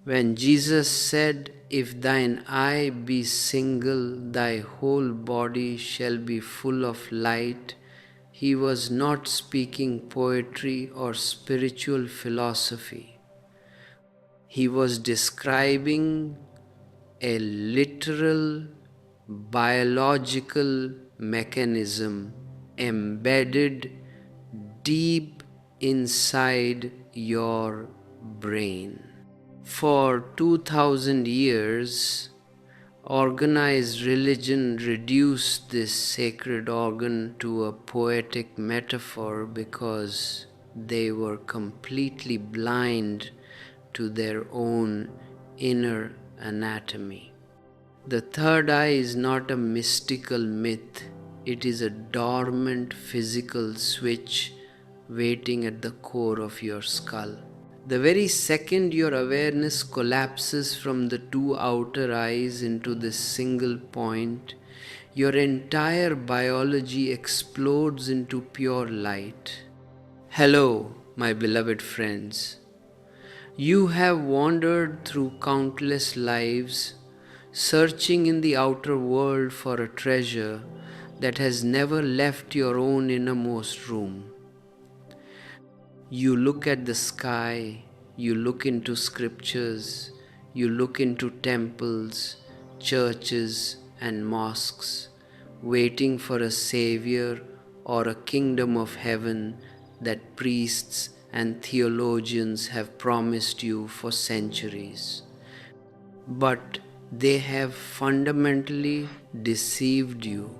When Jesus said, "If thine eye be single, thy whole body shall be full of light," he was not speaking poetry or spiritual philosophy. He was describing a literal biological mechanism embedded deep inside your brain. For 2000 years, organized religion reduced this sacred organ to a poetic metaphor because they were completely blind to their own inner anatomy. The third eye is not a mystical myth, it is a dormant physical switch waiting at the core of your skull. The very second your awareness collapses from the two outer eyes into this single point, your entire biology explodes into pure light. Hello, my beloved friends. You have wandered through countless lives, searching in the outer world for a treasure that has never left your own innermost room. You look at the sky, you look into scriptures, you look into temples, churches, and mosques, waiting for a savior or a kingdom of heaven that priests and theologians have promised you for centuries. But they have fundamentally deceived you.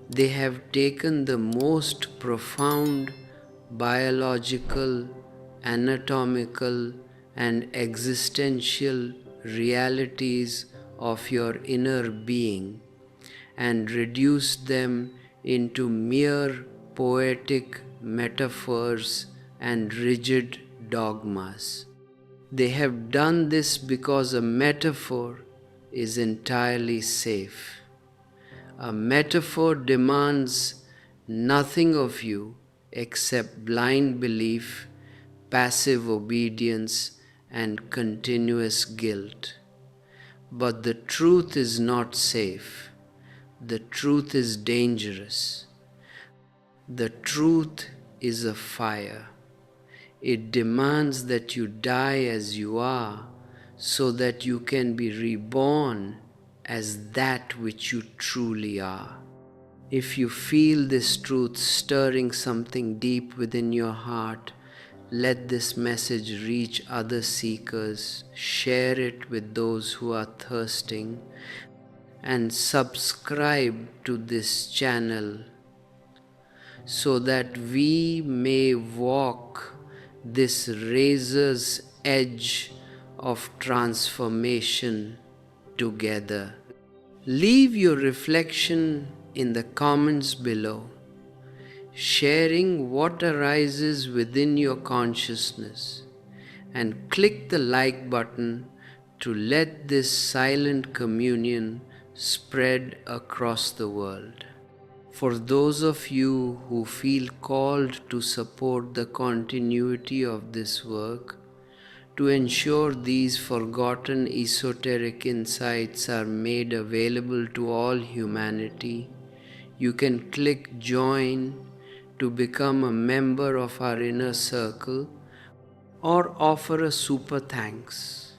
They have taken the most profound biological, anatomical, and existential realities of your inner being and reduced them into mere poetic metaphors and rigid dogmas. They have done this because a metaphor is entirely safe. A metaphor demands nothing of you except blind belief, passive obedience, and continuous guilt. But the truth is not safe. The truth is dangerous. The truth is a fire. It demands that you die as you are so that you can be reborn as that which you truly are. If you feel this truth stirring something deep within your heart, let this message reach other seekers, share it with those who are thirsting, and subscribe to this channel so that we may walk this razor's edge of transformation together. Leave your reflection in the comments below, sharing what arises within your consciousness, and click the like button to let this silent communion spread across the world. For those of you who feel called to support the continuity of this work, to ensure these forgotten esoteric insights are made available to all humanity, you can click Join to become a member of our inner circle or offer a super thanks.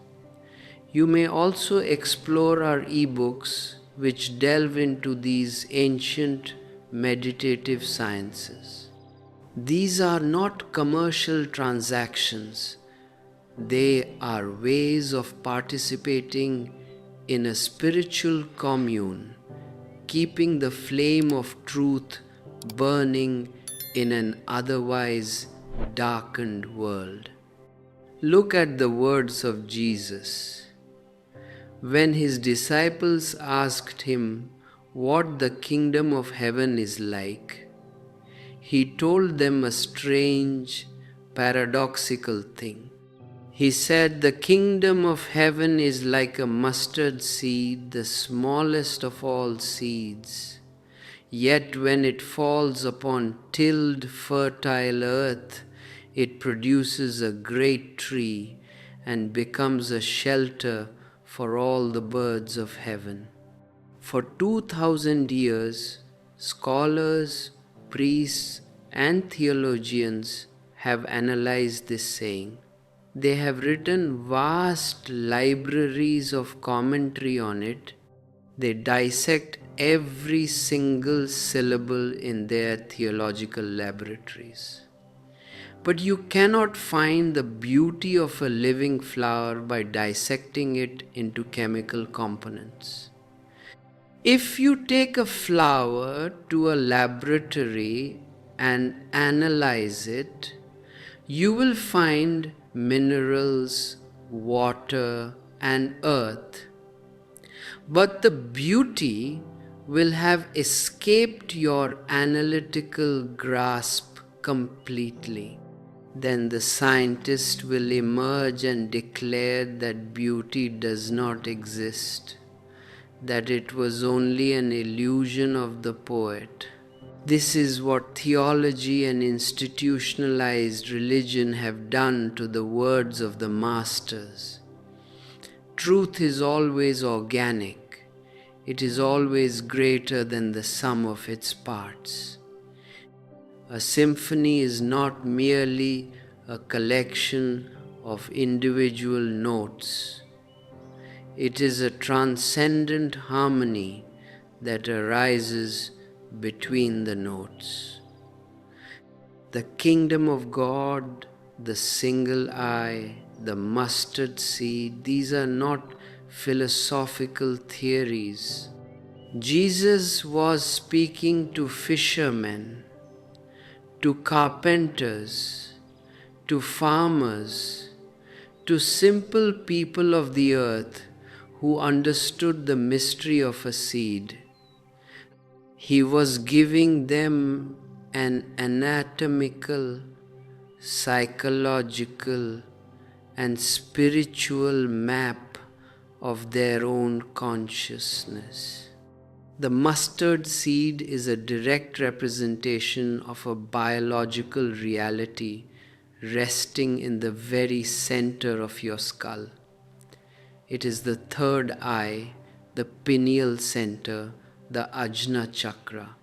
You may also explore our ebooks, which delve into these ancient meditative sciences. These are not commercial transactions. They are ways of participating in a spiritual commune, keeping the flame of truth burning in an otherwise darkened world. Look at the words of Jesus. When his disciples asked him what the kingdom of heaven is like, he told them a strange, paradoxical thing. He said, "The kingdom of heaven is like a mustard seed, the smallest of all seeds. Yet when it falls upon tilled, fertile earth, it produces a great tree, and becomes a shelter for all the birds of heaven. For 2000 years, scholars, priests, and theologians have analyzed this saying. They have written vast libraries of commentary on it. They dissect every single syllable in their theological laboratories. But you cannot find the beauty of a living flower by dissecting it into chemical components. If you take a flower to a laboratory and analyze it, you will find minerals, water, and earth. But the beauty will have escaped your analytical grasp completely. Then the scientist will emerge and declare that beauty does not exist, that it was only an illusion of the poet. This is what theology and institutionalized religion have done to the words of the masters. Truth is always organic. It is always greater than the sum of its parts. A symphony is not merely a collection of individual notes. It is a transcendent harmony that arises between the notes. The kingdom of God, the single eye, the mustard seed, these are not philosophical theories. Jesus was speaking to fishermen, to carpenters, to farmers, to simple people of the earth who understood the mystery of a seed. He was giving them an anatomical, psychological, and spiritual map of their own consciousness. The mustard seed is a direct representation of a biological reality resting in the very center of your skull. It is the third eye, the pineal center, the Ajna chakra.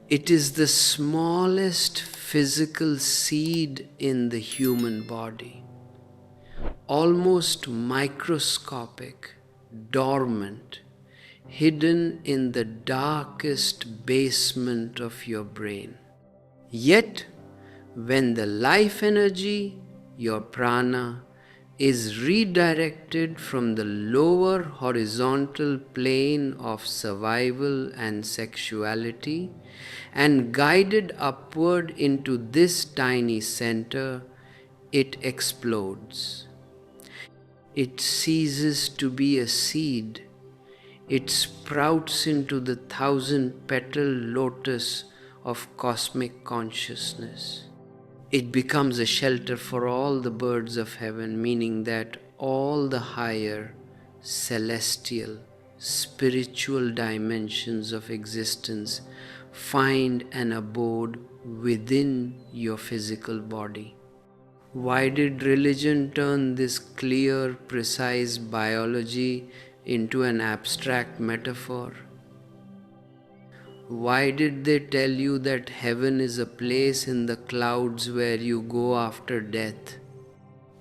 It is the smallest physical seed in the human body, almost microscopic, dormant, hidden in the darkest basement of your brain. Yet, when the life energy, your prana, is redirected from the lower horizontal plane of survival and sexuality and guided upward into this tiny center, it explodes. It ceases to be a seed. It sprouts into the 1,000-petal lotus of cosmic consciousness. It becomes a shelter for all the birds of heaven, meaning that all the higher, celestial, spiritual dimensions of existence find an abode within your physical body. Why did religion turn this clear, precise biology into an abstract metaphor? Why did they tell you that heaven is a place in the clouds where you go after death?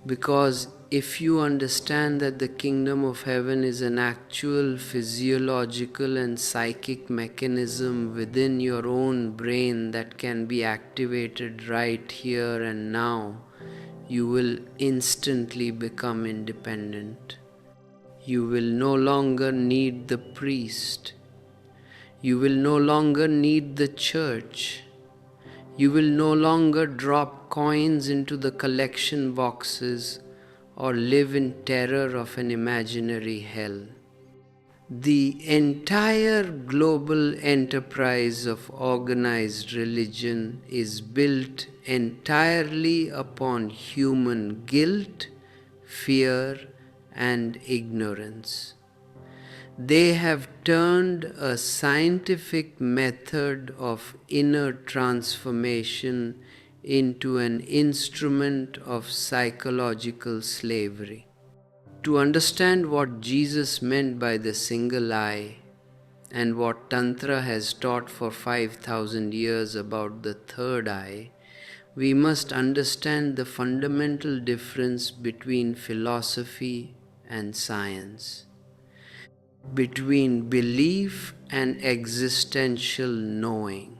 Because if you understand that the kingdom of heaven is an actual physiological and psychic mechanism within your own brain that can be activated right here and now, you will instantly become independent. You will no longer need the priest. You will no longer need the church. You will no longer drop coins into the collection boxes or live in terror of an imaginary hell. The entire global enterprise of organized religion is built entirely upon human guilt, fear, and ignorance. They have turned a scientific method of inner transformation into an instrument of psychological slavery. To understand what Jesus meant by the single eye and what Tantra has taught for 5,000 years about the third eye, we must understand the fundamental difference between philosophy and science, between belief and existential knowing.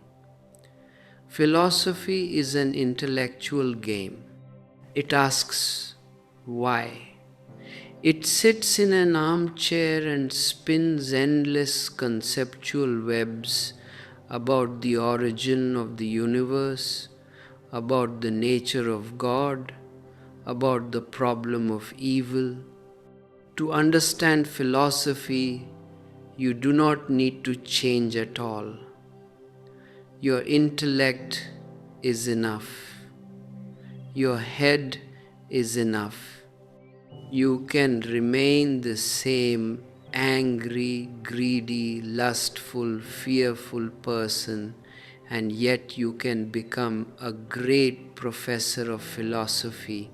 Philosophy is an intellectual game. It asks, why? It sits in an armchair and spins endless conceptual webs about the origin of the universe, about the nature of God, about the problem of evil. To understand philosophy, you do not need to change at all. Your intellect is enough. Your head is enough. You can remain the same angry, greedy, lustful, fearful person, and yet you can become a great professor of philosophy,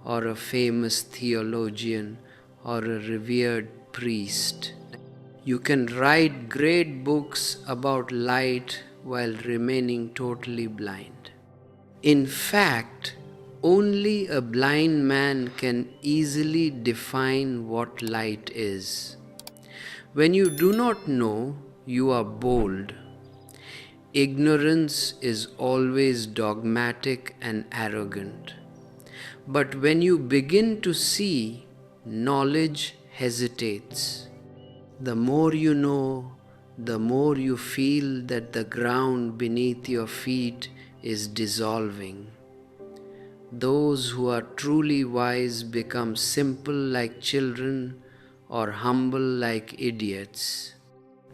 or a famous theologian, or a revered priest. You can write great books about light while remaining totally blind. In fact, only a blind man can easily define what light is. When you do not know, you are bold. Ignorance is always dogmatic and arrogant. But when you begin to see, knowledge hesitates. The more you know, the more you feel that the ground beneath your feet is dissolving. Those who are truly wise become simple like children or humble like idiots.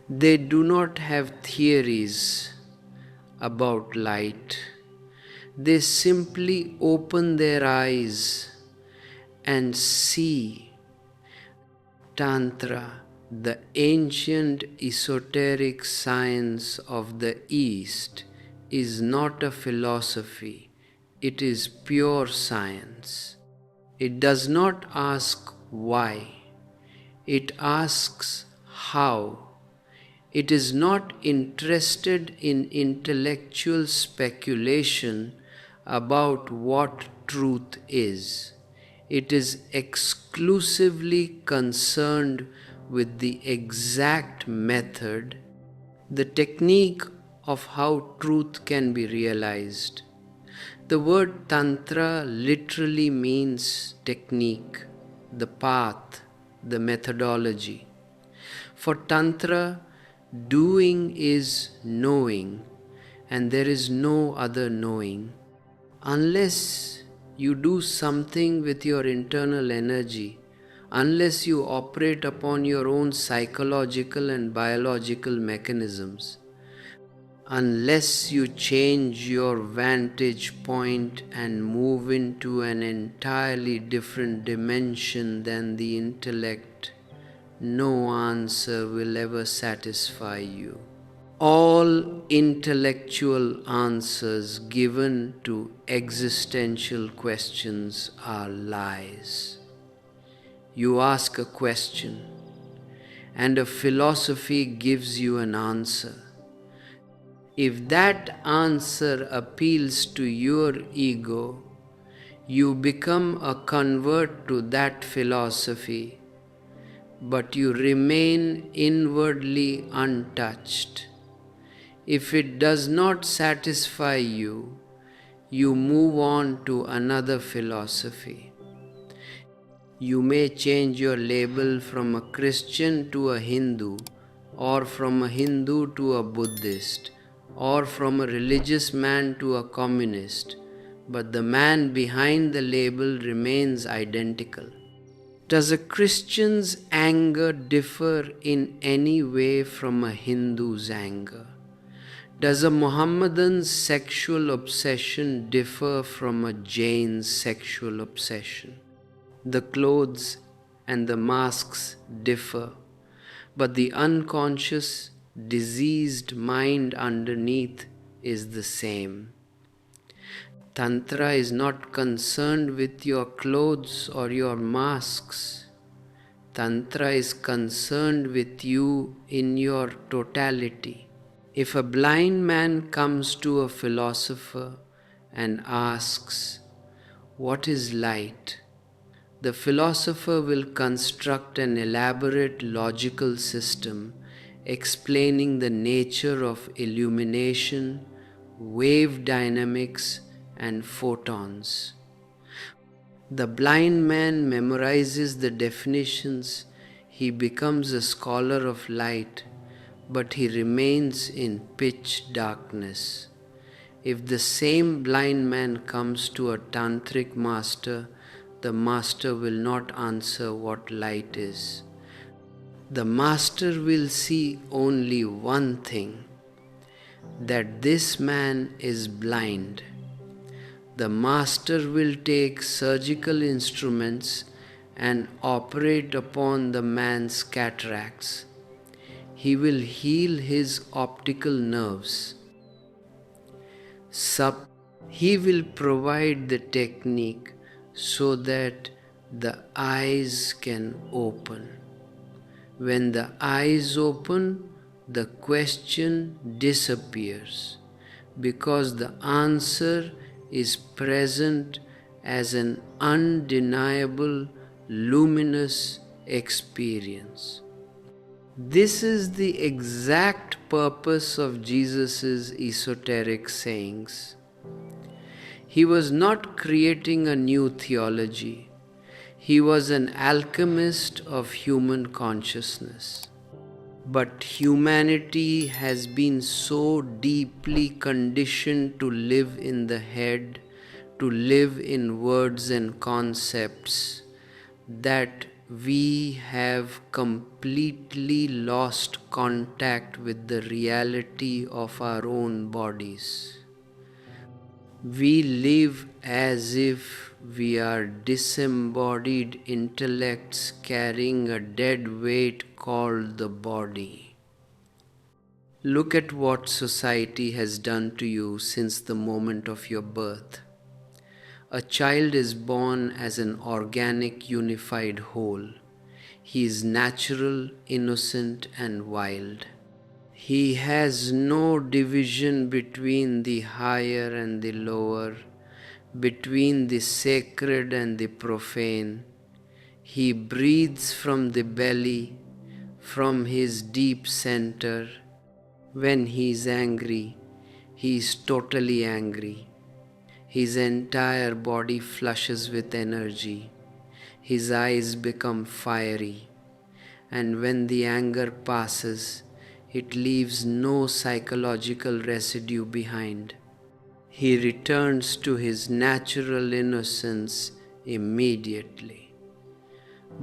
They do not have theories about light. They simply open their eyes and see. Tantra, the ancient esoteric science of the East, is not a philosophy. It is pure science. It does not ask why. It asks how. It is not interested in intellectual speculation about what truth is. It is exclusively concerned with the exact method, the technique of how truth can be realized. The word Tantra literally means technique, the path, the methodology. For Tantra, doing is knowing, and there is no other knowing. Unless you do something with your internal energy, unless you operate upon your own psychological and biological mechanisms, unless you change your vantage point and move into an entirely different dimension than the intellect, no answer will ever satisfy you. All intellectual answers given to existential questions are lies. You ask a question, and a philosophy gives you an answer. If that answer appeals to your ego, you become a convert to that philosophy, but you remain inwardly untouched. If it does not satisfy you, you move on to another philosophy. You may change your label from a Christian to a Hindu, or from a Hindu to a Buddhist, or from a religious man to a communist, but the man behind the label remains identical. Does a Christian's anger differ in any way from a Hindu's anger? Does a Mohammedan's sexual obsession differ from a Jain's sexual obsession? The clothes and the masks differ, but the unconscious, diseased mind underneath is the same. Tantra is not concerned with your clothes or your masks. Tantra is concerned with you in your totality. If a blind man comes to a philosopher and asks, "What is light?" the philosopher will construct an elaborate logical system explaining the nature of illumination, wave dynamics, and photons. The blind man memorizes the definitions, he becomes a scholar of light, but he remains in pitch darkness. If the same blind man comes to a tantric master, the master will not answer what light is. The master will see only one thing, that this man is blind. The master will take surgical instruments and operate upon the man's cataracts. He will heal his optical nerves. He will provide the technique so that the eyes can open. When the eyes open, the question disappears because the answer is present as an undeniable, luminous experience. This is the exact purpose of Jesus' esoteric sayings. He was not creating a new theology. He was an alchemist of human consciousness. But humanity has been so deeply conditioned to live in the head, to live in words and concepts, that we have completely lost contact with the reality of our own bodies. We live as if we are disembodied intellects carrying a dead weight called the body. Look at what society has done to you since the moment of your birth. A child is born as an organic, unified whole. He is natural, innocent, and wild. He has no division between the higher and the lower, between the sacred and the profane. He breathes from the belly, from his deep center. When he is angry, he is totally angry. His entire body flushes with energy. His eyes become fiery. And when the anger passes, it leaves no psychological residue behind. He returns to his natural innocence immediately.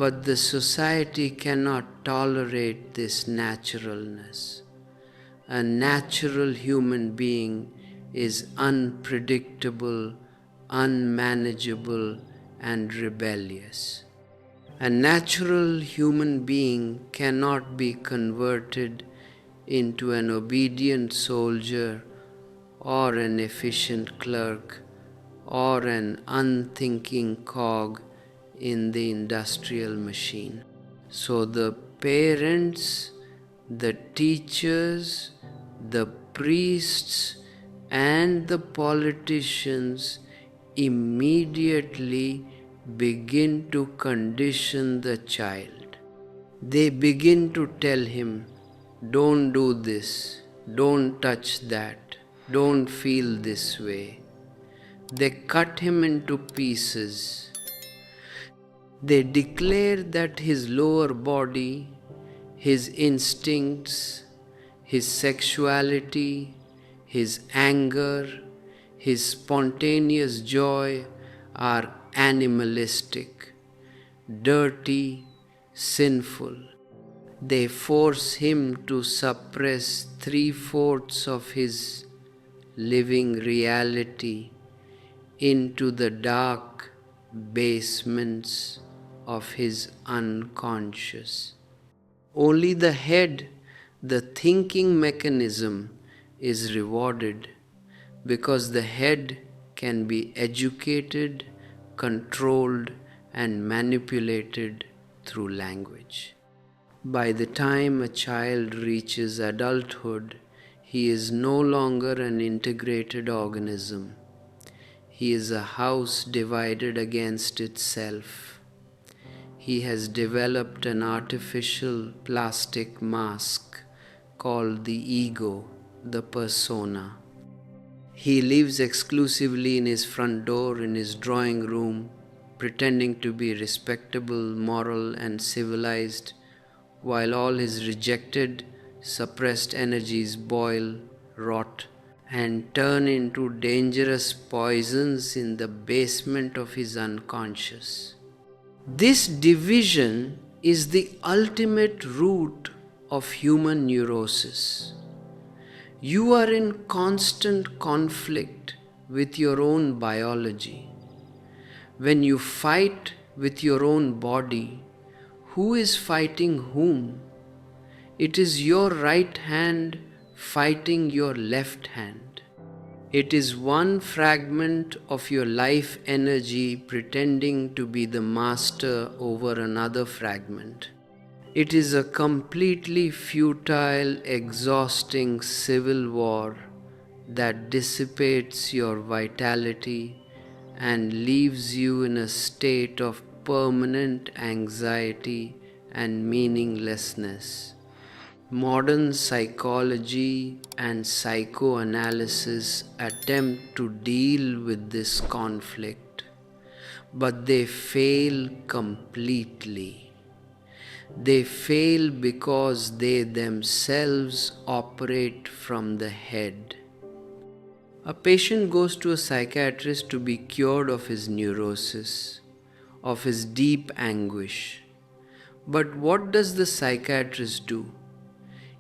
But the society cannot tolerate this naturalness. A natural human being is unpredictable, unmanageable, and rebellious. A natural human being cannot be converted into an obedient soldier or an efficient clerk or an unthinking cog in the industrial machine. So the parents, the teachers, the priests, and the politicians immediately begin to condition the child. They begin to tell him, "Don't do this, don't touch that, don't feel this way." They cut him into pieces. They declare that his lower body, his instincts, his sexuality, his anger, his spontaneous joy are animalistic, dirty, sinful. They force him to suppress 3/4 of his living reality into the dark basements of his unconscious. Only the head, the thinking mechanism, is rewarded because the head can be educated, controlled, and manipulated through language. By the time a child reaches adulthood, he is no longer an integrated organism. He is a house divided against itself. He has developed an artificial plastic mask called the ego, the persona. He lives exclusively in his front door, in his drawing room, pretending to be respectable, moral, and civilized, while all his rejected, suppressed energies boil, rot, and turn into dangerous poisons in the basement of his unconscious. This division is the ultimate root of human neurosis. You are in constant conflict with your own biology. When you fight with your own body, who is fighting whom? It is your right hand fighting your left hand. It is one fragment of your life energy pretending to be the master over another fragment. It is a completely futile, exhausting civil war that dissipates your vitality and leaves you in a state of permanent anxiety and meaninglessness. Modern psychology and psychoanalysis attempt to deal with this conflict, but they fail completely. They fail because they themselves operate from the head. A patient goes to a psychiatrist to be cured of his neurosis, of his deep anguish. But what does the psychiatrist do?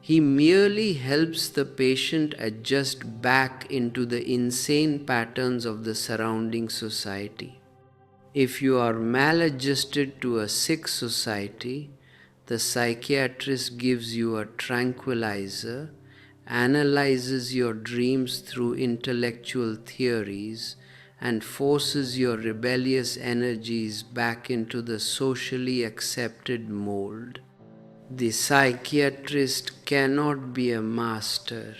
He merely helps the patient adjust back into the insane patterns of the surrounding society. If you are maladjusted to a sick society, the psychiatrist gives you a tranquilizer, analyzes your dreams through intellectual theories, and forces your rebellious energies back into the socially accepted mold. The psychiatrist cannot be a master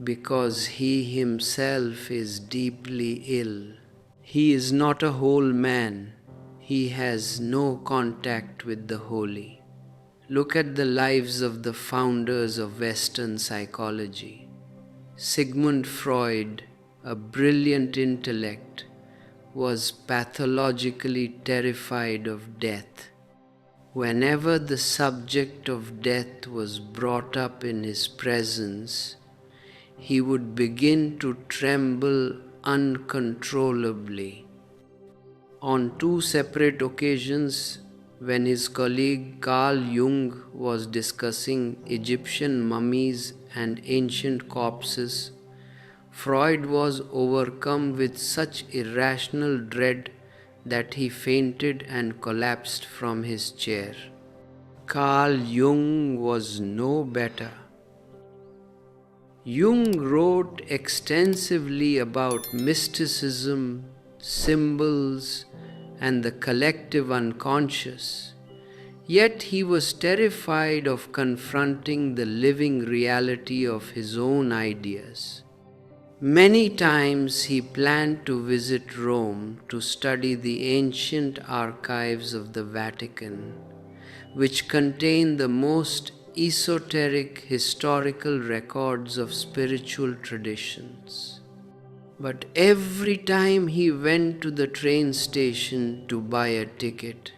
because he himself is deeply ill. He is not a whole man. He has no contact with the holy. Look at the lives of the founders of Western psychology. Sigmund Freud, a brilliant intellect, was pathologically terrified of death. Whenever the subject of death was brought up in his presence, he would begin to tremble uncontrollably. On two separate occasions, when his colleague Carl Jung was discussing Egyptian mummies and ancient corpses, Freud was overcome with such irrational dread that he fainted and collapsed from his chair. Carl Jung was no better. Jung wrote extensively about mysticism, symbols, and the collective unconscious, yet he was terrified of confronting the living reality of his own ideas. Many times he planned to visit Rome to study the ancient archives of the Vatican, which contain the most esoteric historical records of spiritual traditions. But every time he went to the train station to buy a ticket,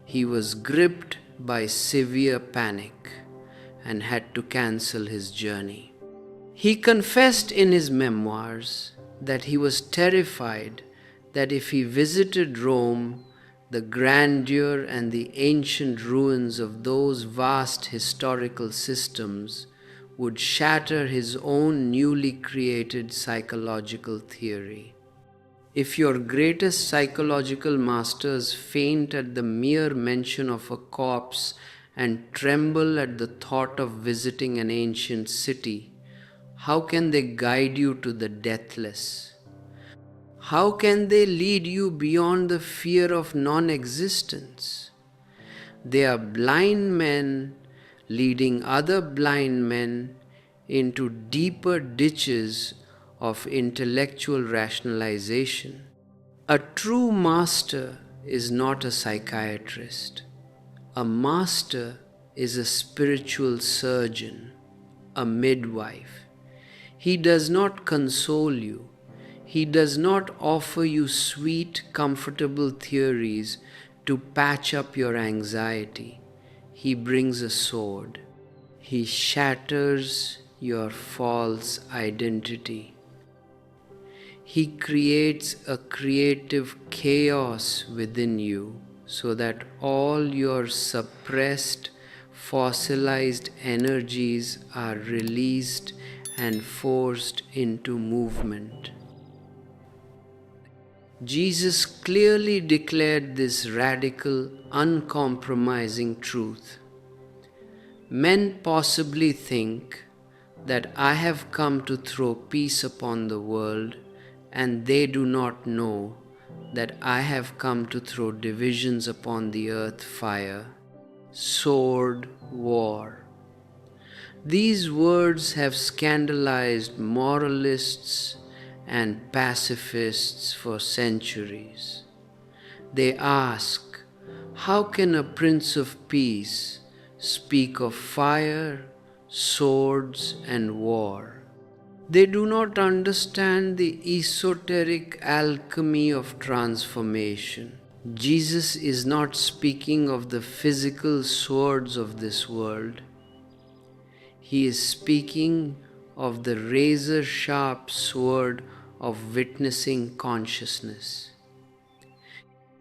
he was gripped by severe panic and had to cancel his journey. He confessed in his memoirs that he was terrified that if he visited Rome, the grandeur and the ancient ruins of those vast historical systems would shatter his own newly created psychological theory. If your greatest psychological masters faint at the mere mention of a corpse and tremble at the thought of visiting an ancient city, how can they guide you to the deathless? How can they lead you beyond the fear of non-existence? They are blind men leading other blind men into deeper ditches of intellectual rationalization. A true master is not a psychiatrist. A master is a spiritual surgeon, a midwife. He does not console you. He does not offer you sweet, comfortable theories to patch up your anxiety. He brings a sword. He shatters your false identity. He creates a creative chaos within you so that all your suppressed, fossilized energies are released and forced into movement. Jesus clearly declared this radical, uncompromising truth. Men possibly think that I have come to throw peace upon the world, and they do not know that I have come to throw divisions upon the earth, fire, sword, war. These words have scandalized moralists and pacifists for centuries. They ask, how can a Prince of Peace speak of fire, swords, and war? They do not understand the esoteric alchemy of transformation. Jesus is not speaking of the physical swords of this world. He is speaking of the razor-sharp sword of witnessing consciousness.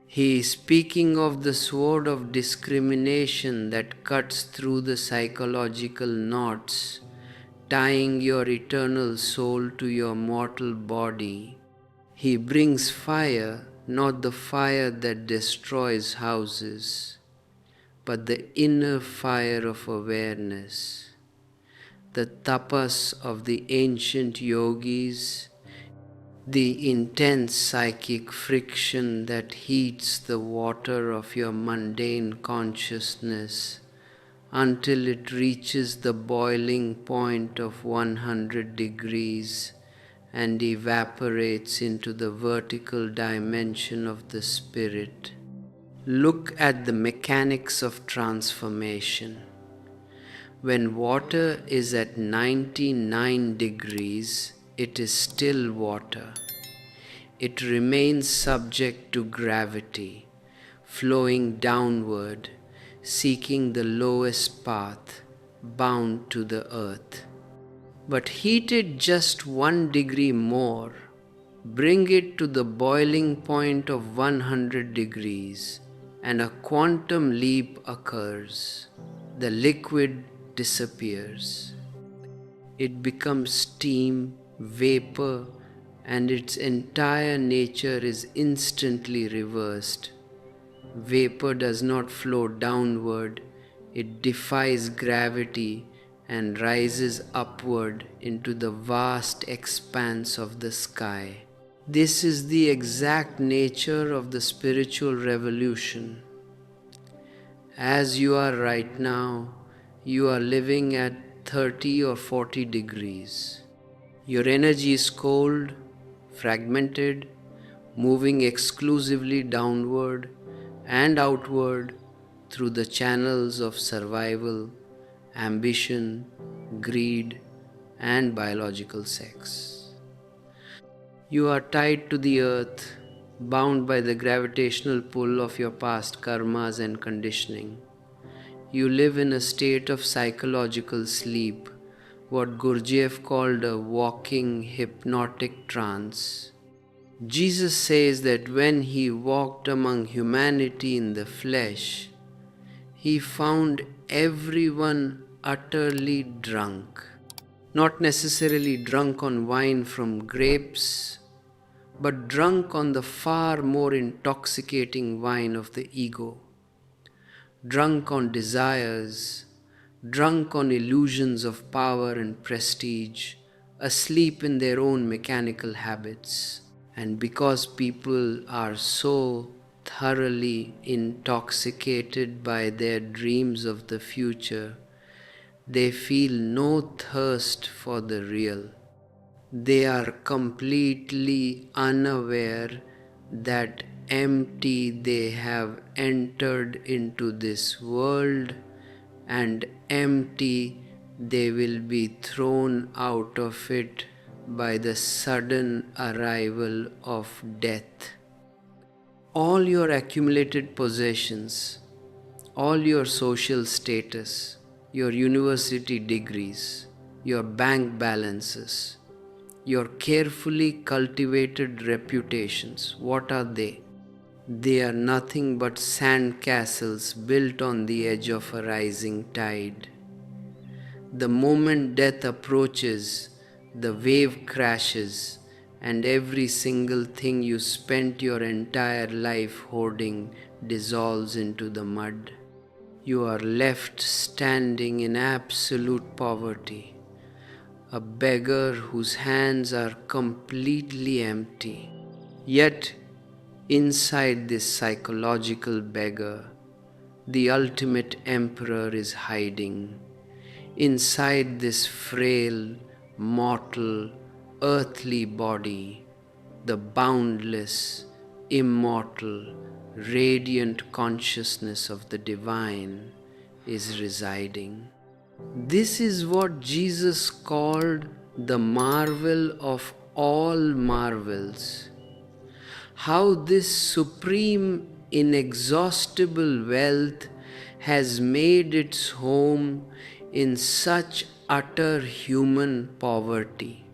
He is speaking of the sword of discrimination that cuts through the psychological knots, tying your eternal soul to your mortal body. He brings fire, not the fire that destroys houses, but the inner fire of awareness. The tapas of the ancient yogis, the intense psychic friction that heats the water of your mundane consciousness until it reaches the boiling point of 100 degrees and evaporates into the vertical dimension of the spirit. Look at the mechanics of transformation. When water is at 99 degrees, it is still water. It remains subject to gravity, flowing downward, seeking the lowest path, bound to the earth. But heat it just 1 degree more, bring it to the boiling point of 100 degrees, and a quantum leap occurs. The liquid disappears. It becomes steam, vapor, and its entire nature is instantly reversed. Vapor does not flow downward, it defies gravity and rises upward into the vast expanse of the sky. This is the exact nature of the spiritual revolution. As you are right now, you are living at 30 or 40 degrees. Your energy is cold, fragmented, moving exclusively downward and outward through the channels of survival, ambition, greed, and biological sex. You are tied to the earth, bound by the gravitational pull of your past karmas and conditioning. You live in a state of psychological sleep, what Gurdjieff called a walking hypnotic trance. Jesus says that when he walked among humanity in the flesh, he found everyone utterly drunk. Not necessarily drunk on wine from grapes, but drunk on the far more intoxicating wine of the ego. Drunk on desires, drunk on illusions of power and prestige, asleep in their own mechanical habits. And because people are so thoroughly intoxicated by their dreams of the future, they feel no thirst for the real. They are completely unaware that empty they have entered into this world, and empty they will be thrown out of it by the sudden arrival of death. All your accumulated possessions, all your social status, your university degrees, your bank balances, your carefully cultivated reputations, what are they? They are nothing but sand castles built on the edge of a rising tide. The moment death approaches, the wave crashes, and every single thing you spent your entire life hoarding dissolves into the mud. You are left standing in absolute poverty, a beggar whose hands are completely empty. Yet, inside this psychological beggar, the ultimate emperor is hiding. Inside this frail, mortal, earthly body, the boundless, immortal, radiant consciousness of the divine is residing. This is what Jesus called the marvel of all marvels. How this supreme, inexhaustible wealth has made its home in such utter human poverty.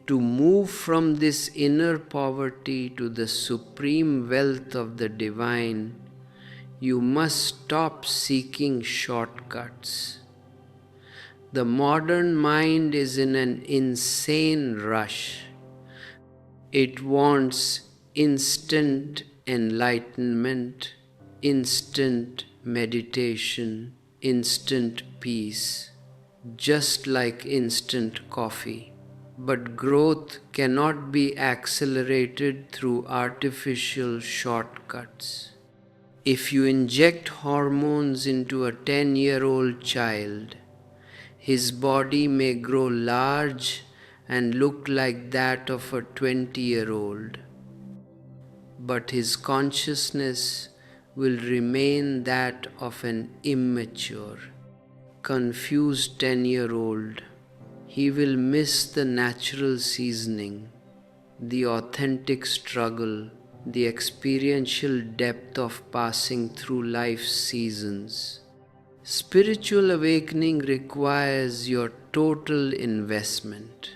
To move from this inner poverty to the supreme wealth of the divine, you must stop seeking shortcuts. The modern mind is in an insane rush. It wants instant enlightenment, instant meditation, instant peace, just like instant coffee. But growth cannot be accelerated through artificial shortcuts. If you inject hormones into a 10-year-old child, his body may grow large and look like that of a 20-year-old, but his consciousness will remain that of an immature, confused 10-year-old. He will miss the natural seasoning, the authentic struggle, the experiential depth of passing through life's seasons. Spiritual awakening requires your total investment.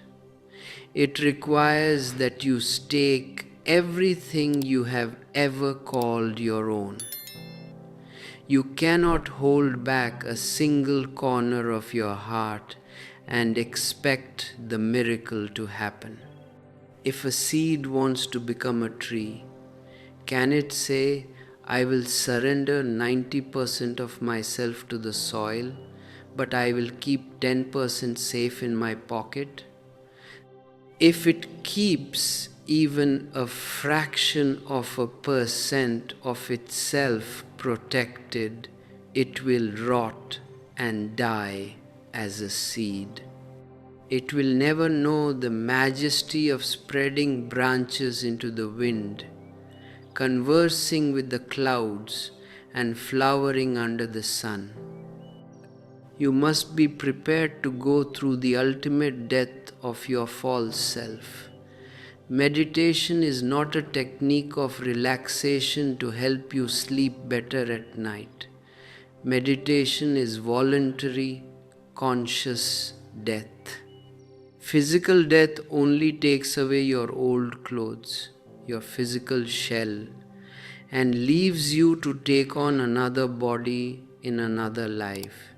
It requires that you stake everything you have ever called your own. You cannot hold back a single corner of your heart and expect the miracle to happen. If a seed wants to become a tree, can it say, I will surrender 90% of myself to the soil, but I will keep 10% safe in my pocket? If it keeps even a fraction of a percent of itself protected, it will rot and die as a seed. It will never know the majesty of spreading branches into the wind, conversing with the clouds, and flowering under the sun. You must be prepared to go through the ultimate death of your false self. Meditation is not a technique of relaxation to help you sleep better at night. Meditation is voluntary, conscious death. Physical death only takes away your old clothes, your physical shell, and leaves you to take on another body in another life.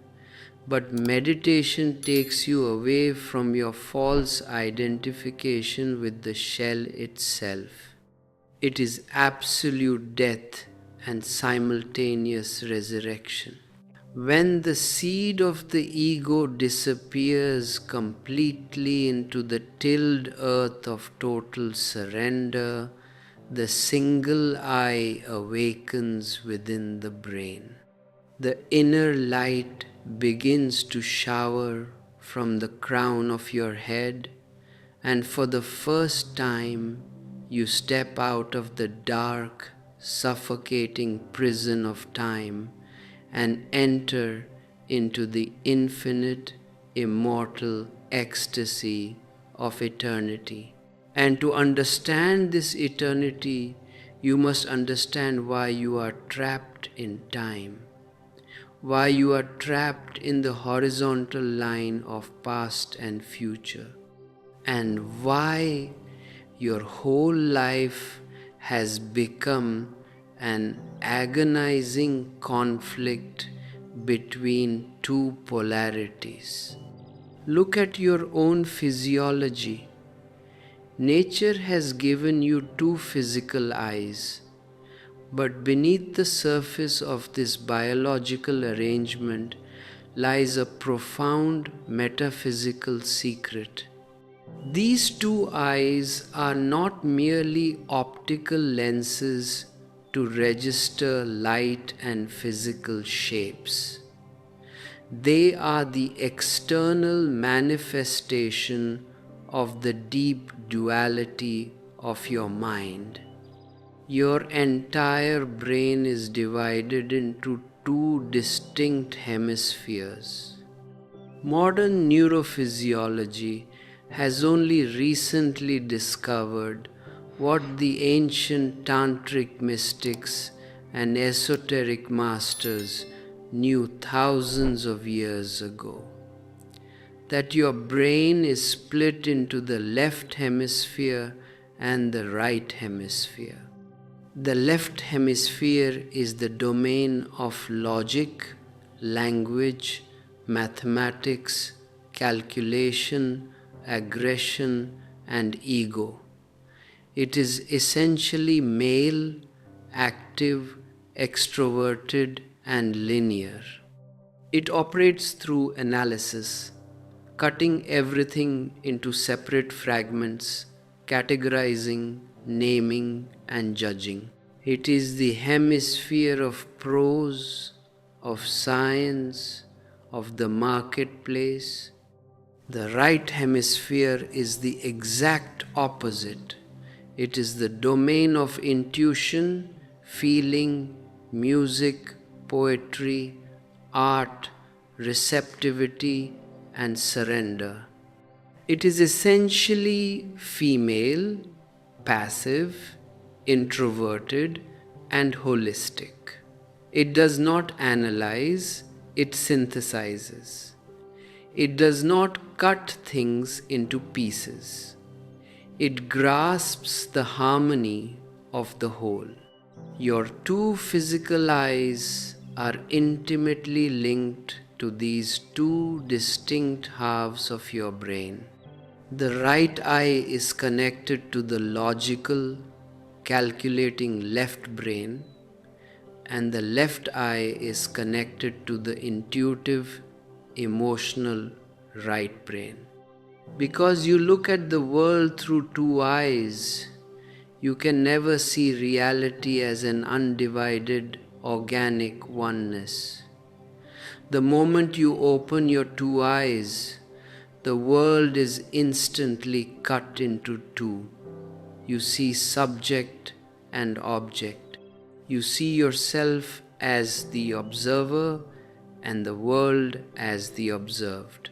But meditation takes you away from your false identification with the shell itself. It is absolute death and simultaneous resurrection. When the seed of the ego disappears completely into the tilled earth of total surrender, the single eye awakens within the brain. The inner light begins to shower from the crown of your head, and for the first time you step out of the dark, suffocating prison of time and enter into the infinite, immortal ecstasy of eternity. And to understand this eternity, you must understand why you are trapped in time, why you are trapped in the horizontal line of past and future, and why your whole life has become an agonizing conflict between two polarities. Look at your own physiology. Nature has given you two physical eyes, but beneath the surface of this biological arrangement lies a profound metaphysical secret. These two eyes are not merely optical lenses to register light and physical shapes. They are the external manifestation of the deep duality of your mind. Your entire brain is divided into two distinct hemispheres. Modern neurophysiology has only recently discovered what the ancient tantric mystics and esoteric masters knew thousands of years ago: that your brain is split into the left hemisphere and the right hemisphere. The left hemisphere is the domain of logic, language, mathematics, calculation, aggression, and ego. It is essentially male, active, extroverted, and linear. It operates through analysis, cutting everything into separate fragments, categorizing, naming, and judging. It is the hemisphere of prose, of science, of the marketplace. The right hemisphere is the exact opposite. It is the domain of intuition, feeling, music, poetry, art, receptivity, and surrender. It is essentially female, passive, introverted, and holistic. It does not analyze, it synthesizes. It does not cut things into pieces. It grasps the harmony of the whole. Your two physical eyes are intimately linked to these two distinct halves of your brain. The right eye is connected to the logical, calculating left brain, and the left eye is connected to the intuitive, emotional right brain. Because you look at the world through two eyes, you can never see reality as an undivided, organic oneness. The moment you open your two eyes, the world is instantly cut into two. You see subject and object. You see yourself as the observer and the world as the observed.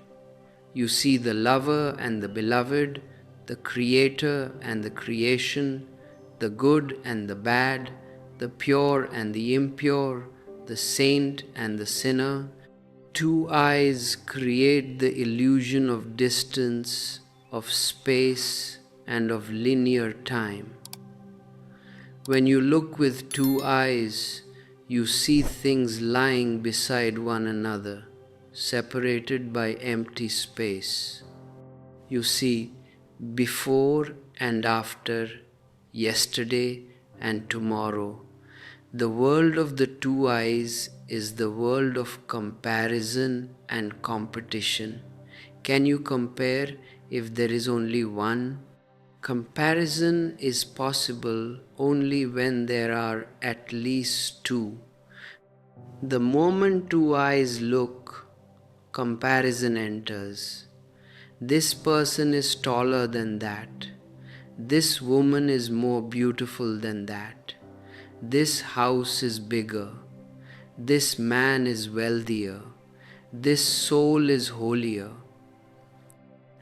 You see the lover and the beloved, the creator and the creation, the good and the bad, the pure and the impure, the saint and the sinner. Two eyes create the illusion of distance, of space, and of linear time. When you look with two eyes, you see things lying beside one another, separated by empty space. You see before and after, yesterday and tomorrow. The world of the two eyes is the world of comparison and competition. Can you compare if there is only one? Comparison is possible only when there are at least two. The moment two eyes look, comparison enters. This person is taller than that. This woman is more beautiful than that. This house is bigger. This man is wealthier. This soul is holier.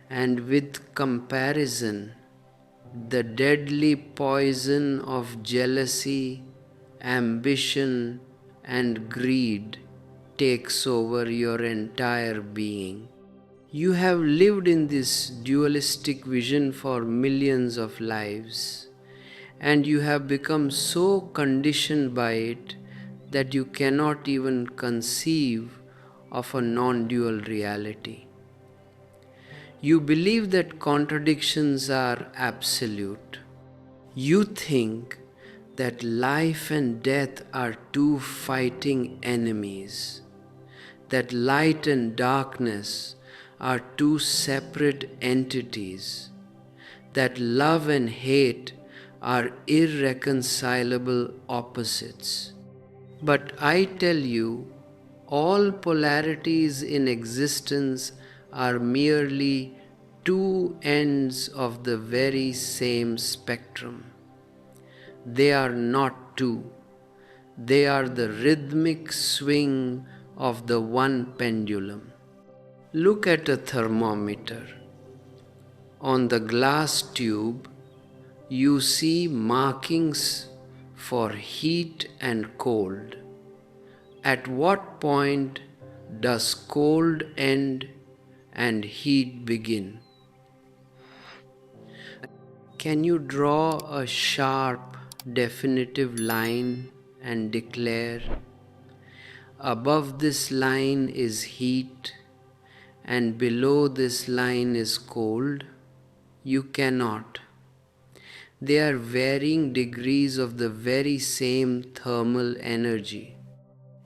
And with comparison, the deadly poison of jealousy, ambition, and greed takes over your entire being. You have lived in this dualistic vision for millions of lives, and you have become so conditioned by it that you cannot even conceive of a non-dual reality. You believe that contradictions are absolute. You think that life and death are two fighting enemies, that light and darkness are two separate entities, that love and hate are irreconcilable opposites. But I tell you, all polarities in existence are merely two ends of the very same spectrum. They are not two. They are the rhythmic swing of the one pendulum. Look at a thermometer. On the glass tube, you see markings for heat and cold. At what point does cold end and heat begin? Can you draw a sharp, definitive line and declare, above this line is heat and below this line is cold? You cannot. They are varying degrees of the very same thermal energy.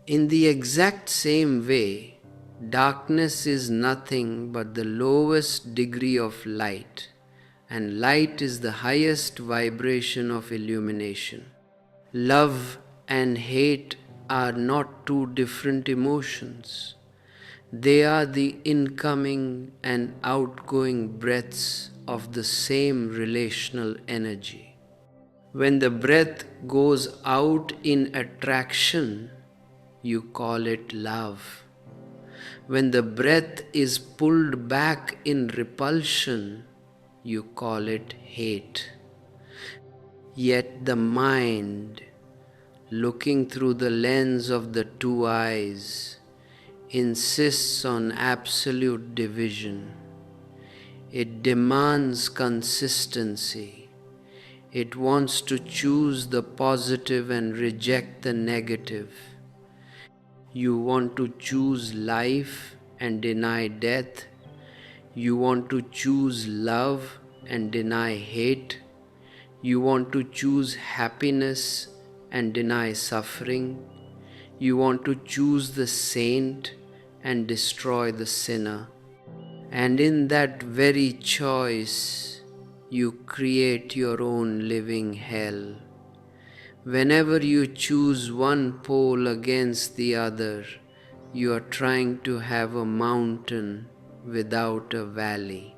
In the exact same way, darkness is nothing but the lowest degree of light, and light is the highest vibration of illumination. Love and hate are not two different emotions. They are the incoming and outgoing breaths of the same relational energy. When the breath goes out in attraction, you call it love. When the breath is pulled back in repulsion, you call it hate. Yet the mind, looking through the lens of the two eyes, insists on absolute division. It demands consistency. It wants to choose the positive and reject the negative. You want to choose life and deny death. You want to choose love and deny hate. You want to choose happiness and deny suffering. You want to choose the saint and destroy the sinner. And in that very choice, you create your own living hell. Whenever you choose one pole against the other, you are trying to have a mountain without a valley.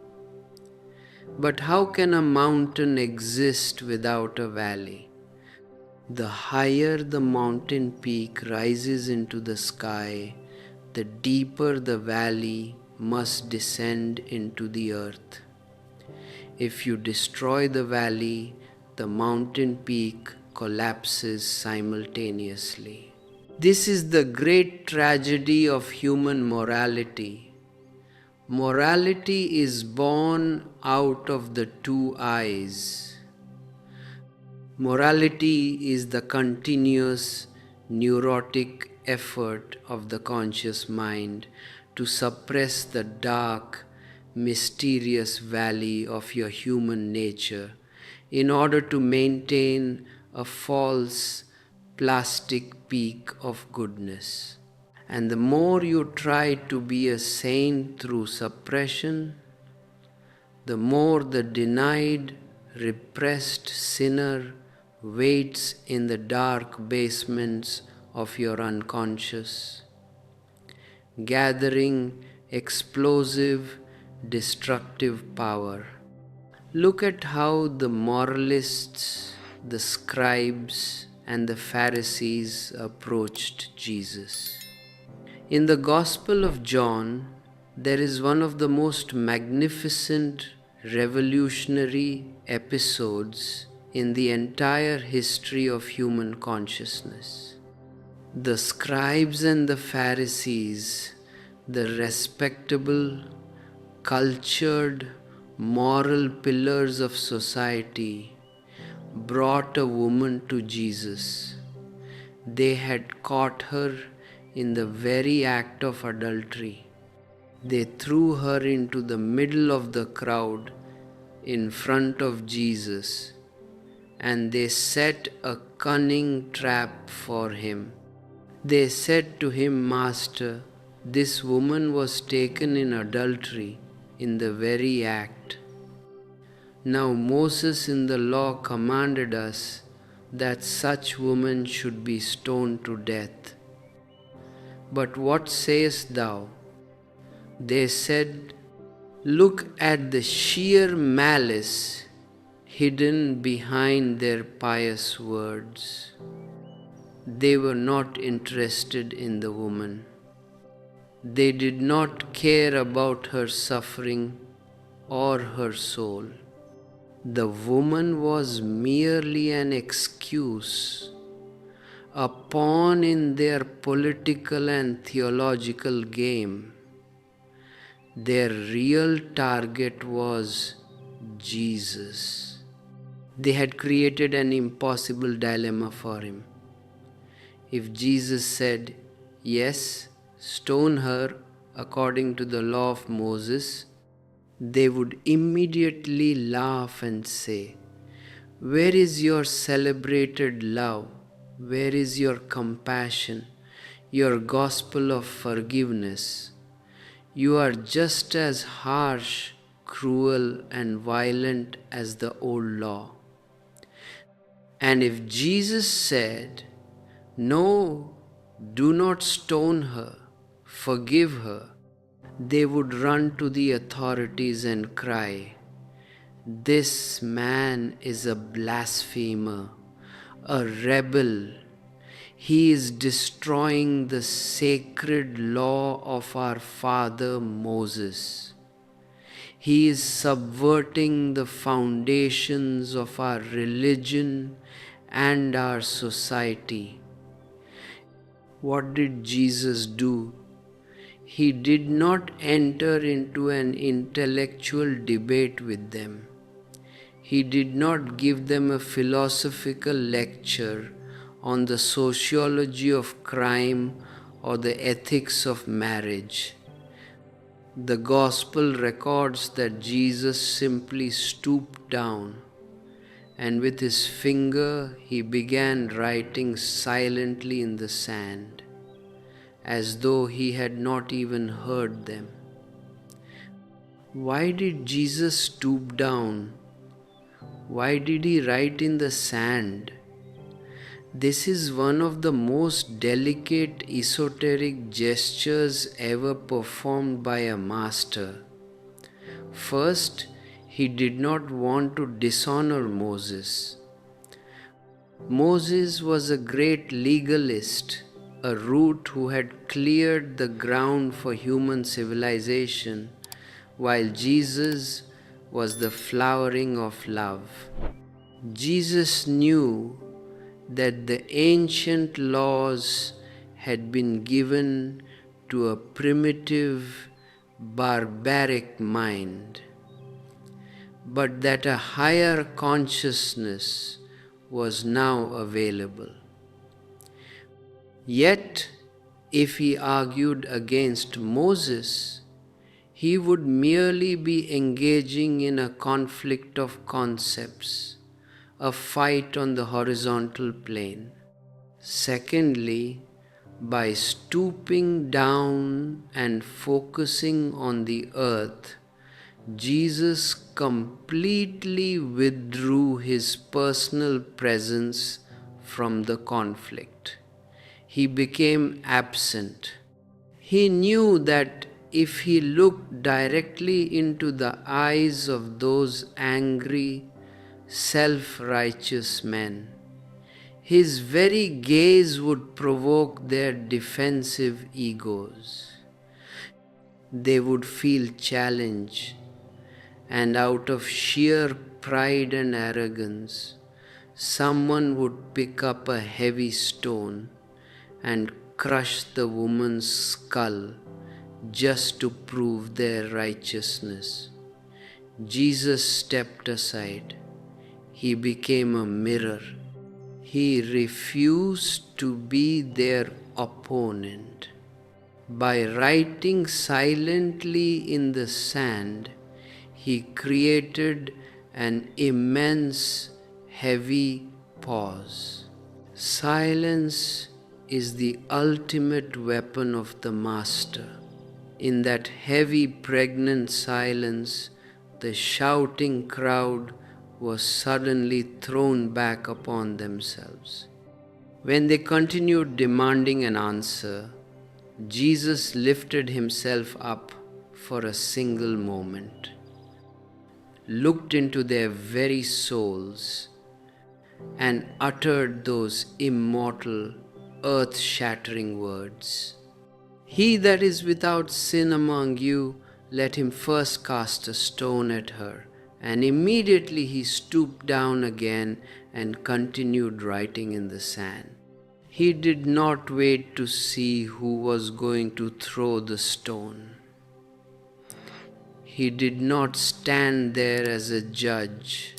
But how can a mountain exist without a valley? The higher the mountain peak rises into the sky, the deeper the valley must descend into the earth. If you destroy the valley, the mountain peak collapses simultaneously. This is the great tragedy of human morality. Morality is born out of the two eyes. Morality is the continuous neurotic effort of the conscious mind to suppress the dark, mysterious valley of your human nature in order to maintain a false plastic peak of goodness. And the more you try to be a saint through suppression, the more the denied, repressed sinner waits in the dark basements of your unconscious, gathering explosive, destructive power. Look at how the moralists, the scribes, and the Pharisees approached Jesus. In the Gospel of John, there is one of the most magnificent, revolutionary episodes in the entire history of human consciousness. The scribes and the Pharisees, the respectable, cultured, moral pillars of society, brought a woman to Jesus. They had caught her in the very act of adultery. They threw her into the middle of the crowd in front of Jesus, and they set a cunning trap for him. They said to him, "Master, this woman was taken in adultery in the very act. Now Moses in the law commanded us that such women should be stoned to death. But what sayest thou?" They said, "Look at the sheer malice hidden behind their pious words." They were not interested in the woman. They did not care about her suffering or her soul. The woman was merely an excuse, a pawn in their political and theological game. Their real target was Jesus. They had created an impossible dilemma for him. If Jesus said, "Yes, stone her according to the law of Moses," they would immediately laugh and say, "Where is your celebrated love? Where is your compassion, your gospel of forgiveness? You are just as harsh, cruel, and violent as the old law." And if Jesus said, "No, do not stone her, forgive her," they would run to the authorities and cry, "This man is a blasphemer, a rebel. He is destroying the sacred law of our father Moses. He is subverting the foundations of our religion and our society." What did Jesus do? He did not enter into an intellectual debate with them. He did not give them a philosophical lecture on the sociology of crime or the ethics of marriage. The Gospel records that Jesus simply stooped down, and with his finger he began writing silently in the sand, as though he had not even heard them. Why did Jesus stoop down? Why did he write in the sand? This is one of the most delicate esoteric gestures ever performed by a master. First, he did not want to dishonor Moses. Moses was a great legalist, a root who had cleared the ground for human civilization, while Jesus was the flowering of love. Jesus knew that the ancient laws had been given to a primitive, barbaric mind, but that a higher consciousness was now available. Yet, if he argued against Moses, he would merely be engaging in a conflict of concepts, a fight on the horizontal plane. Secondly, by stooping down and focusing on the earth, Jesus completely withdrew his personal presence from the conflict. He became absent. He knew that if he looked directly into the eyes of those angry, self-righteous men, his very gaze would provoke their defensive egos. They would feel challenged, and out of sheer pride and arrogance, someone would pick up a heavy stone and crush the woman's skull just to prove their righteousness. Jesus stepped aside. He became a mirror. He refused to be their opponent. By writing silently in the sand, he created an immense, heavy pause. Silence is the ultimate weapon of the Master. In that heavy, pregnant silence, the shouting crowd was suddenly thrown back upon themselves. When they continued demanding an answer, Jesus lifted himself up for a single moment, looked into their very souls, and uttered those immortal, earth-shattering words. "He that is without sin among you, let him first cast a stone at her." And immediately he stooped down again and continued writing in the sand. He did not wait to see who was going to throw the stone. He did not stand there as a judge,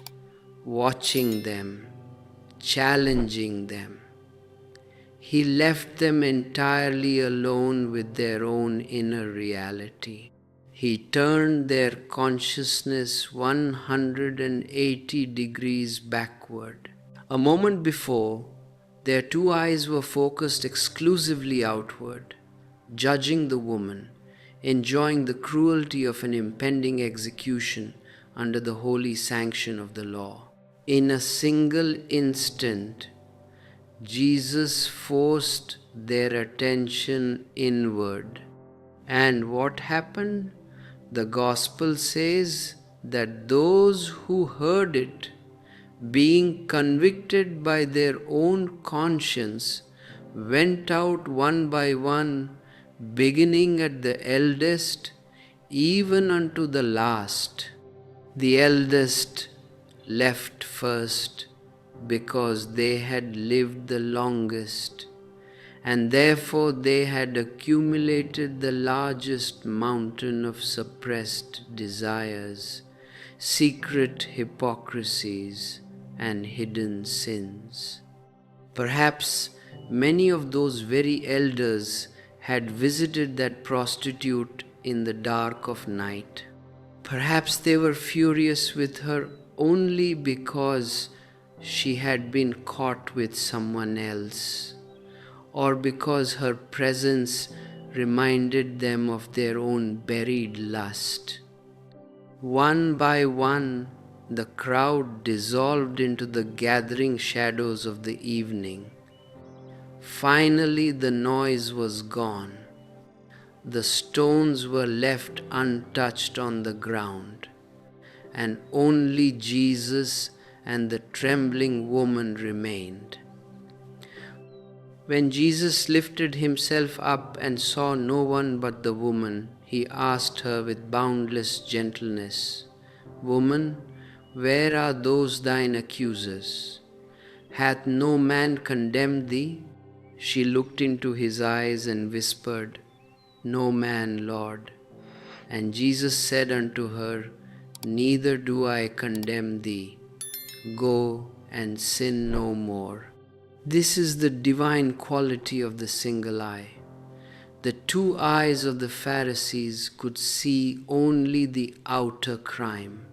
watching them, challenging them. He left them entirely alone with their own inner reality. He turned their consciousness 180 degrees backward. A moment before, their two eyes were focused exclusively outward, judging the woman, enjoying the cruelty of an impending execution under the holy sanction of the law. In a single instant, Jesus forced their attention inward. And what happened? The Gospel says that those who heard it, being convicted by their own conscience, went out one by one, beginning at the eldest, even unto the last. The eldest left first because they had lived the longest, and therefore they had accumulated the largest mountain of suppressed desires, secret hypocrisies, and hidden sins. Perhaps many of those very elders had visited that prostitute in the dark of night. Perhaps they were furious with her only because she had been caught with someone else, or because her presence reminded them of their own buried lust. One by one, the crowd dissolved into the gathering shadows of the evening. Finally, the noise was gone. The stones were left untouched on the ground, and only Jesus and the trembling woman remained. When Jesus lifted himself up and saw no one but the woman, he asked her with boundless gentleness, "Woman, where are those thine accusers? Hath no man condemned thee?" She looked into his eyes and whispered, "No man, Lord." And Jesus said unto her, "Neither do I condemn thee. Go and sin no more." This is the divine quality of the single eye. The two eyes of the Pharisees could see only the outer crime,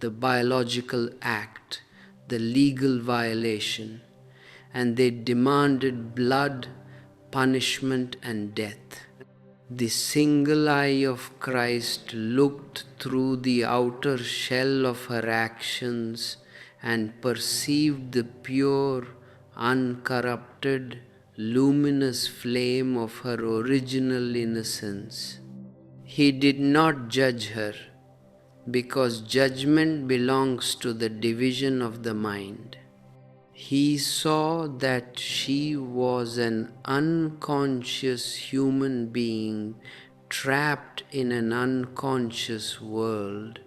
the biological act, the legal violation, and they demanded blood, punishment, and death. The single eye of Christ looked through the outer shell of her actions and perceived the pure, uncorrupted, luminous flame of her original innocence. He did not judge her, because judgment belongs to the division of the mind. He saw that she was an unconscious human being trapped in an unconscious world,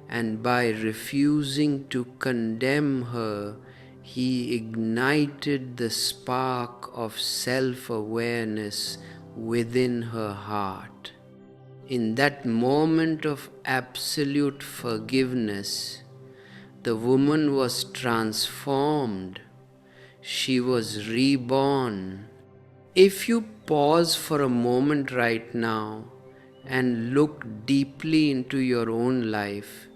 and by refusing to condemn her, he ignited the spark of self-awareness within her heart. In that moment of absolute forgiveness, the woman was transformed. She was reborn. If you pause for a moment right now and look deeply into your own life,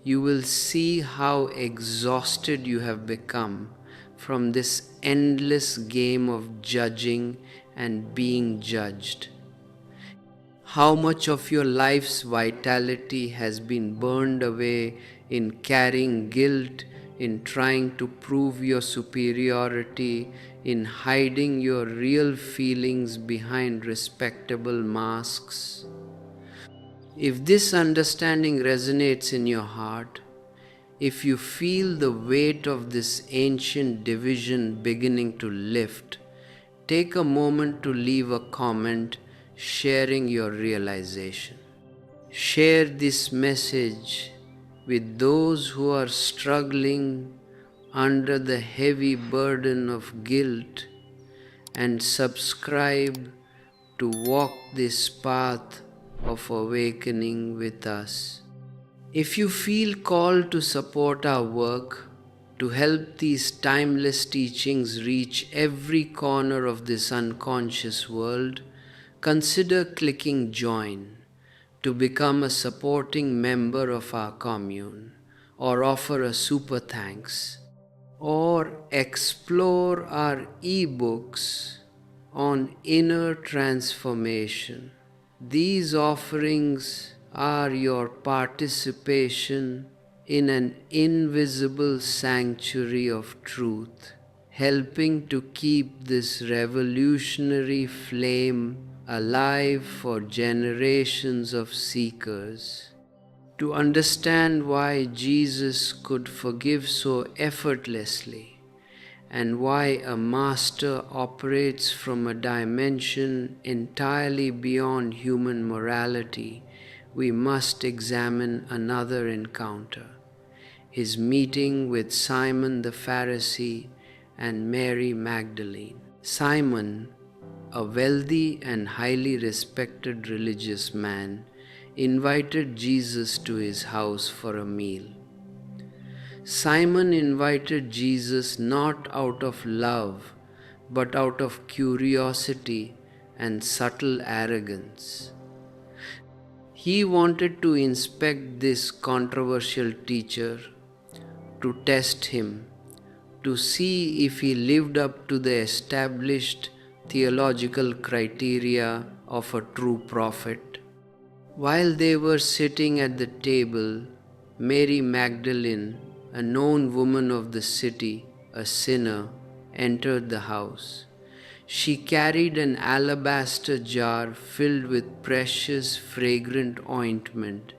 you will see how exhausted you have become from this endless game of judging and being judged. How much of your life's vitality has been burned away in carrying guilt, in trying to prove your superiority, in hiding your real feelings behind respectable masks? If this understanding resonates in your heart, if you feel the weight of this ancient division beginning to lift, take a moment to leave a comment sharing your realization. Share this message with those who are struggling under the heavy burden of guilt, and subscribe to walk this path of awakening with us. If you feel called to support our work, to help these timeless teachings reach every corner of this unconscious world, consider clicking join to become a supporting member of our commune, or offer a super thanks, or explore our ebooks on inner transformation. These offerings are your participation in an invisible sanctuary of truth, helping to keep this revolutionary flame alive for generations of seekers. To understand why Jesus could forgive so effortlessly, and why a master operates from a dimension entirely beyond human morality, we must examine another encounter: his meeting with Simon the Pharisee and Mary Magdalene. Simon, a wealthy and highly respected religious man, invited Jesus to his house for a meal. Simon invited Jesus not out of love, but out of curiosity and subtle arrogance. He wanted to inspect this controversial teacher, to test him, to see if he lived up to the established theological criteria of a true prophet. While they were sitting at the table, Mary Magdalene, a known woman of the city, a sinner, entered the house. She carried an alabaster jar filled with precious, fragrant ointment.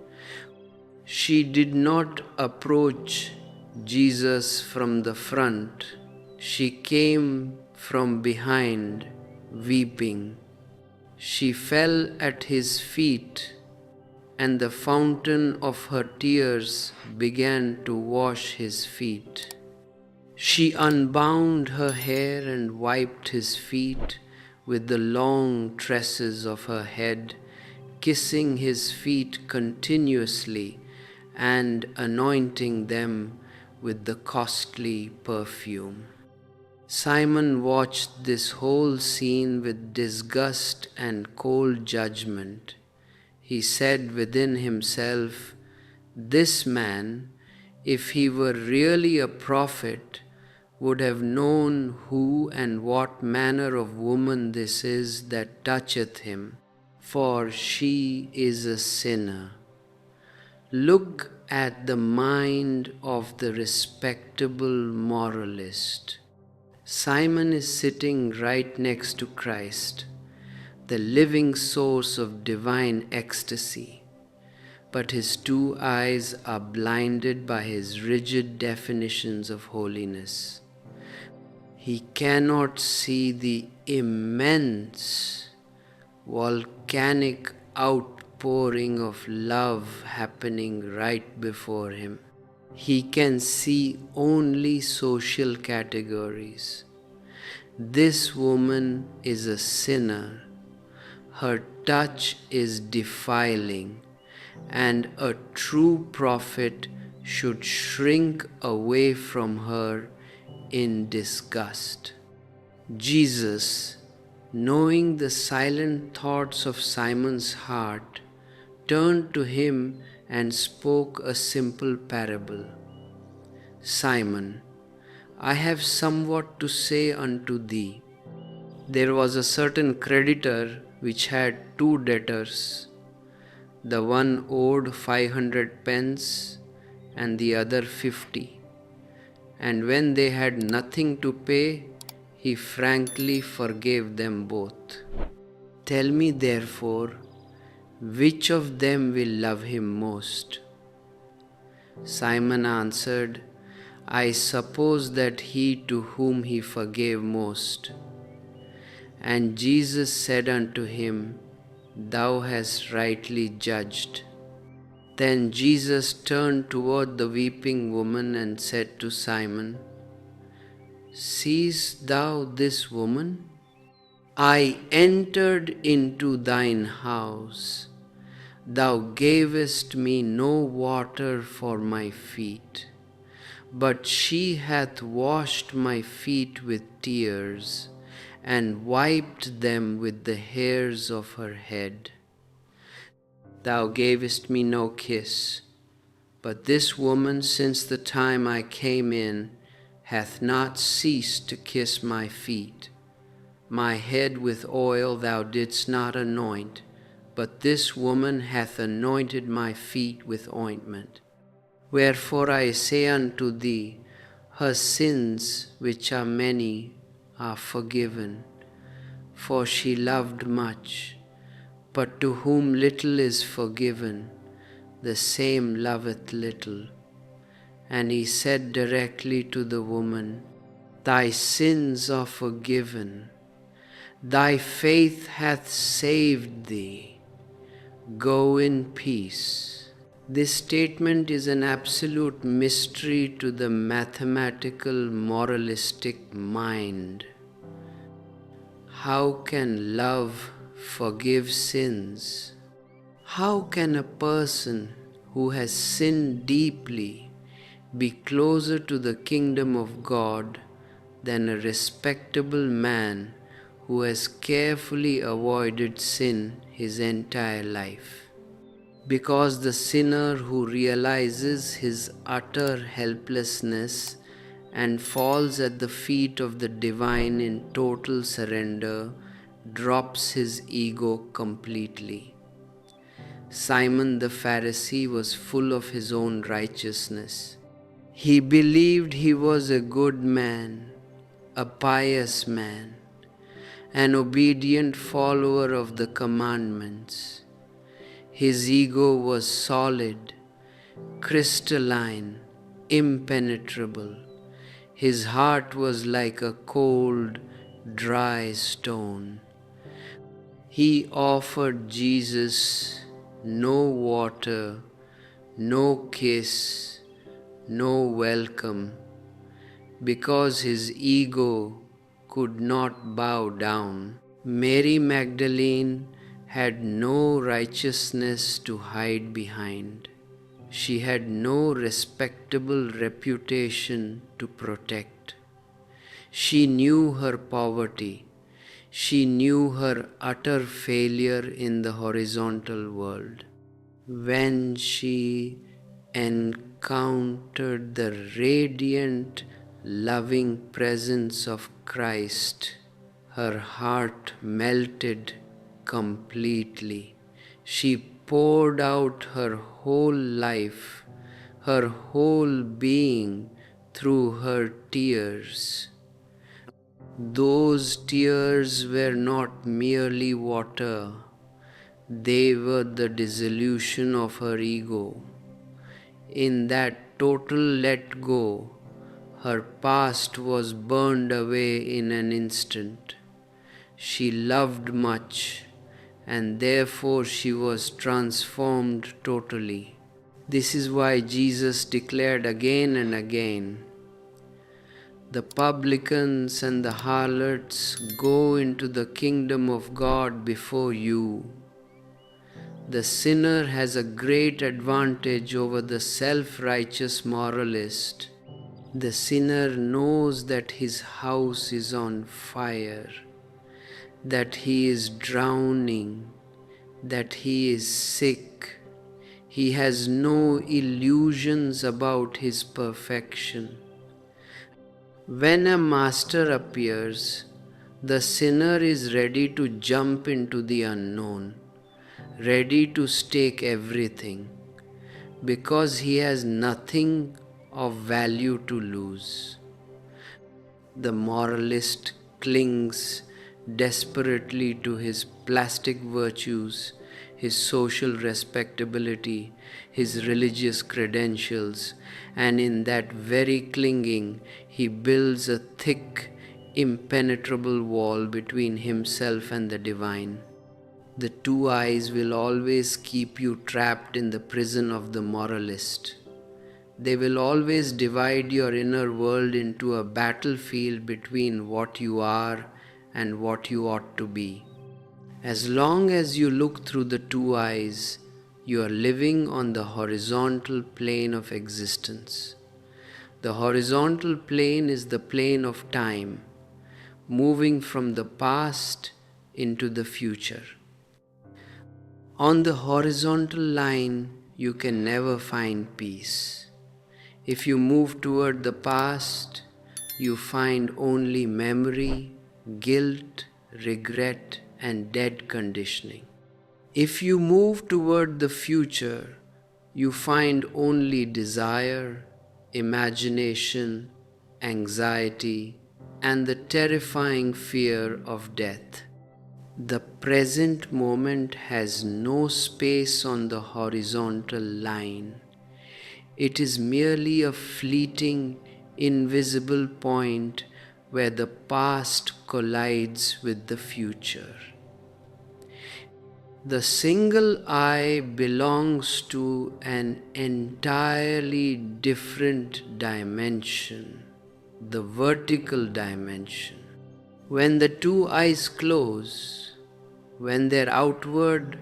She did not approach Jesus from the front. She came from behind, weeping. She fell at his feet, and the fountain of her tears began to wash his feet. She unbound her hair and wiped his feet with the long tresses of her head, kissing his feet continuously and anointing them with the costly perfume. Simon watched this whole scene with disgust and cold judgment. He said within himself, "This man, if he were really a prophet, would have known who and what manner of woman this is that toucheth him, for she is a sinner. Look at the mind of the respectable moralist. Simon is sitting right next to Christ, the living source of divine ecstasy, but his two eyes are blinded by his rigid definitions of holiness. He cannot see the immense, volcanic outpouring of love happening right before him. He can see only social categories. This woman is a sinner. Her touch is defiling, and a true prophet should shrink away from her in disgust. Jesus, knowing the silent thoughts of Simon's heart, turned to him and spoke a simple parable. Simon, I have somewhat to say unto thee. There was a certain creditor which had two debtors. The one owed 500 pence and the other 50. And when they had nothing to pay, he frankly forgave them both. Tell me therefore, which of them will love him most? Simon answered, I suppose that he to whom he forgave most. And Jesus said unto him, Thou hast rightly judged. Then Jesus turned toward the weeping woman and said to Simon, Seest thou this woman? I entered into thine house. Thou gavest me no water for my feet, but she hath washed my feet with tears, and wiped them with the hairs of her head. Thou gavest me no kiss, but this woman since the time I came in hath not ceased to kiss my feet. My head with oil thou didst not anoint, but this woman hath anointed my feet with ointment. Wherefore I say unto thee, her sins, which are many, are forgiven, for she loved much. But to whom little is forgiven, the same loveth little. And he said directly to the woman, Thy sins are forgiven. Thy faith hath saved thee. Go in peace. This statement is an absolute mystery to the mathematical moralistic mind. How can love forgive sins? How can a person who has sinned deeply be closer to the kingdom of God than a respectable man who has carefully avoided sin his entire life? Because the sinner who realizes his utter helplessness and falls at the feet of the divine in total surrender drops his ego completely. Simon the Pharisee was full of his own righteousness. He believed he was a good man, a pious man, an obedient follower of the commandments. His ego was solid, crystalline, impenetrable. His heart was like a cold, dry stone. He offered Jesus no water, no kiss, no welcome, because his ego could not bow down. Mary Magdalene had no righteousness to hide behind. She had no respectable reputation to protect. She knew her poverty. She knew her utter failure in the horizontal world. When she encountered the radiant loving presence of Christ, her heart melted completely. She poured out her whole life, her whole being through her tears. Those tears were not merely water, they were the dissolution of her ego. In that total let go, her past was burned away in an instant. She loved much, and therefore she was transformed totally. This is why Jesus declared again and again, "The publicans and the harlots go into the kingdom of God before you." The sinner has a great advantage over the self-righteous moralist. The sinner knows that his house is on fire, that he is drowning, that he is sick. He has no illusions about his perfection. When a master appears, the sinner is ready to jump into the unknown, ready to stake everything, because he has nothing of value to lose. The moralist clings desperately to his plastic virtues, his social respectability, his religious credentials, and in that very clinging, he builds a thick, impenetrable wall between himself and the divine. The two eyes will always keep you trapped in the prison of the moralist. They will always divide your inner world into a battlefield between what you are and what you ought to be. As long as you look through the two eyes, you are living on the horizontal plane of existence. The horizontal plane is the plane of time, moving from the past into the future. On the horizontal line, you can never find peace. If you move toward the past, you find only memory, guilt, regret, and dead conditioning. If you move toward the future, you find only desire, imagination, anxiety, and the terrifying fear of death. The present moment has no space on the horizontal line. It is merely a fleeting, invisible point where the past collides with the future. The single eye belongs to an entirely different dimension, the vertical dimension. When the two eyes close, when their outward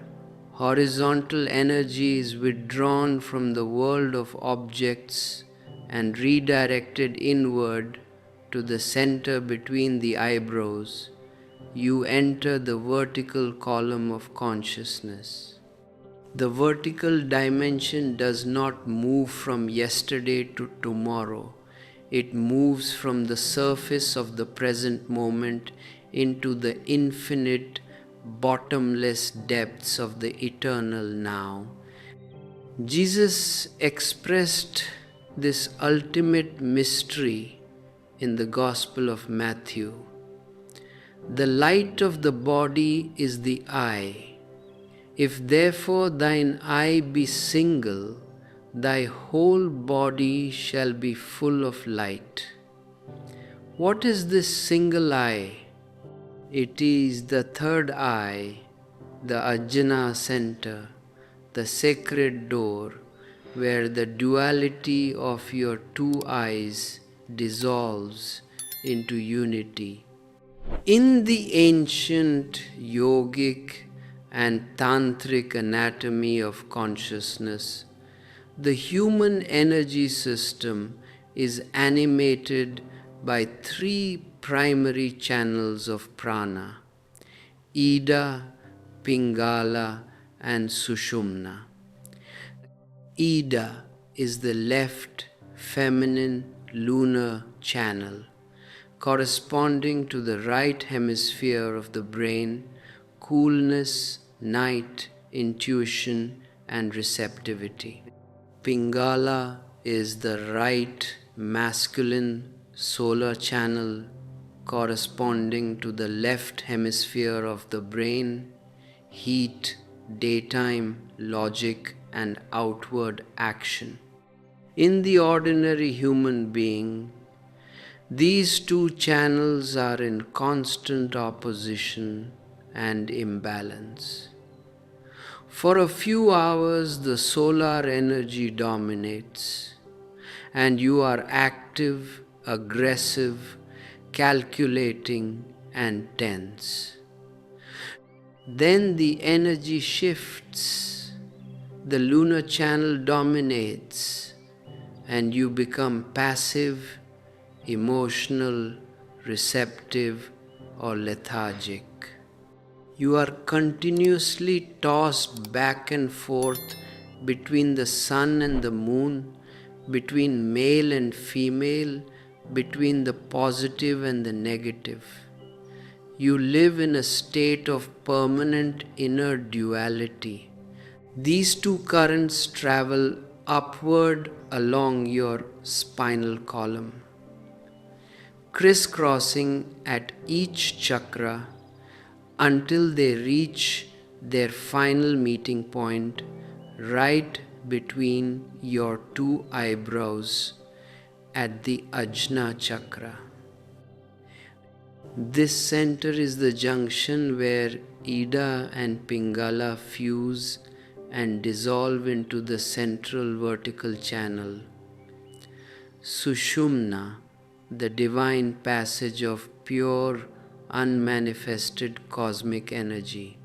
horizontal energy is withdrawn from the world of objects and redirected inward to the center between the eyebrows, you enter the vertical column of consciousness. The vertical dimension does not move from yesterday to tomorrow. It moves from the surface of the present moment into the infinite, bottomless depths of the eternal now. Jesus expressed this ultimate mystery in the Gospel of Matthew. The light of the body is the eye. If therefore thine eye be single, thy whole body shall be full of light. What is this single eye? It is the third eye, the Ajna center, the sacred door, where the duality of your two eyes dissolves into unity. In the ancient yogic and tantric anatomy of consciousness, the human energy system is animated by three primary channels of prana: Ida, Pingala, and Sushumna. Ida is the left feminine lunar channel, corresponding to the right hemisphere of the brain, coolness, night, intuition, and receptivity. Pingala is the right masculine solar channel corresponding to the left hemisphere of the brain, heat, daytime, logic, and outward action. In the ordinary human being, these two channels are in constant opposition and imbalance. For a few hours, the solar energy dominates, and you are active, aggressive, calculating, and tense. Then the energy shifts, the lunar channel dominates, and you become passive, emotional, receptive, or lethargic. You are continuously tossed back and forth between the sun and the moon, between male and female, between the positive and the negative. You live in a state of permanent inner duality. These two currents travel upward along your spinal column, crisscrossing at each chakra until they reach their final meeting point right between your two eyebrows at the Ajna chakra. This center is the junction where Ida and Pingala fuse and dissolve into the central vertical channel, Sushumna, the divine passage of pure, unmanifested cosmic energy.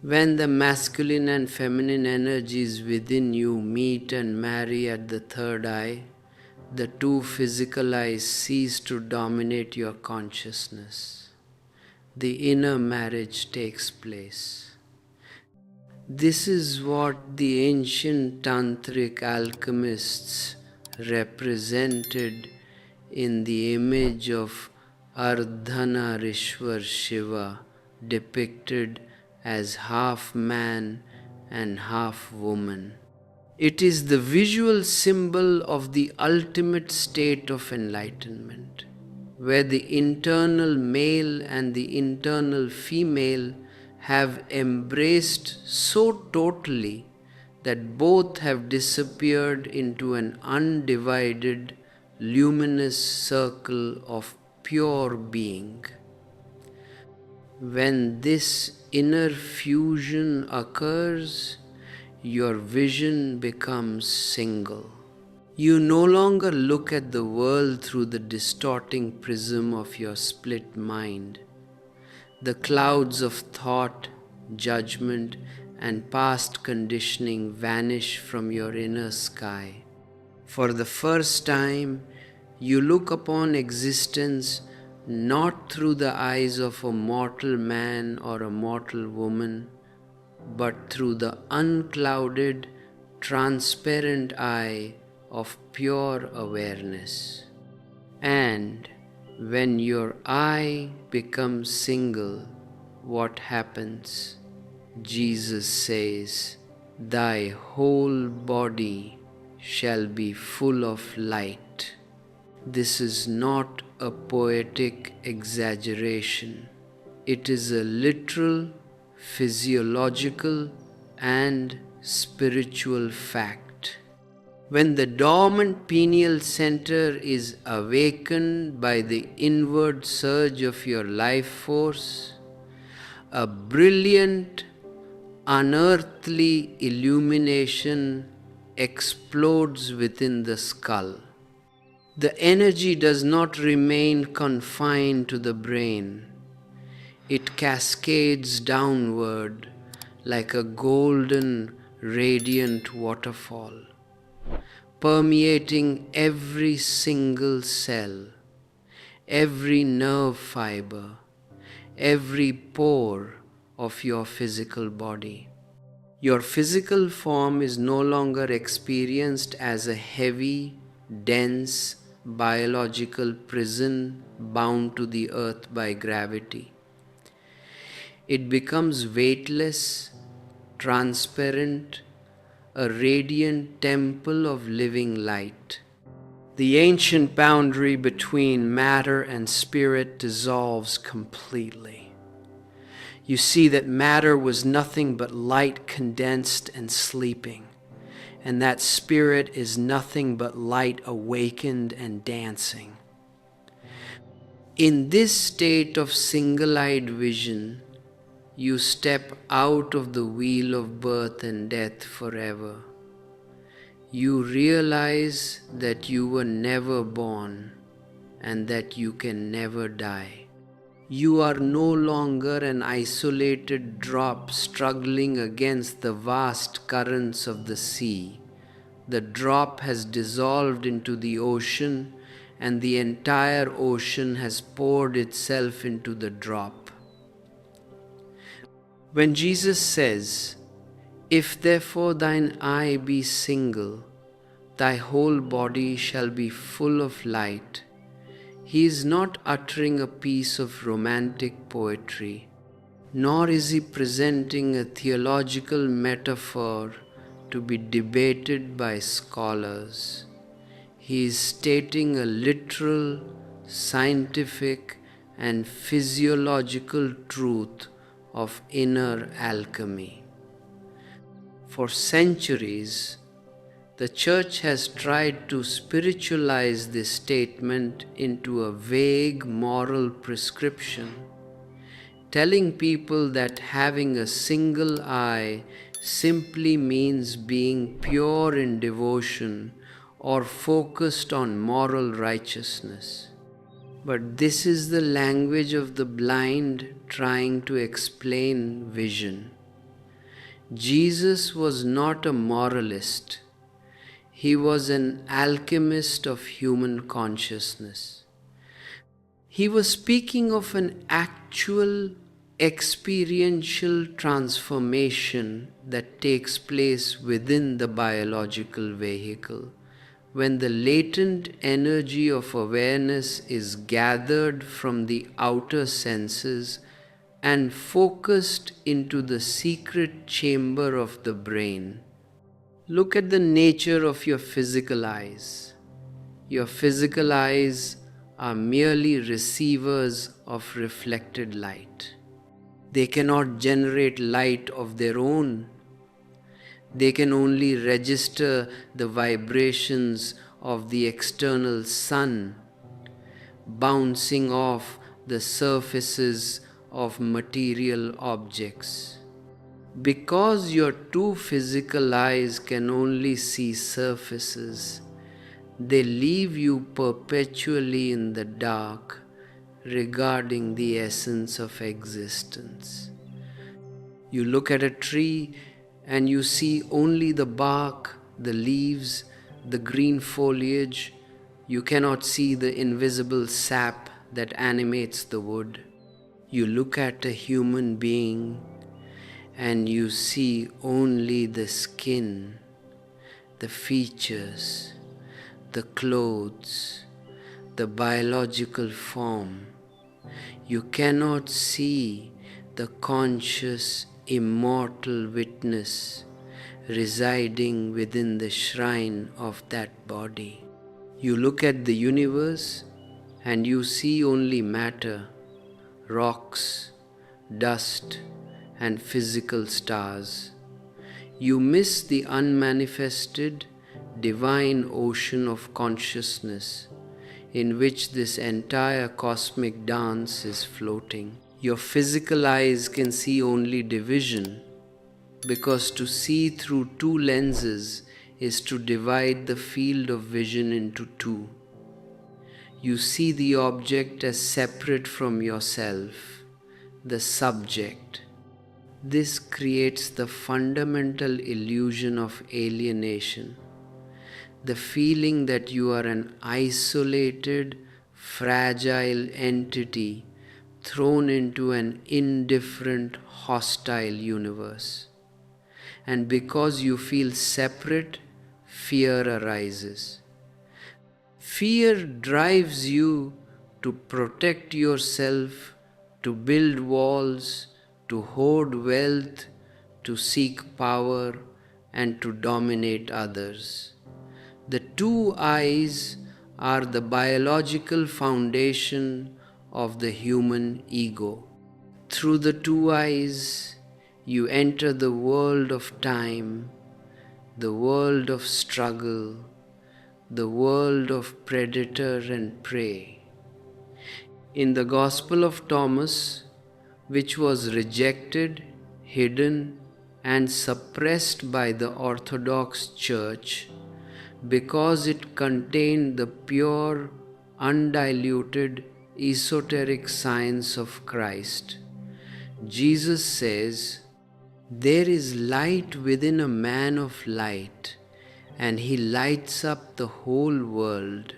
When the masculine and feminine energies within you meet and marry at the third eye, the two physical eyes cease to dominate your consciousness. The inner marriage takes place. This is what the ancient tantric alchemists represented in the image of Ardhanarishwar Shiva, depicted as half man and half woman. It is the visual symbol of the ultimate state of enlightenment, where the internal male and the internal female have embraced so totally that both have disappeared into an undivided, luminous circle of pure being. When this inner fusion occurs, your vision becomes single. You no longer look at the world through the distorting prism of your split mind. The clouds of thought, judgment, and past conditioning vanish from your inner sky. For the first time, you look upon existence not through the eyes of a mortal man or a mortal woman, but through the unclouded, transparent eye of pure awareness. And when your eye becomes single, what happens? Jesus says, "Thy whole body shall be full of light." This is not a poetic exaggeration. It is a literal, physiological, and spiritual fact. When the dormant pineal center is awakened by the inward surge of your life force, a brilliant, unearthly illumination explodes within the skull. The energy does not remain confined to the brain. It cascades downward like a golden, radiant waterfall, permeating every single cell, every nerve fiber, every pore of your physical body. Your physical form is no longer experienced as a heavy, dense biological prison bound to the earth by gravity. It becomes weightless, transparent, a radiant temple of living light. The ancient boundary between matter and spirit dissolves completely. You see that matter was nothing but light condensed and sleeping, and that spirit is nothing but light awakened and dancing. In this state of single-eyed vision, you step out of the wheel of birth and death forever. You realize that you were never born and that you can never die. You are no longer an isolated drop struggling against the vast currents of the sea. The drop has dissolved into the ocean, and the entire ocean has poured itself into the drop. When Jesus says, "If therefore thine eye be single, thy whole body shall be full of light," he is not uttering a piece of romantic poetry, nor is he presenting a theological metaphor to be debated by scholars. He is stating a literal, scientific, and physiological truth of inner alchemy. For centuries, the Church has tried to spiritualize this statement into a vague moral prescription, telling people that having a single eye simply means being pure in devotion or focused on moral righteousness. But this is the language of the blind trying to explain vision. Jesus was not a moralist. He was an alchemist of human consciousness. He was speaking of an actual experiential transformation that takes place within the biological vehicle, when the latent energy of awareness is gathered from the outer senses and focused into the secret chamber of the brain. Look at the nature of your physical eyes. Your physical eyes are merely receivers of reflected light. They cannot generate light of their own. They can only register the vibrations of the external sun, bouncing off the surfaces of material objects. Because your two physical eyes can only see surfaces, they leave you perpetually in the dark regarding the essence of existence. You look at a tree and you see only the bark, the leaves, the green foliage. You cannot see the invisible sap that animates the wood. You look at a human being and you see only the skin, the features, the clothes, the biological form. You cannot see the conscious, immortal witness residing within the shrine of that body. You look at the universe and you see only matter, rocks, dust, and physical stars. You miss the unmanifested, divine ocean of consciousness in which this entire cosmic dance is floating. Your physical eyes can see only division, because to see through two lenses is to divide the field of vision into two. You see the object as separate from yourself, the subject. This creates the fundamental illusion of alienation, the feeling that you are an isolated, fragile entity thrown into an indifferent, hostile universe. And because you feel separate, fear arises. Fear drives you to protect yourself, to build walls, to hoard wealth, to seek power, and to dominate others. The two eyes are the biological foundation of the human ego. Through the two eyes, you enter the world of time, the world of struggle, the world of predator and prey. In the Gospel of Thomas, which was rejected, hidden, and suppressed by the Orthodox Church because it contained the pure, undiluted, esoteric science of Christ, Jesus says, "There is light within a man of light, and he lights up the whole world.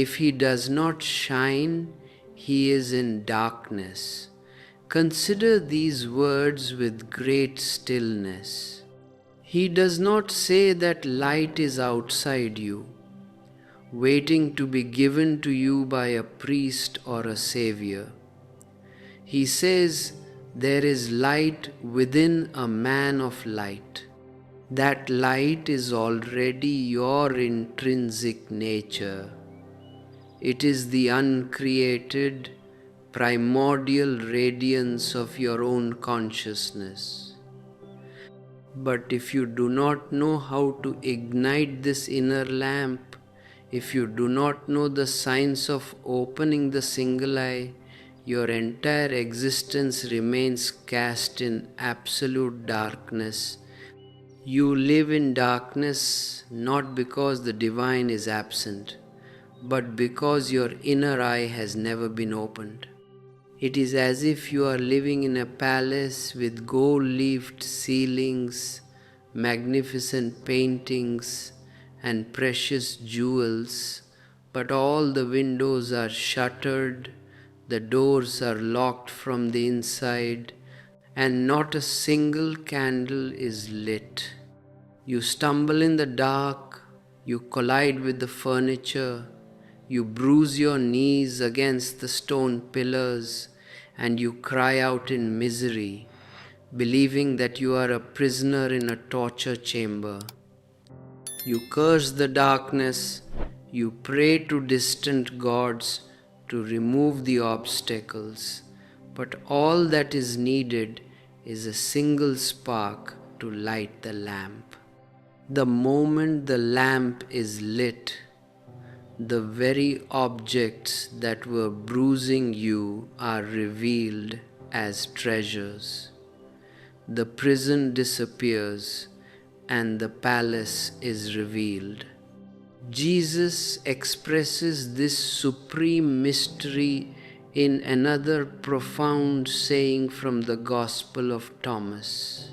If he does not shine, he is in darkness." Consider these words with great stillness. He does not say that light is outside you, waiting to be given to you by a priest or a savior. He says there is light within a man of light. That light is already your intrinsic nature. It is the uncreated, primordial radiance of your own consciousness. But if you do not know how to ignite this inner lamp, if you do not know the science of opening the single eye, your entire existence remains cast in absolute darkness. You live in darkness not because the divine is absent, but because your inner eye has never been opened. It is as if you are living in a palace with gold-leafed ceilings, magnificent paintings, and precious jewels, but all the windows are shuttered, the doors are locked from the inside, and not a single candle is lit. You stumble in the dark, you collide with the furniture, you bruise your knees against the stone pillars, and you cry out in misery, believing that you are a prisoner in a torture chamber. You curse the darkness, you pray to distant gods to remove the obstacles, but all that is needed is a single spark to light the lamp. The moment the lamp is lit, the very objects that were bruising you are revealed as treasures. The prison disappears and the palace is revealed. Jesus expresses this supreme mystery in another profound saying from the Gospel of Thomas.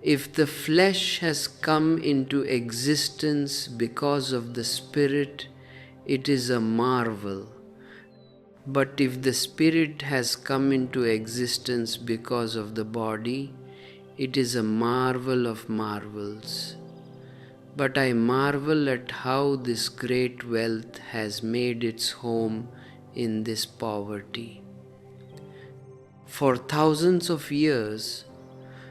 If the flesh has come into existence because of the Spirit, it is a marvel. But if the Spirit has come into existence because of the body, it is a marvel of marvels. But I marvel at how this great wealth has made its home in this poverty. For thousands of years,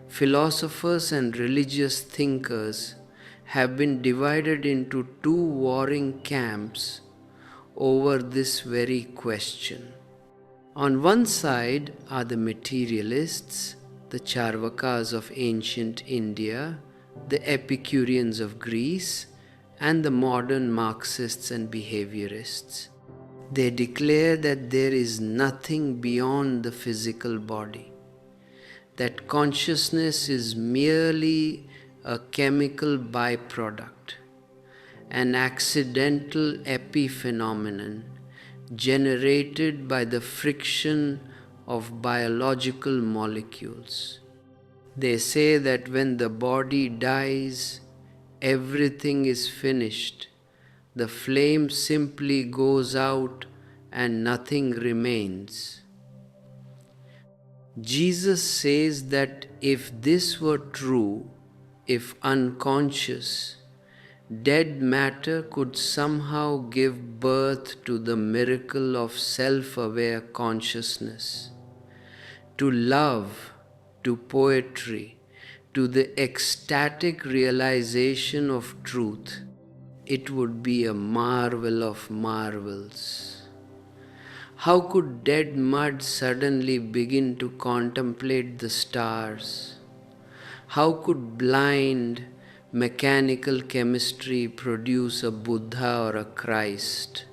philosophers and religious thinkers have been divided into two warring camps over this very question. On one side are the materialists, the Charvakas of ancient India, the Epicureans of Greece, and the modern Marxists and behaviorists. They declare that there is nothing beyond the physical body, that consciousness is merely a chemical byproduct, an accidental epiphenomenon generated by the friction of biological molecules. They say that when the body dies, everything is finished. The flame simply goes out and nothing remains. Jesus says that if this were true, if unconscious, dead matter could somehow give birth to the miracle of self-aware consciousness, to love, to poetry, to the ecstatic realization of truth. It would be a marvel of marvels. How could dead mud suddenly begin to contemplate the stars? How could blind mechanical chemistry produce a Buddha or a Christ?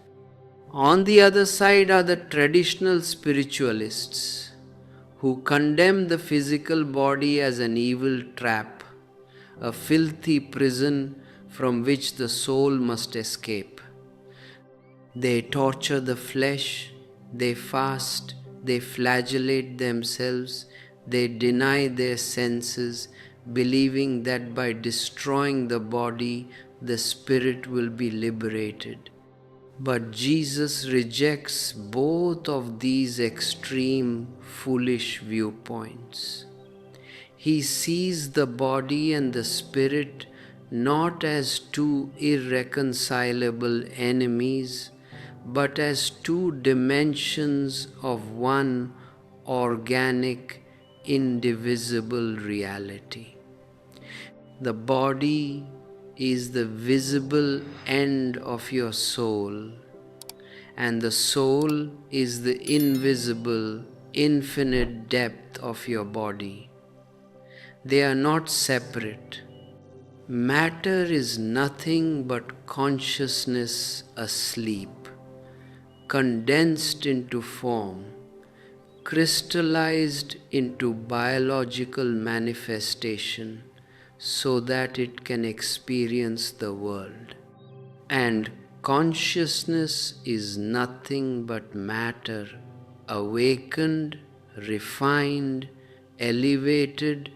On the other side are the traditional spiritualists who condemn the physical body as an evil trap, a filthy prison from which the soul must escape. They torture the flesh, they fast, they flagellate themselves, they deny their senses, believing that by destroying the body, the spirit will be liberated. But Jesus rejects both of these extreme, foolish viewpoints. He sees the body and the spirit not as two irreconcilable enemies, but as two dimensions of one organic, indivisible reality. The body is the visible end of your soul, and the soul is the invisible, infinite depth of your body. They are not separate. Matter is nothing but consciousness asleep, condensed into form, crystallized into biological manifestation so that it can experience the world. And consciousness is nothing but matter, awakened, refined, elevated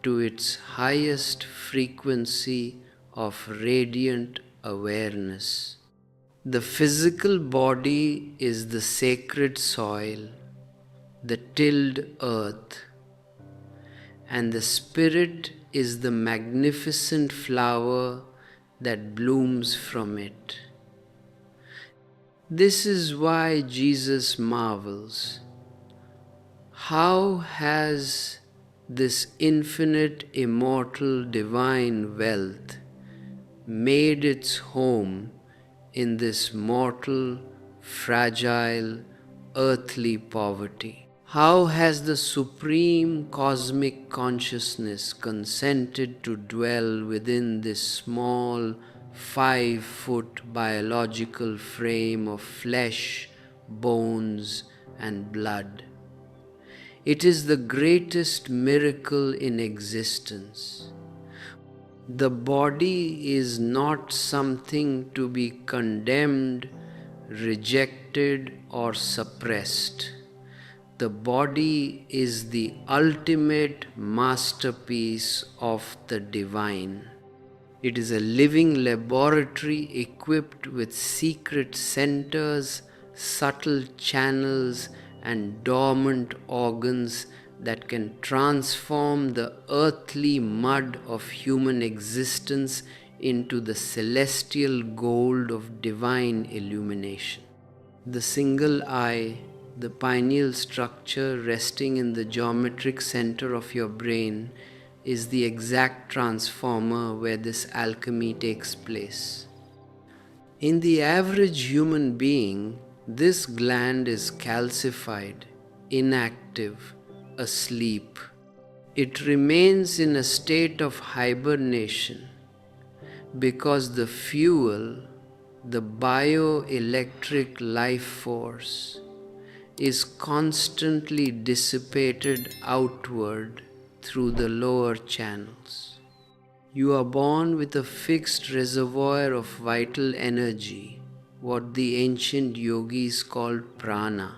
to its highest frequency of radiant awareness. The physical body is the sacred soil, the tilled earth, and the spirit is the magnificent flower that blooms from it. This is why Jesus marvels. How has this infinite, immortal, divine wealth made its home in this mortal, fragile, earthly poverty? How has the supreme cosmic consciousness consented to dwell within this small 5-foot biological frame of flesh, bones, and blood? It is the greatest miracle in existence. The body is not something to be condemned, rejected, or suppressed. The body is the ultimate masterpiece of the divine. It is a living laboratory equipped with secret centers, subtle channels, and dormant organs that can transform the earthly mud of human existence into the celestial gold of divine illumination. The single eye, the pineal structure resting in the geometric center of your brain, is the exact transformer where this alchemy takes place. In the average human being, this gland is calcified, inactive, asleep. It remains in a state of hibernation because the fuel, the bioelectric life force, is constantly dissipated outward through the lower channels. You are born with a fixed reservoir of vital energy, what the ancient yogis called prana.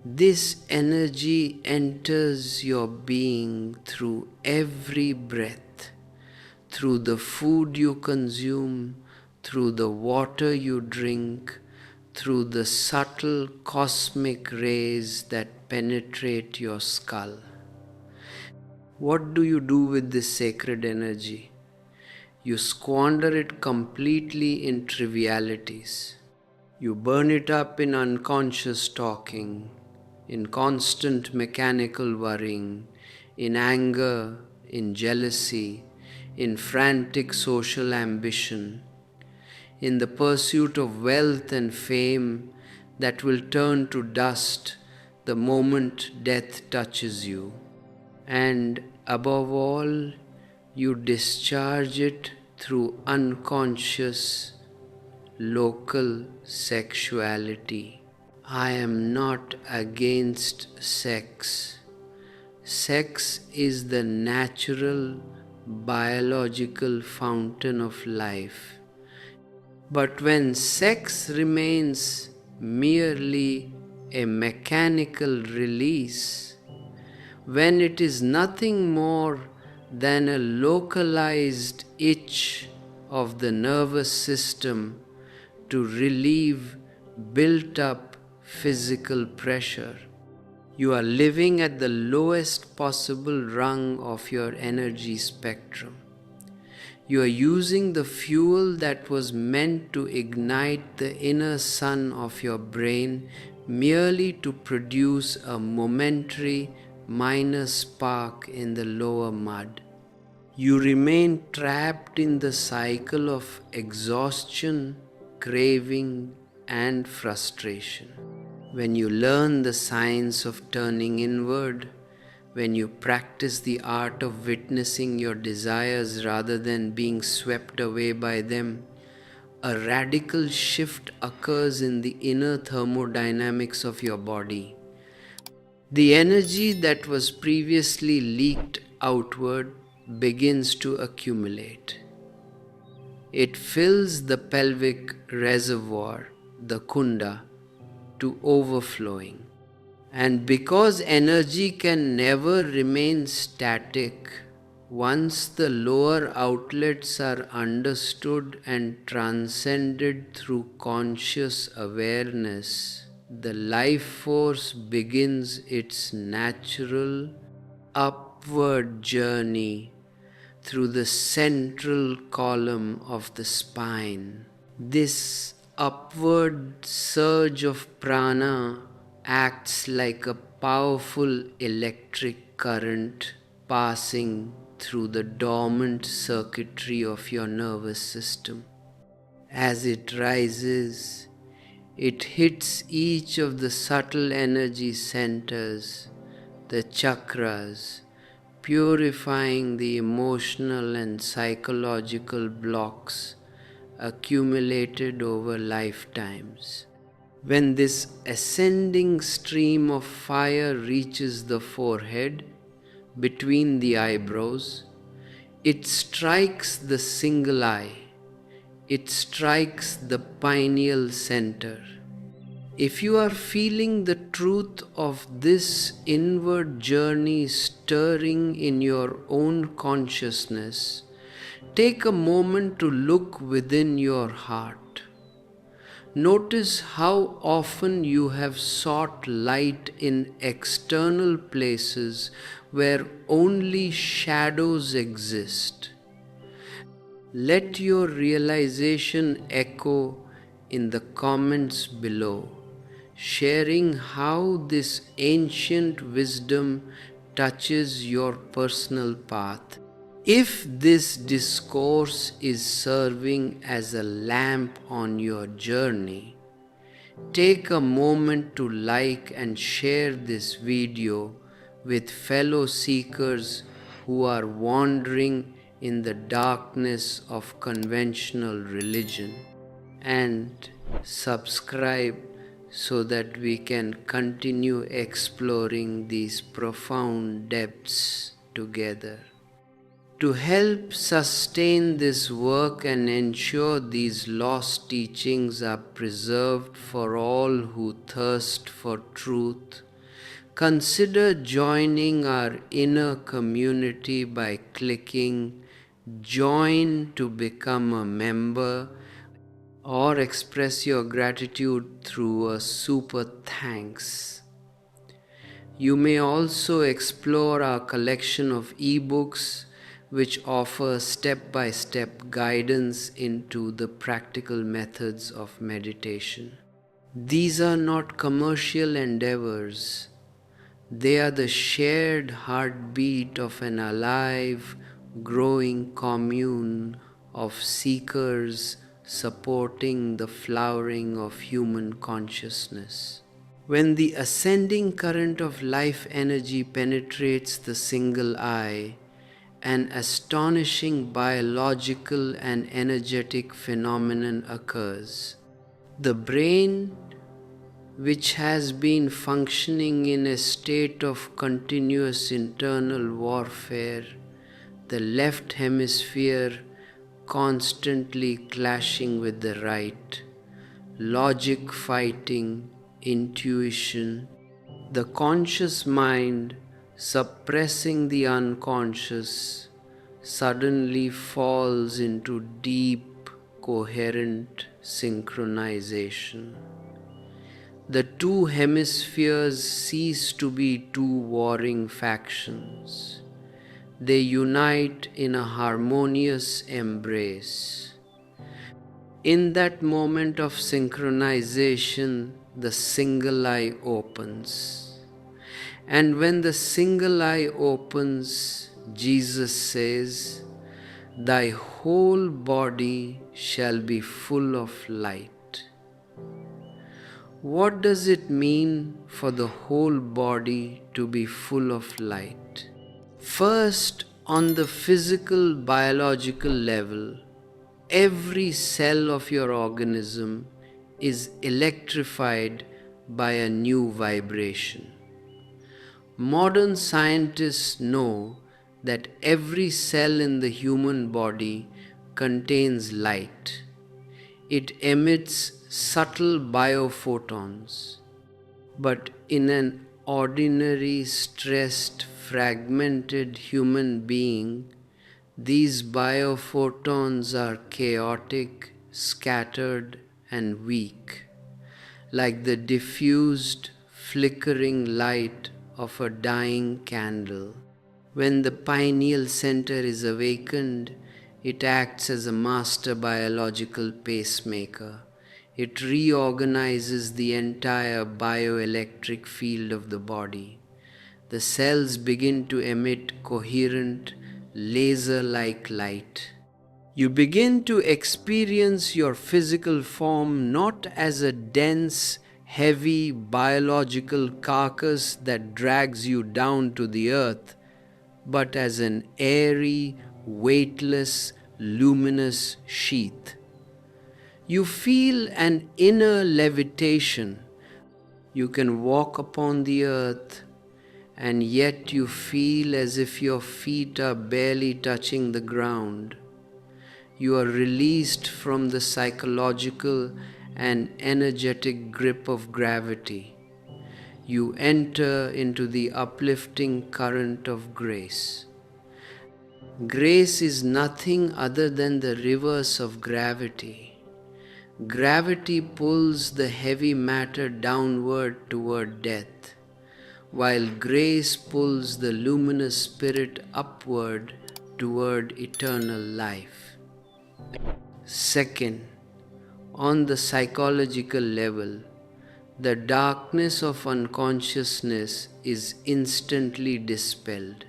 This energy enters your being through every breath, through the food you consume, through the water you drink, through the subtle cosmic rays that penetrate your skull. What do you do with this sacred energy? You squander it completely in trivialities. You burn it up in unconscious talking, in constant mechanical worrying, in anger, in jealousy, in frantic social ambition, in the pursuit of wealth and fame that will turn to dust the moment death touches you. And above all, you discharge it through unconscious local sexuality. I am not against sex. Sex is the natural biological fountain of life. But when sex remains merely a mechanical release, when it is nothing more than a localized itch of the nervous system to relieve built up physical pressure, you are living at the lowest possible rung of your energy spectrum. You are using the fuel that was meant to ignite the inner sun of your brain merely to produce a momentary minor spark in the lower mud. You remain trapped in the cycle of exhaustion, craving, and frustration. When you learn the science of turning inward, when you practice the art of witnessing your desires rather than being swept away by them, a radical shift occurs in the inner thermodynamics of your body. The energy that was previously leaked outward begins to accumulate. It fills the pelvic reservoir, the kunda, to overflowing. And because energy can never remain static, once the lower outlets are understood and transcended through conscious awareness, the life force begins its natural upward journey through the central column of the spine. This upward surge of prana acts like a powerful electric current passing through the dormant circuitry of your nervous system. As it rises, it hits each of the subtle energy centers, the chakras, purifying the emotional and psychological blocks accumulated over lifetimes. When this ascending stream of fire reaches the forehead, between the eyebrows, it strikes the single eye. It strikes the pineal center. If you are feeling the truth of this inward journey stirring in your own consciousness, take a moment to look within your heart. Notice how often you have sought light in external places where only shadows exist. Let your realization echo in the comments below, sharing how this ancient wisdom touches your personal path. If this discourse is serving as a lamp on your journey, take a moment to like and share this video with fellow seekers who are wandering in the darkness of conventional religion, and subscribe so that we can continue exploring these profound depths together. To help sustain this work and ensure these lost teachings are preserved for all who thirst for truth, consider joining our inner community by clicking Join to become a member, or express your gratitude through a super thanks. You may also explore our collection of ebooks, which offer step-by-step guidance into the practical methods of meditation. These are not commercial endeavors. They are the shared heartbeat of an alive, growing commune of seekers supporting the flowering of human consciousness. When the ascending current of life energy penetrates the single eye, an astonishing biological and energetic phenomenon occurs. The brain, which has been functioning in a state of continuous internal warfare, the left hemisphere constantly clashing with the right, logic fighting intuition, the conscious mind suppressing the unconscious, suddenly falls into deep, coherent synchronization. The two hemispheres cease to be two warring factions. They unite in a harmonious embrace. In that moment of synchronization, the single eye opens. And when the single eye opens, Jesus says, "Thy whole body shall be full of light." What does it mean for the whole body to be full of light? First, on the physical biological level, every cell of your organism is electrified by a new vibration. Modern scientists know that every cell in the human body contains light. It emits subtle biophotons, but in an ordinary, stressed, fragmented human being, these biophotons are chaotic, scattered, and weak, like the diffused, flickering light of a dying candle. When the pineal center is awakened, it acts as a master biological pacemaker. It reorganizes the entire bioelectric field of the body. The cells begin to emit coherent, laser-like light. You begin to experience your physical form not as a dense, heavy biological carcass that drags you down to the earth, but as an airy, weightless, luminous sheath. You feel an inner levitation. You can walk upon the earth, and yet you feel as if your feet are barely touching the ground. You are released from the psychological and energetic grip of gravity. You enter into the uplifting current of grace. Grace is nothing other than the reverse of gravity. Gravity pulls the heavy matter downward toward death, while grace pulls the luminous spirit upward toward eternal life. Second, on the psychological level, the darkness of unconsciousness is instantly dispelled.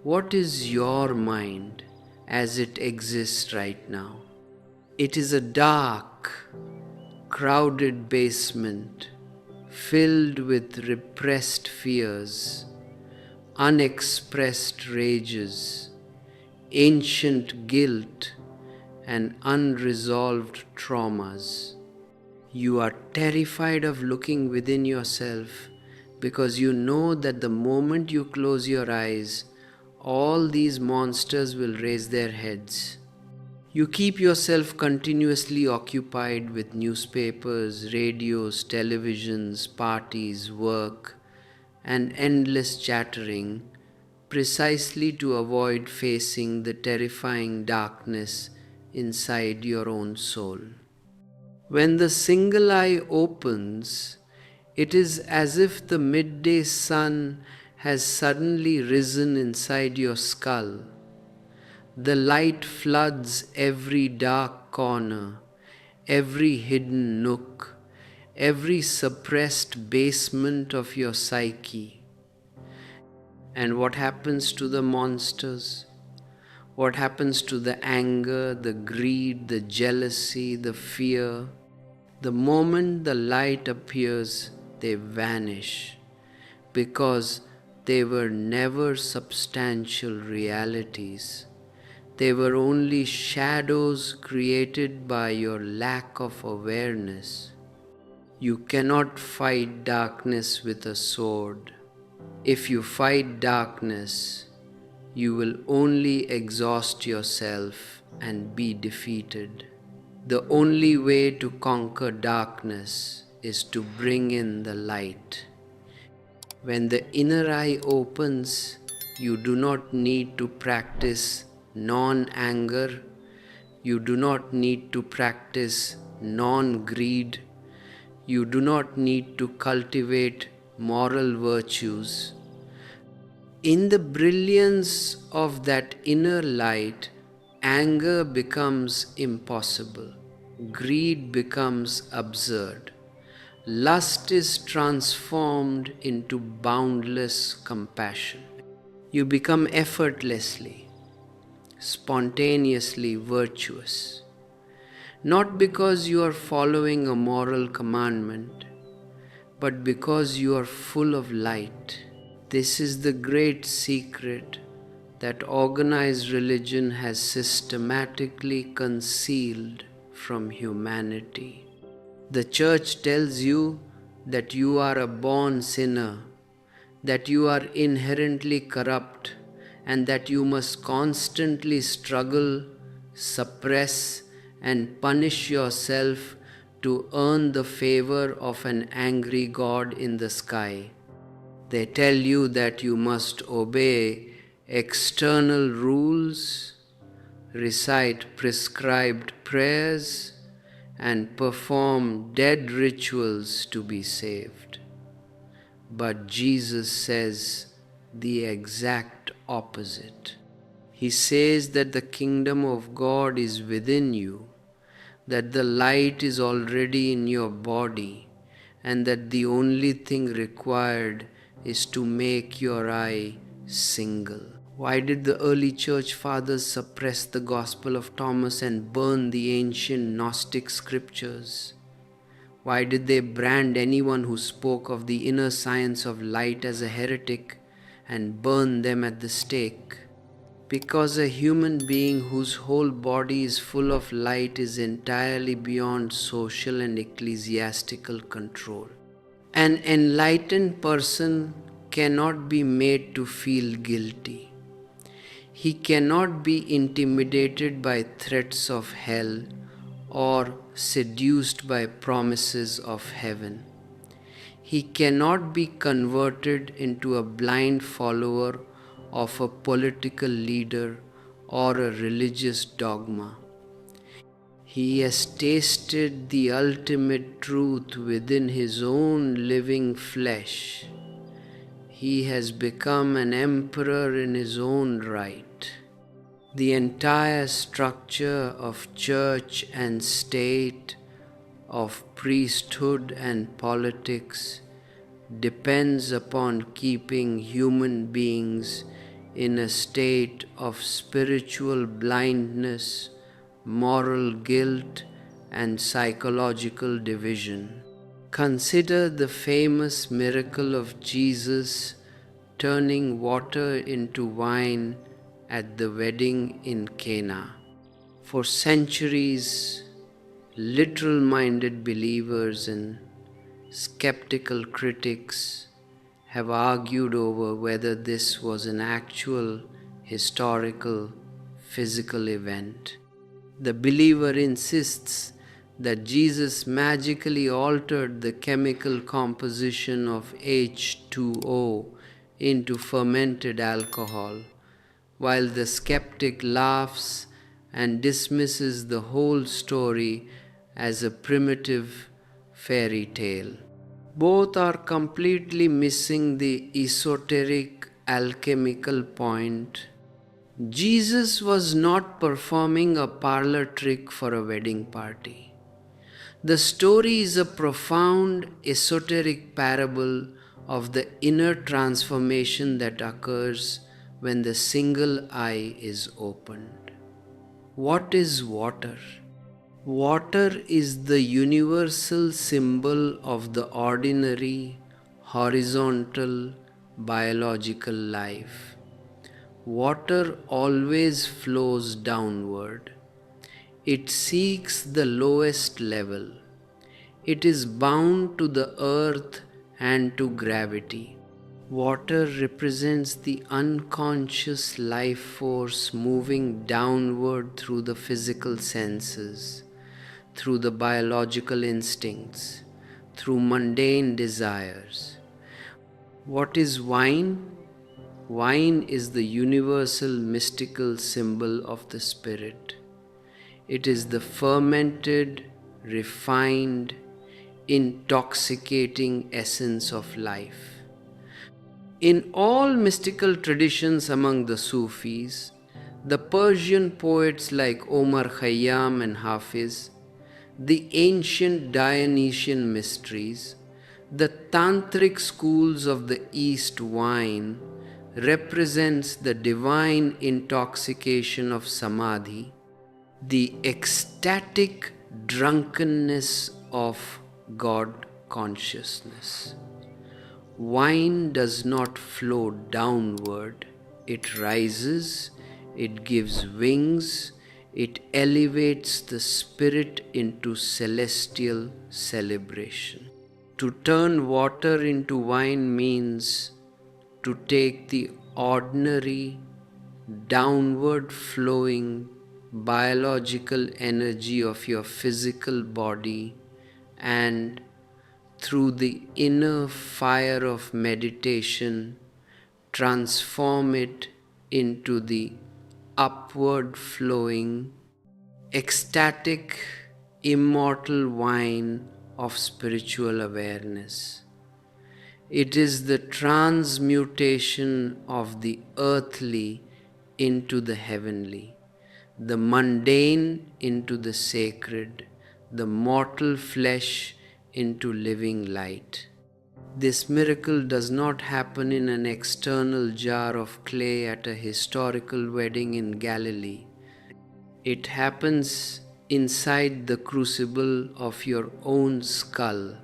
What is your mind as it exists right now? It is a dark, crowded basement filled with repressed fears, unexpressed rages, ancient guilt, and unresolved traumas. You are terrified of looking within yourself because you know that the moment you close your eyes, all these monsters will raise their heads. You keep yourself continuously occupied with newspapers, radios, televisions, parties, work, and endless chattering, precisely to avoid facing the terrifying darkness inside your own soul. When the single eye opens, it is as if the midday sun has suddenly risen inside your skull. The light floods every dark corner, every hidden nook, every suppressed basement of your psyche. And what happens to the monsters? What happens to the anger, the greed, the jealousy, the fear? The moment the light appears, they vanish, because they were never substantial realities. They were only shadows created by your lack of awareness. You cannot fight darkness with a sword. If you fight darkness, you will only exhaust yourself and be defeated. The only way to conquer darkness is to bring in the light. When the inner eye opens, you do not need to practice non-anger. You do not need to practice non-greed. You do not need to cultivate moral virtues. In the brilliance of that inner light, anger becomes impossible. Greed becomes absurd. Lust is transformed into boundless compassion. You become effortlessly, spontaneously virtuous. Not because you are following a moral commandment, but because you are full of light. This is the great secret that organized religion has systematically concealed from humanity. The church tells you that you are a born sinner, that you are inherently corrupt, and that you must constantly struggle, suppress, and punish yourself to earn the favor of an angry God in the sky. They tell you that you must obey external rules, recite prescribed prayers, and perform dead rituals to be saved. But Jesus says the exact opposite. He says that the kingdom of God is within you, that the light is already in your body, and that the only thing required is to make your eye single. Why did the early church fathers suppress the Gospel of Thomas and burn the ancient Gnostic scriptures? Why did they brand anyone who spoke of the inner science of light as a heretic and burn them at the stake? Because a human being whose whole body is full of light is entirely beyond social and ecclesiastical control. An enlightened person cannot be made to feel guilty. He cannot be intimidated by threats of hell or seduced by promises of heaven. He cannot be converted into a blind follower of a political leader or a religious dogma. He has tasted the ultimate truth within his own living flesh. He has become an emperor in his own right. The entire structure of church and state, of priesthood and politics, depends upon keeping human beings in a state of spiritual blindness, moral guilt, and psychological division. Consider the famous miracle of Jesus turning water into wine at the wedding in Cana. For centuries, literal-minded believers and skeptical critics have argued over whether this was an actual, historical, physical event. The believer insists that Jesus magically altered the chemical composition of H2O into fermented alcohol, while the skeptic laughs and dismisses the whole story as a primitive fairy tale. Both are completely missing the esoteric alchemical point Jesus was not performing a parlor trick for a wedding party. The story is a profound esoteric parable of the inner transformation that occurs when the single eye is opened. What is water? Water is the universal symbol of the ordinary, horizontal, biological life. Water always flows downward. It seeks the lowest level. It is bound to the earth and to gravity. Water represents the unconscious life force moving downward through the physical senses, through the biological instincts, through mundane desires. What is wine? Wine is the universal mystical symbol of the spirit. It is the fermented, refined, intoxicating essence of life. In all mystical traditions among the Sufis, the Persian poets like Omar Khayyam and Hafiz, the ancient Dionysian mysteries, the tantric schools of the East, wine represents the divine intoxication of samadhi, the ecstatic drunkenness of God consciousness. Wine does not flow downward, it rises, it gives wings, it elevates the spirit into celestial celebration. To turn water into wine means to take the ordinary, downward flowing biological energy of your physical body and through the inner fire of meditation, transform it into the upward flowing, ecstatic, immortal wine of spiritual awareness. It is the transmutation of the earthly into the heavenly, the mundane into the sacred, the mortal flesh into living light. This miracle does not happen in an external jar of clay at a historical wedding in Galilee. It happens inside the crucible of your own skull,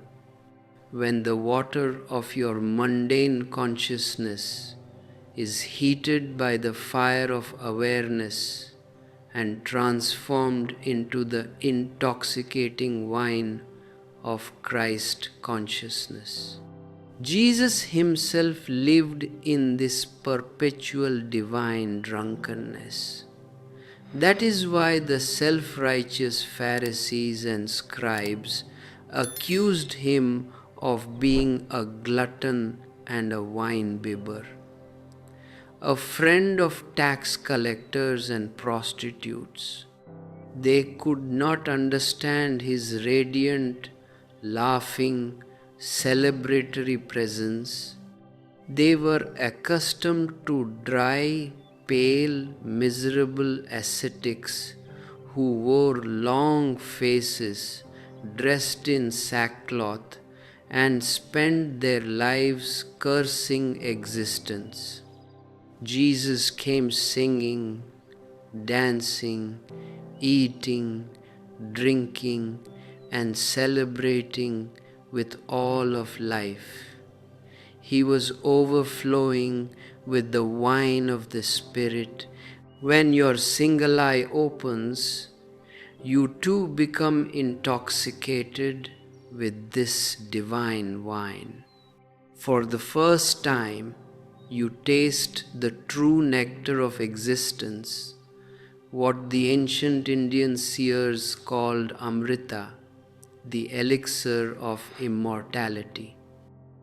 when the water of your mundane consciousness is heated by the fire of awareness and transformed into the intoxicating wine of Christ consciousness. Jesus himself lived in this perpetual divine drunkenness. That is why the self-righteous Pharisees and scribes accused him of being a glutton and a wine-bibber, a friend of tax collectors and prostitutes. They could not understand his radiant, laughing, celebratory presence. They were accustomed to dry, pale, miserable ascetics who wore long faces, dressed in sackcloth, and spent their lives cursing existence. Jesus came singing, dancing, eating, drinking, and celebrating with all of life. He was overflowing with the wine of the Spirit. When your single eye opens, you too become intoxicated with this divine wine. For the first time, you taste the true nectar of existence, what the ancient Indian seers called Amrita, the elixir of immortality.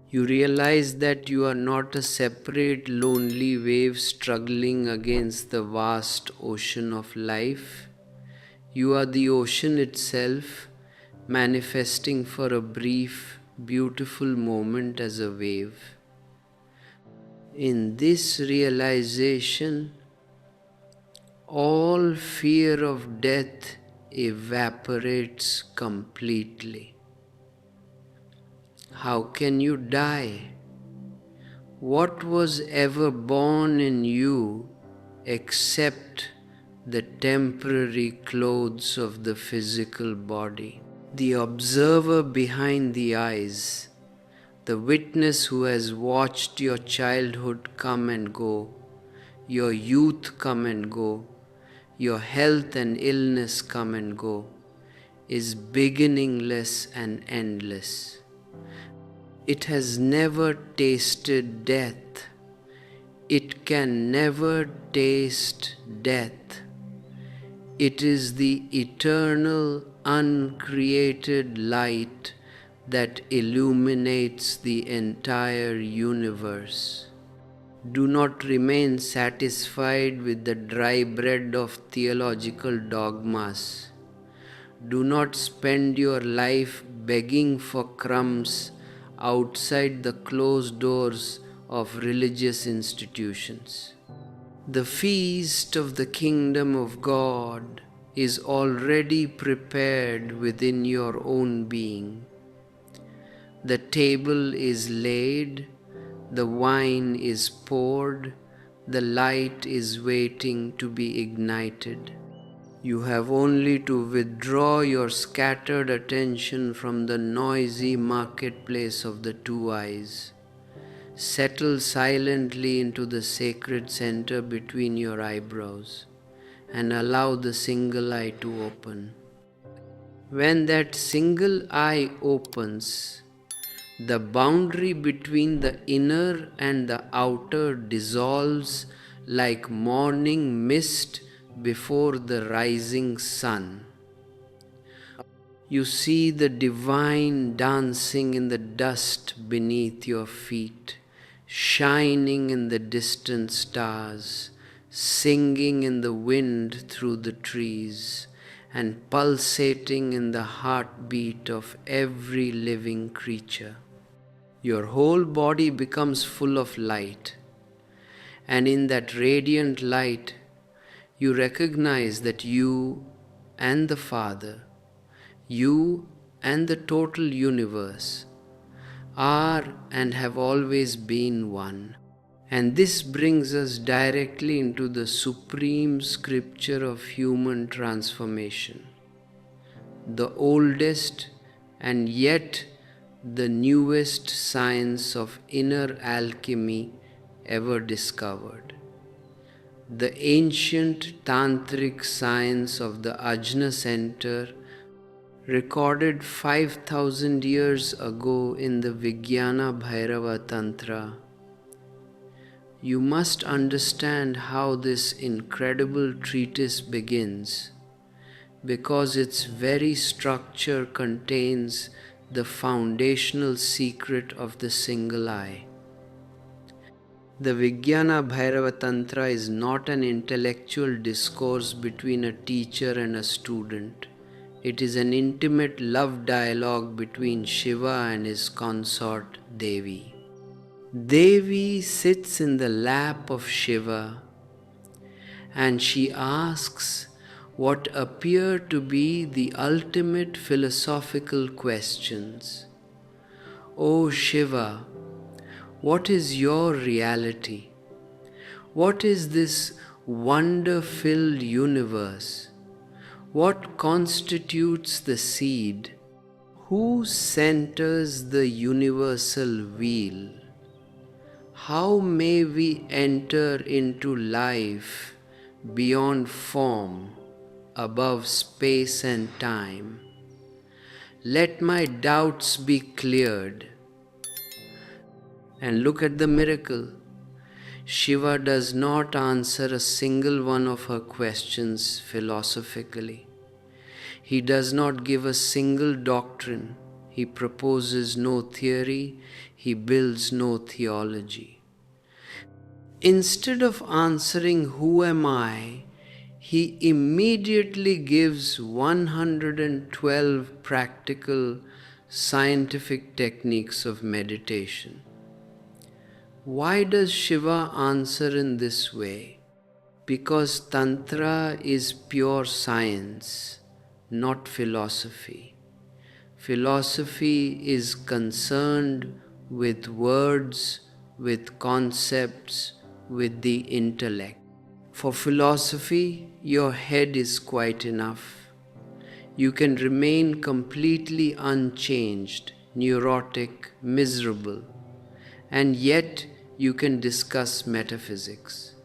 You realize that you are not a separate lonely wave struggling against the vast ocean of life. You are the ocean itself, manifesting for a brief, beautiful moment as a wave. In this realization, all fear of death evaporates completely. How can you die? What was ever born in you except the temporary clothes of the physical body? The observer behind the eyes, the witness who has watched your childhood come and go, your youth come and go, your health and illness come and go, is beginningless and endless. It has never tasted death. It can never taste death. It is the eternal, uncreated light that illuminates the entire universe. Do not remain satisfied with the dry bread of theological dogmas. Do not spend your life begging for crumbs outside the closed doors of religious institutions. The feast of the kingdom of God is already prepared within your own being. The table is laid, the wine is poured, the light is waiting to be ignited. You have only to withdraw your scattered attention from the noisy marketplace of the two eyes. Settle silently into the sacred center between your eyebrows and allow the single eye to open. When that single eye opens, the boundary between the inner and the outer dissolves like morning mist before the rising sun. You see the divine dancing in the dust beneath your feet, shining in the distant stars, singing in the wind through the trees, and pulsating in the heartbeat of every living creature. Your whole body becomes full of light, and in that radiant light, you recognize that you and the Father, you and the total universe are and have always been one. And this brings us directly into the supreme scripture of human transformation, the oldest and yet the newest science of inner alchemy ever discovered. The ancient tantric science of the Ajna center, recorded 5,000 years ago in the Vijnana Bhairava Tantra. You must understand how this incredible treatise begins, because its very structure contains the foundational secret of the single eye. The Vijnana Bhairava Tantra is not an intellectual discourse between a teacher and a student. It is an intimate love dialogue between Shiva and his consort Devi. Devi sits in the lap of Shiva and she asks what appear to be the ultimate philosophical questions. O Shiva, what is your reality? What is this wonder-filled universe? What constitutes the seed? Who centers the universal wheel? How may we enter into life beyond form, above space and time? Let my doubts be cleared. And look at the miracle. Shiva does not answer a single one of her questions philosophically. He does not give a single doctrine. He proposes no theory. He builds no theology. Instead of answering, "Who am I?" he immediately gives 112 practical scientific techniques of meditation. Why does Shiva answer in this way? Because Tantra is pure science, not philosophy. Philosophy is concerned with words, with concepts, with the intellect. For philosophy, your head is quite enough. You can remain completely unchanged, neurotic, miserable, and yet you can discuss metaphysics.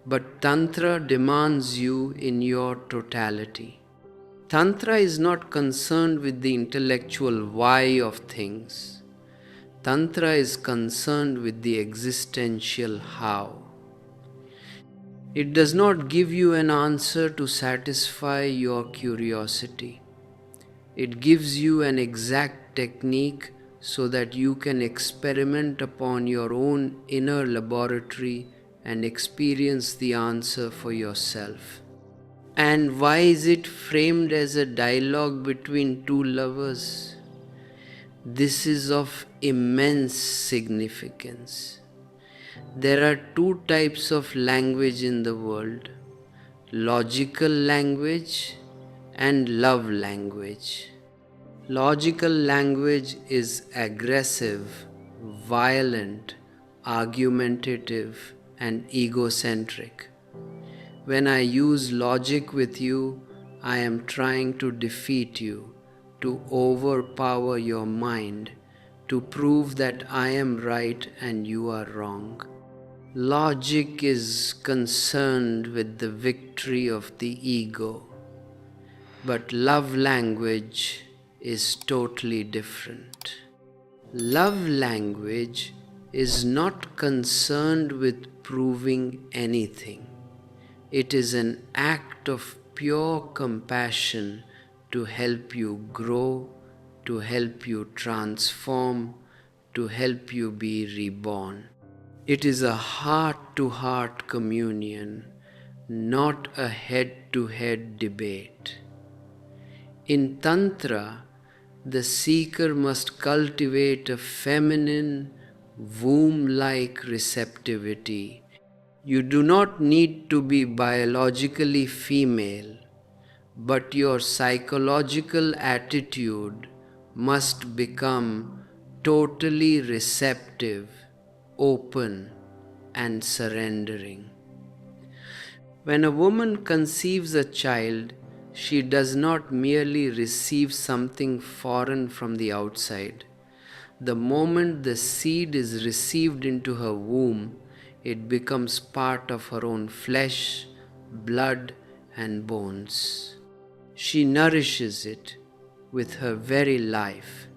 But Tantra demands you in your totality. Tantra is not concerned with the intellectual why of things. Tantra is concerned with the existential how. It does not give you an answer to satisfy your curiosity. It gives you an exact technique so that you can experiment upon your own inner laboratory and experience the answer for yourself. And why is it framed as a dialogue between two lovers? This is of immense significance. There are two types of language in the world: logical language and love language. Logical language is aggressive, violent, argumentative, and egocentric. When I use logic with you, I am trying to defeat you, to overpower your mind, to prove that I am right and you are wrong. Logic is concerned with the victory of the ego, but love language is totally different. Love language is not concerned with proving anything. It is an act of pure compassion to help you grow, to help you transform, to help you be reborn. It is a heart-to-heart communion, not a head-to-head debate. In Tantra, the seeker must cultivate a feminine, womb-like receptivity. You do not need to be biologically female, but your psychological attitude must become totally receptive, open, and surrendering. When a woman conceives a child, she does not merely receive something foreign from the outside. The moment the seed is received into her womb, it becomes part of her own flesh, blood, and bones. She nourishes it with her very life.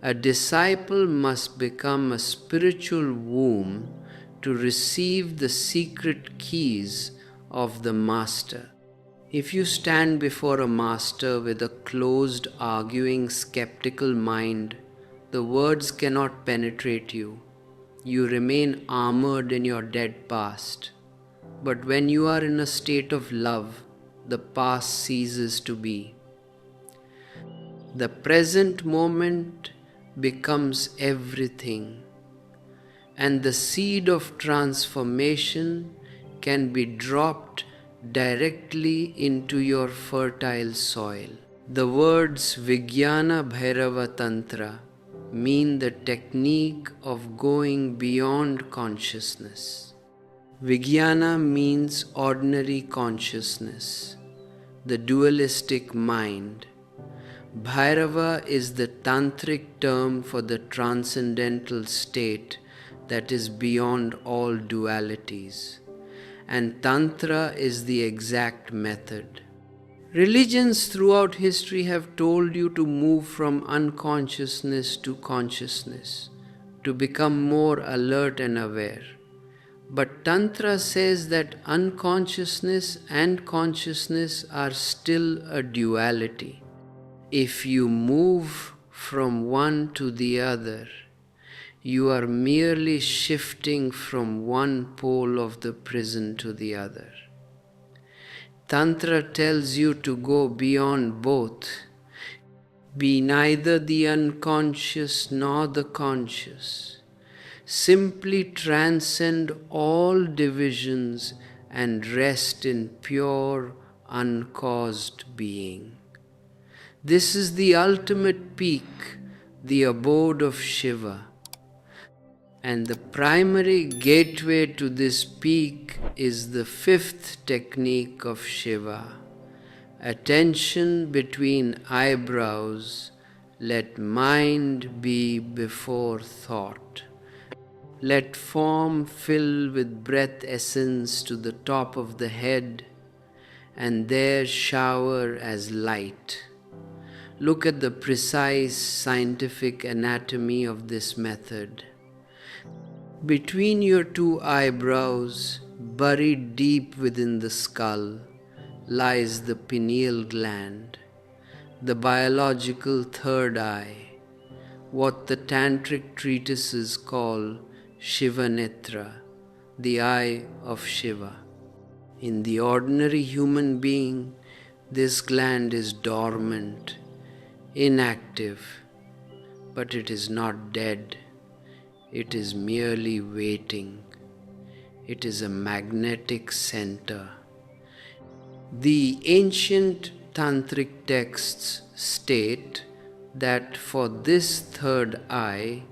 A disciple must become a spiritual womb to receive the secret keys of the master. If you stand before a master with a closed, arguing, skeptical mind, the words cannot penetrate you. You remain armored in your dead past. But when you are in a state of love, the past ceases to be. The present moment becomes everything, and the seed of transformation can be dropped directly into your fertile soil. The words Vijnana Bhairava Tantra mean the technique of going beyond consciousness. Vijnana means ordinary consciousness, the dualistic mind. Bhairava is the tantric term for the transcendental state that is beyond all dualities, and Tantra is the exact method. Religions throughout history have told you to move from unconsciousness to consciousness, to become more alert and aware. But Tantra says that unconsciousness and consciousness are still a duality. If you move from one to the other, you are merely shifting from one pole of the prison to the other. Tantra tells you to go beyond both. Be neither the unconscious nor the conscious. Simply transcend all divisions and rest in pure, uncaused being. This is the ultimate peak, the abode of Shiva. And the primary gateway to this peak is the fifth technique of Shiva. Attention between eyebrows, let mind be before thought. Let form fill with breath essence to the top of the head, and there shower as light. Look at the precise scientific anatomy of this method. Between your two eyebrows, buried deep within the skull, lies the pineal gland, the biological third eye, what the tantric treatises call Shivanetra, the eye of Shiva. In the ordinary human being, this gland is dormant, inactive, but it is not dead. It is merely waiting. It is a magnetic center. The ancient tantric texts state that for this third eye,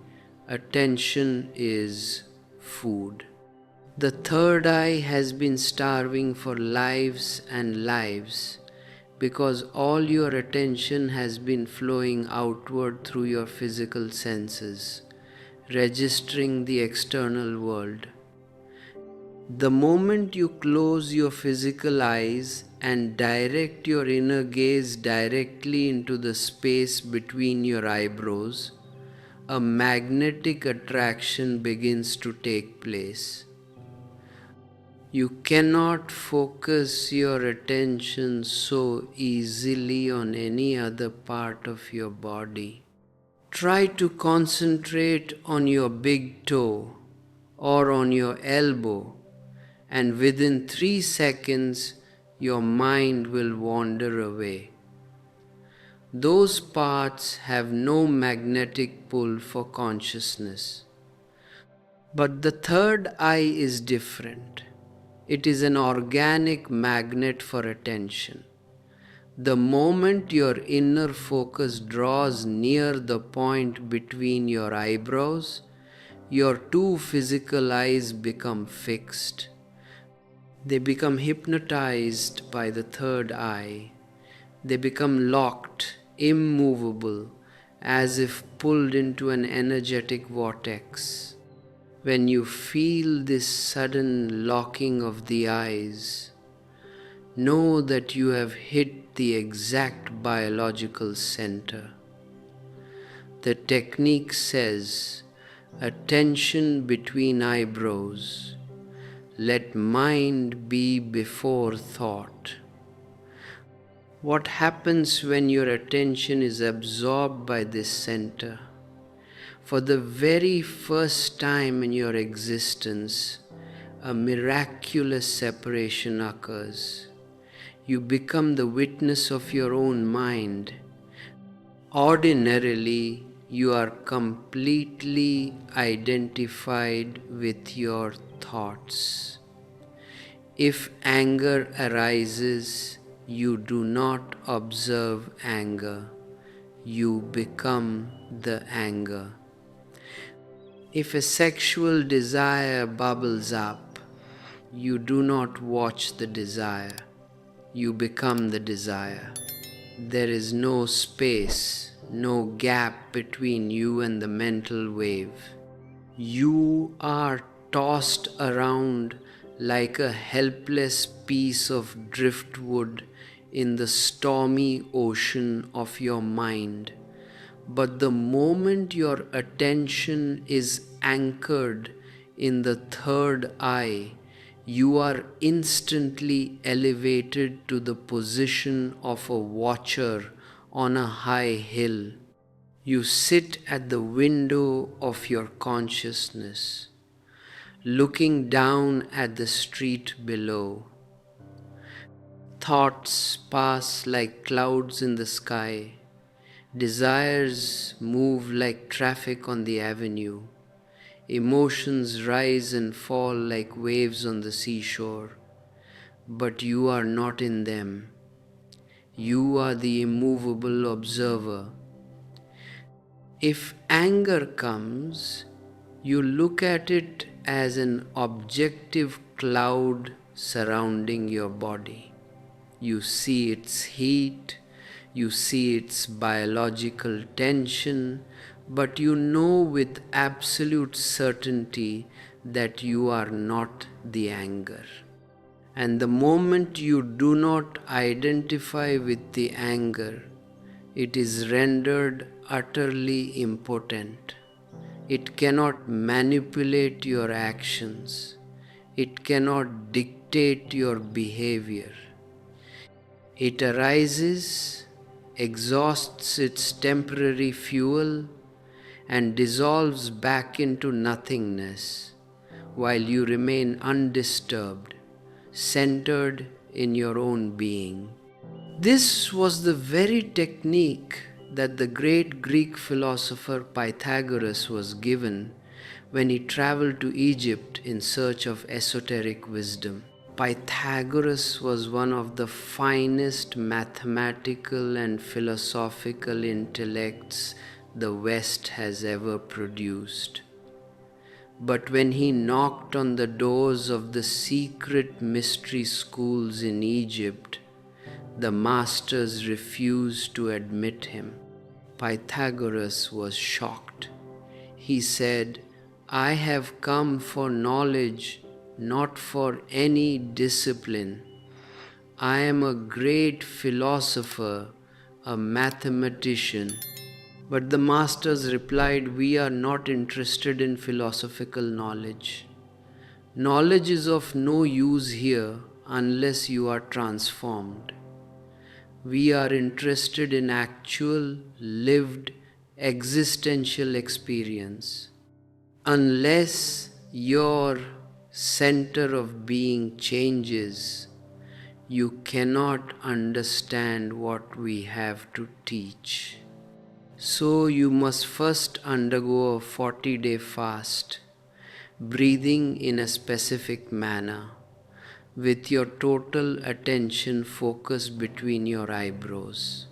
attention is food. The third eye has been starving for lives and lives because all your attention has been flowing outward through your physical senses, registering the external world. The moment you close your physical eyes and direct your inner gaze directly into the space between your eyebrows, a magnetic attraction begins to take place. You cannot focus your attention so easily on any other part of your body. Try to concentrate on your big toe or on your elbow, and within 3 seconds your mind will wander away. Those parts have no magnetic pull for consciousness. But the third eye is different. It is an organic magnet for attention. The moment your inner focus draws near the point between your eyebrows, your two physical eyes become fixed. They become hypnotized by the third eye. They become locked, immovable, as if pulled into an energetic vortex. When you feel this sudden locking of the eyes, know that you have hit the exact biological center. The technique says, attention between eyebrows, let mind be before thought. What happens when your attention is absorbed by this center? For the very first time in your existence, a miraculous separation occurs. You become the witness of your own mind. Ordinarily, you are completely identified with your thoughts. If anger arises, you do not observe anger. You become the anger. If a sexual desire bubbles up, you do not watch the desire. You become the desire. There is no space, no gap between you and the mental wave. You are tossed around like a helpless piece of driftwood in the stormy ocean of your mind. But the moment your attention is anchored in the third eye, you are instantly elevated to the position of a watcher on a high hill. You sit at the window of your consciousness, looking down at the street below. Thoughts pass like clouds in the sky. Desires move like traffic on the avenue. Emotions rise and fall like waves on the seashore. but you are not in them. You are the immovable observer. If anger comes, you look at it as an objective cloud surrounding your body. You see its heat, you see its biological tension, but you know with absolute certainty that you are not the anger. And the moment you do not identify with the anger, it is rendered utterly impotent. It cannot manipulate your actions. It cannot dictate your behavior. It arises, exhausts its temporary fuel, and dissolves back into nothingness, while you remain undisturbed, centered in your own being. This was the very technique that the great Greek philosopher Pythagoras was given when he traveled to Egypt in search of esoteric wisdom. Pythagoras was one of the finest mathematical and philosophical intellects the West has ever produced. But when he knocked on the doors of the secret mystery schools in Egypt, the masters refused to admit him. Pythagoras was shocked. He said, "I have come for knowledge, not for any discipline. I am a great philosopher, a mathematician." But the masters replied, "We are not interested in philosophical knowledge. Knowledge is of no use here unless you are transformed. We are interested in actual, lived, existential experience. Unless your center of being changes, you cannot understand what we have to teach. So you must first undergo a 40-day fast, breathing in a specific manner, with your total attention focused between your eyebrows."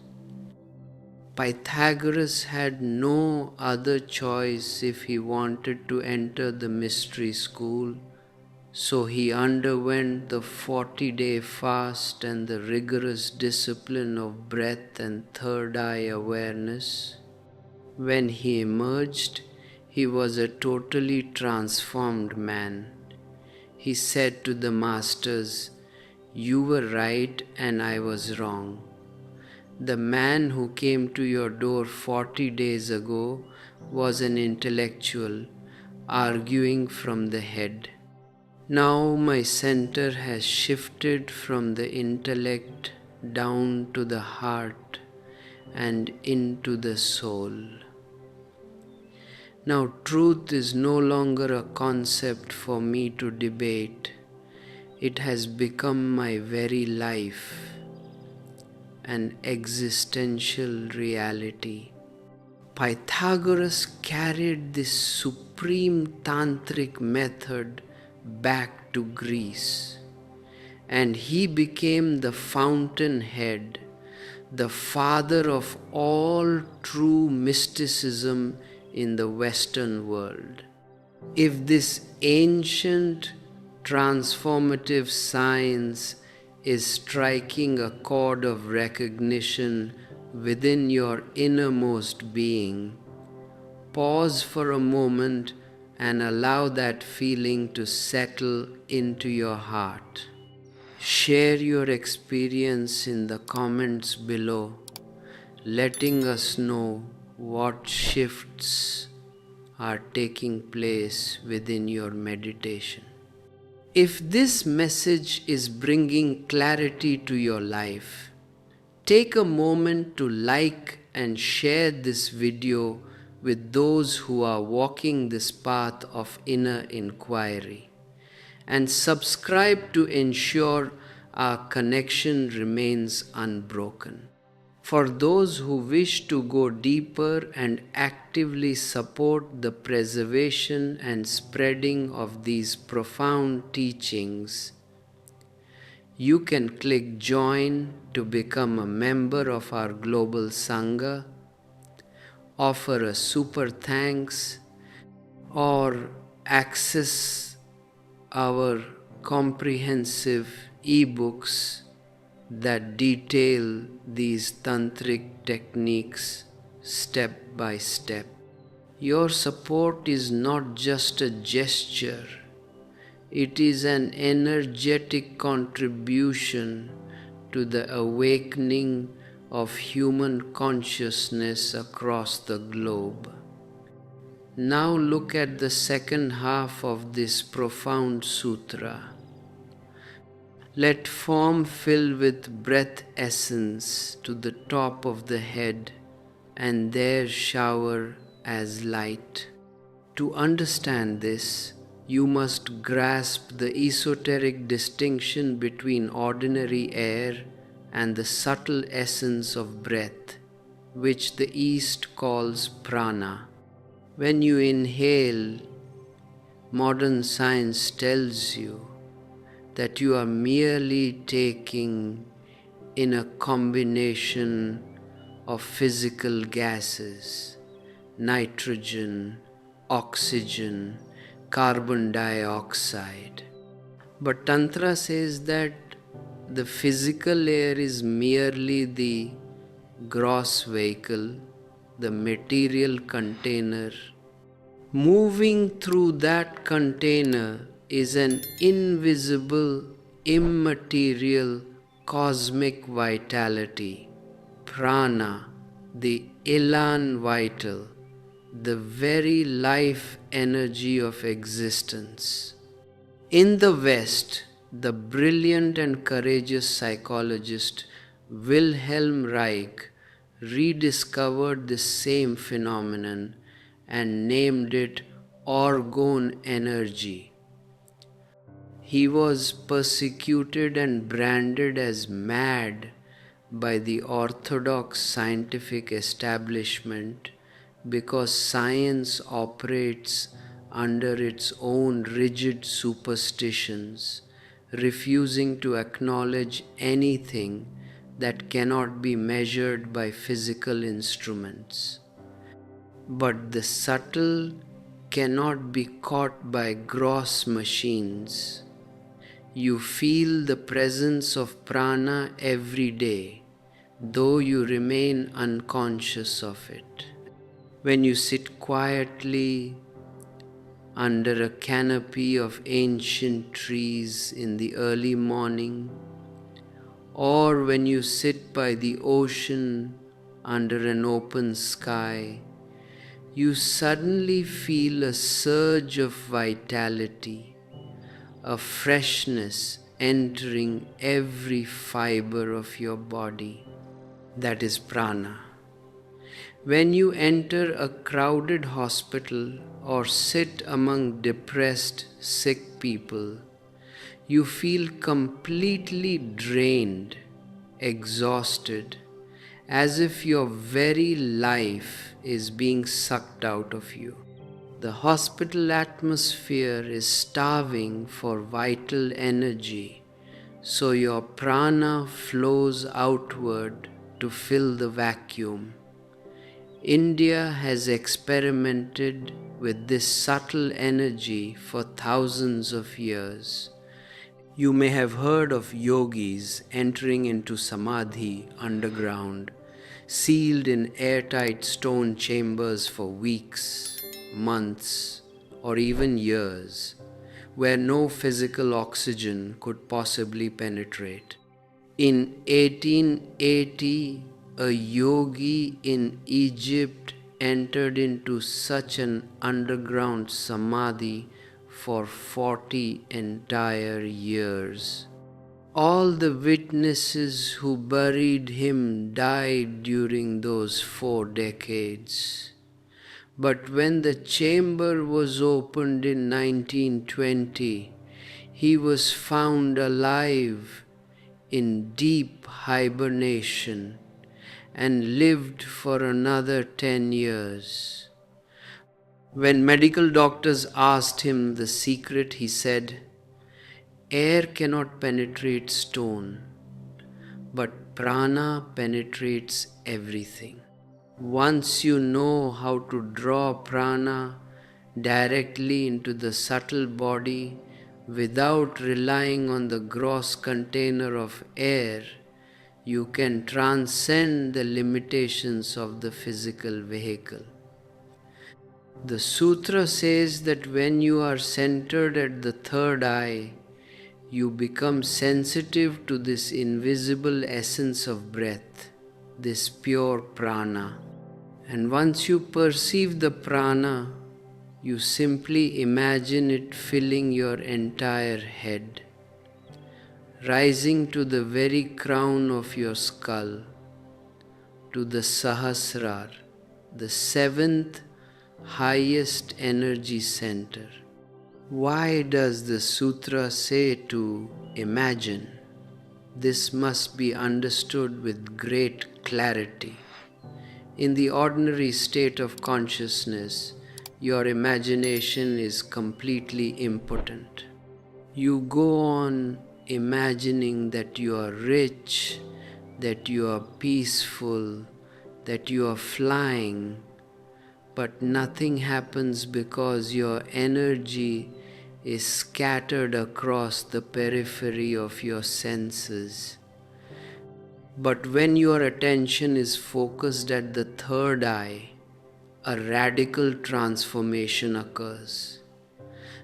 Pythagoras had no other choice if he wanted to enter the mystery school, so he underwent the 40-day fast and the rigorous discipline of breath and third eye awareness. When he emerged, he was a totally transformed man. He said to the masters, "You were right and I was wrong. The man who came to your door 40 days ago was an intellectual, arguing from the head. Now my center has shifted from the intellect down to the heart and into the soul. Now truth is no longer a concept for me to debate. It has become my very life, an existential reality." Pythagoras carried this supreme tantric method back to Greece, and he became the fountainhead, the father of all true mysticism in the Western world. If this ancient transformative science is striking a chord of recognition within your innermost being, pause for a moment and allow that feeling to settle into your heart. Share your experience in the comments below, letting us know what shifts are taking place within your meditation. If this message is bringing clarity to your life, take a moment to like and share this video with those who are walking this path of inner inquiry, and subscribe to ensure our connection remains unbroken. For those who wish to go deeper and actively support the preservation and spreading of these profound teachings, You can click join to become a member of our global Sangha, offer a super thanks, or access our comprehensive ebooks that detail these tantric techniques step by step. Your support is not just a gesture, it is an energetic contribution to the awakening of human consciousness across the globe. Now look at the second half of this profound sutra. Let form fill with breath essence to the top of the head and there shower as light. To understand this, you must grasp the esoteric distinction between ordinary air and the subtle essence of breath, which the East calls prana. When you inhale, modern science tells you that you are merely taking in a combination of physical gases, nitrogen, oxygen, carbon dioxide. But Tantra says that the physical air is merely the gross vehicle, the material container. Moving through that container is an invisible, immaterial, cosmic vitality, prana, the elan vital, the very life energy of existence. In the West, the brilliant and courageous psychologist Wilhelm Reich rediscovered this same phenomenon and named it orgone energy. He was persecuted and branded as mad by the orthodox scientific establishment because science operates under its own rigid superstitions, refusing to acknowledge anything that cannot be measured by physical instruments. But the subtle cannot be caught by gross machines. You feel the presence of prana every day, though you remain unconscious of it. When you sit quietly under a canopy of ancient trees in the early morning, or when you sit by the ocean under an open sky, you suddenly feel a surge of vitality, a freshness entering every fiber of your body. That is prana. When you enter a crowded hospital or sit among depressed, sick people, you feel completely drained, exhausted, as if your very life is being sucked out of you. The hospital atmosphere is starving for vital energy, so your prana flows outward to fill the vacuum. India has experimented with this subtle energy for thousands of years. You may have heard of yogis entering into samadhi underground, sealed in airtight stone chambers for weeks, months, or even years, where no physical oxygen could possibly penetrate. In 1880, a yogi in Egypt entered into such an underground samadhi for 40 entire years. All the witnesses who buried him died during those 4 decades. But when the chamber was opened in 1920, he was found alive in deep hibernation and lived for another 10 years. When medical doctors asked him the secret, he said, Air cannot penetrate stone, but prana penetrates everything. Once you know how to draw prana directly into the subtle body without relying on the gross container of air, you can transcend the limitations of the physical vehicle. The sutra says that when you are centered at the third eye, you become sensitive to this invisible essence of breath, this pure prana. And once you perceive the prana, you simply imagine it filling your entire head, rising to the very crown of your skull, to the Sahasrar, the seventh highest energy center. Why does the sutra say to imagine? This must be understood with great clarity. In the ordinary state of consciousness, your imagination is completely impotent. You go on imagining that you are rich, that you are peaceful, that you are flying, but nothing happens because your energy is scattered across the periphery of your senses. But when your attention is focused at the third eye, a radical transformation occurs.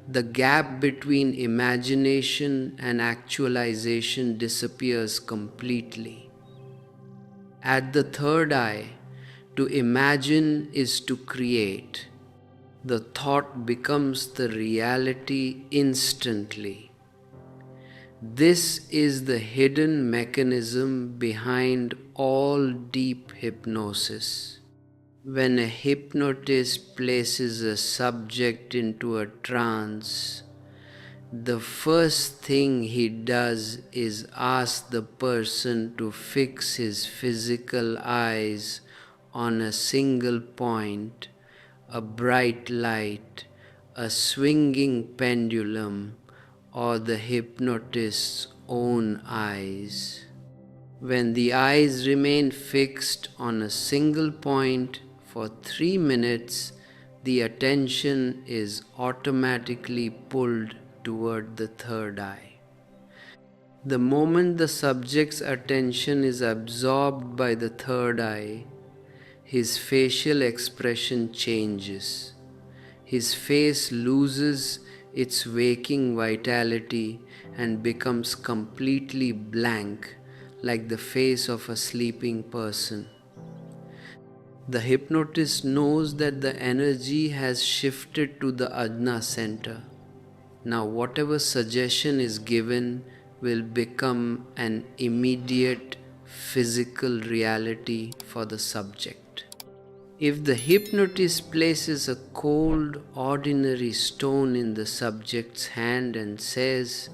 The gap between imagination and actualization disappears completely. At the third eye, to imagine is to create. The thought becomes the reality instantly. This is the hidden mechanism behind all deep hypnosis. When a hypnotist places a subject into a trance, the first thing he does is ask the person to fix his physical eyes on a single point, a bright light, a swinging pendulum, or the hypnotist's own eyes. When the eyes remain fixed on a single point for 3 minutes, the attention is automatically pulled toward the third eye. The moment the subject's attention is absorbed by the third eye, his facial expression changes. His face loses its waking vitality and becomes completely blank, like the face of a sleeping person. The hypnotist knows that the energy has shifted to the ajna center. Now, whatever suggestion is given will become an immediate physical reality for the subject. If the hypnotist places a cold, ordinary stone in the subject's hand and says,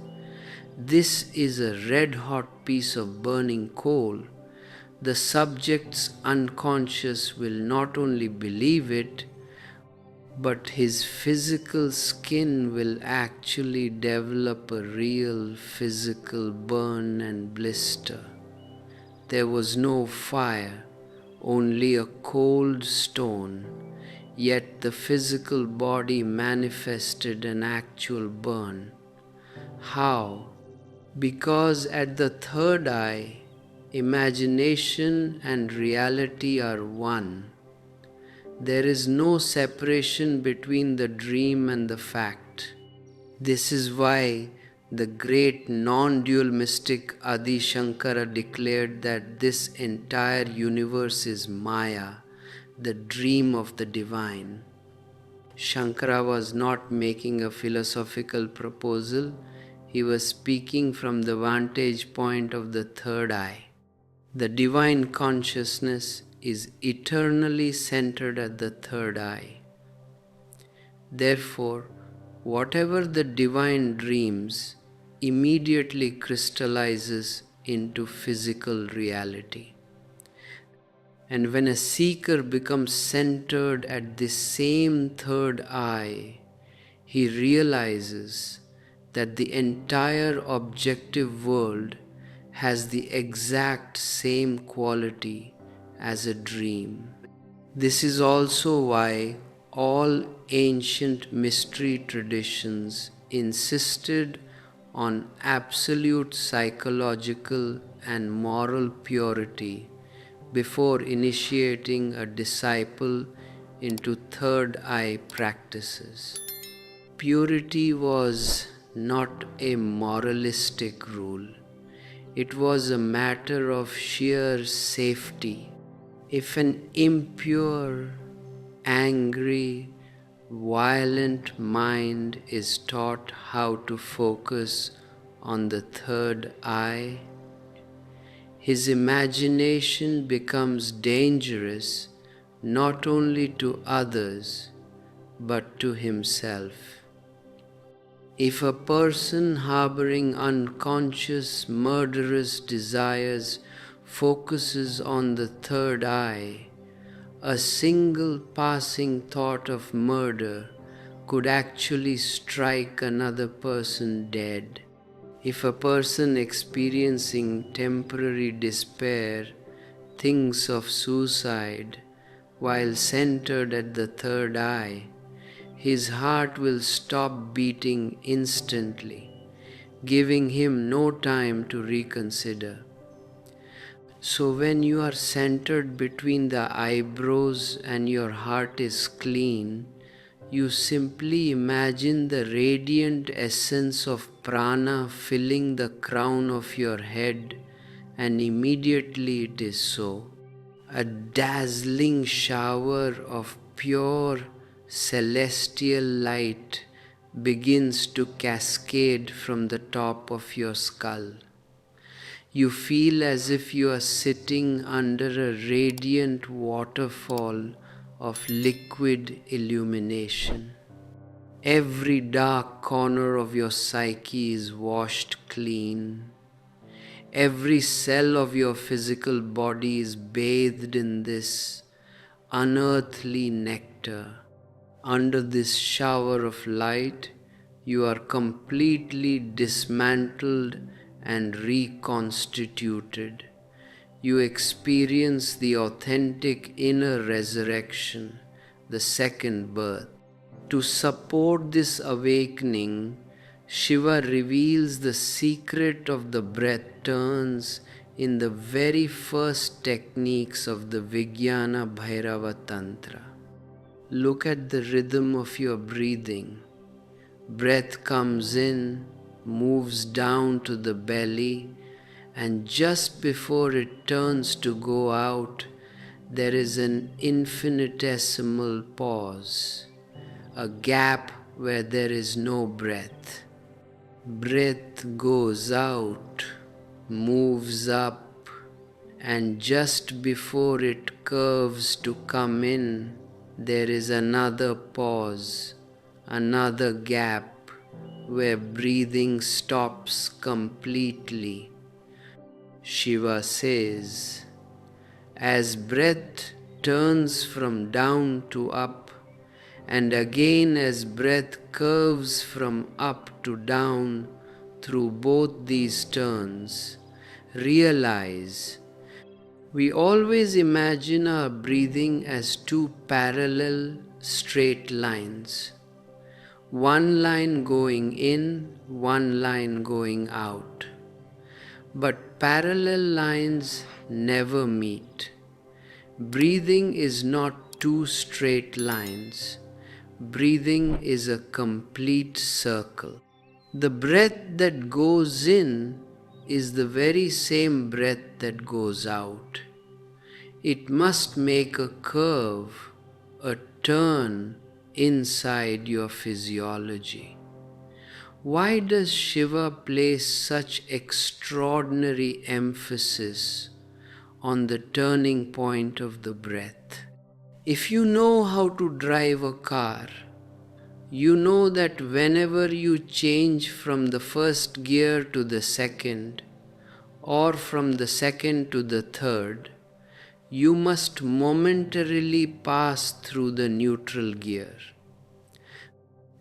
"This is a red-hot piece of burning coal," the subject's unconscious will not only believe it, but his physical skin will actually develop a real physical burn and blister. There was no fire, only a cold stone, yet the physical body manifested an actual burn. How? Because at the third eye, imagination and reality are one. There is no separation between the dream and the fact. This is why the great non-dual mystic Adi Shankara declared that this entire universe is Maya, the dream of the divine. Shankara was not making a philosophical proposal, he was speaking from the vantage point of the third eye. The divine consciousness is eternally centered at the third eye. Therefore, whatever the divine dreams immediately crystallizes into physical reality. And when a seeker becomes centered at this same third eye, he realizes that the entire objective world has the exact same quality as a dream. This is also why all ancient mystery traditions insisted on absolute psychological and moral purity before initiating a disciple into third eye practices. Purity was not a moralistic rule. It was a matter of sheer safety. If an impure, angry, violent mind is taught how to focus on the third eye, his imagination becomes dangerous not only to others but to himself. If a person harboring unconscious murderous desires focuses on the third eye, a single passing thought of murder could actually strike another person dead. If a person experiencing temporary despair thinks of suicide while centered at the third eye, his heart will stop beating instantly, giving him no time to reconsider. So when you are centered between the eyebrows and your heart is clean, you simply imagine the radiant essence of prana filling the crown of your head, and immediately it is so. A dazzling shower of pure celestial light begins to cascade from the top of your skull. You feel as if you are sitting under a radiant waterfall of liquid illumination. Every dark corner of your psyche is washed clean. Every cell of your physical body is bathed in this unearthly nectar. Under this shower of light, you are completely dismantled and reconstituted. You experience the authentic inner resurrection, the second birth. To support this awakening, Shiva reveals the secret of the breath turns in the very first techniques of the Vijnana Bhairava Tantra. Look at the rhythm of your breathing. Breath comes in, moves down to the belly, and just before it turns to go out, there is an infinitesimal pause, a gap where there is no breath. Breath goes out, moves up, and just before it curves to come in, there is another pause, another gap where breathing stops completely. Shiva says, as breath turns from down to up, and again as breath curves from up to down through both these turns, realize we always imagine our breathing as two parallel straight lines. One line going in, one line going out. But parallel lines never meet. Breathing is not two straight lines. Breathing is a complete circle. The breath that goes in is the very same breath that goes out. It must make a curve, a turn inside your physiology. Why does Shiva place such extraordinary emphasis on the turning point of the breath? If you know how to drive a car, you know that whenever you change from the first gear to the second, or from the second to the third, you must momentarily pass through the neutral gear.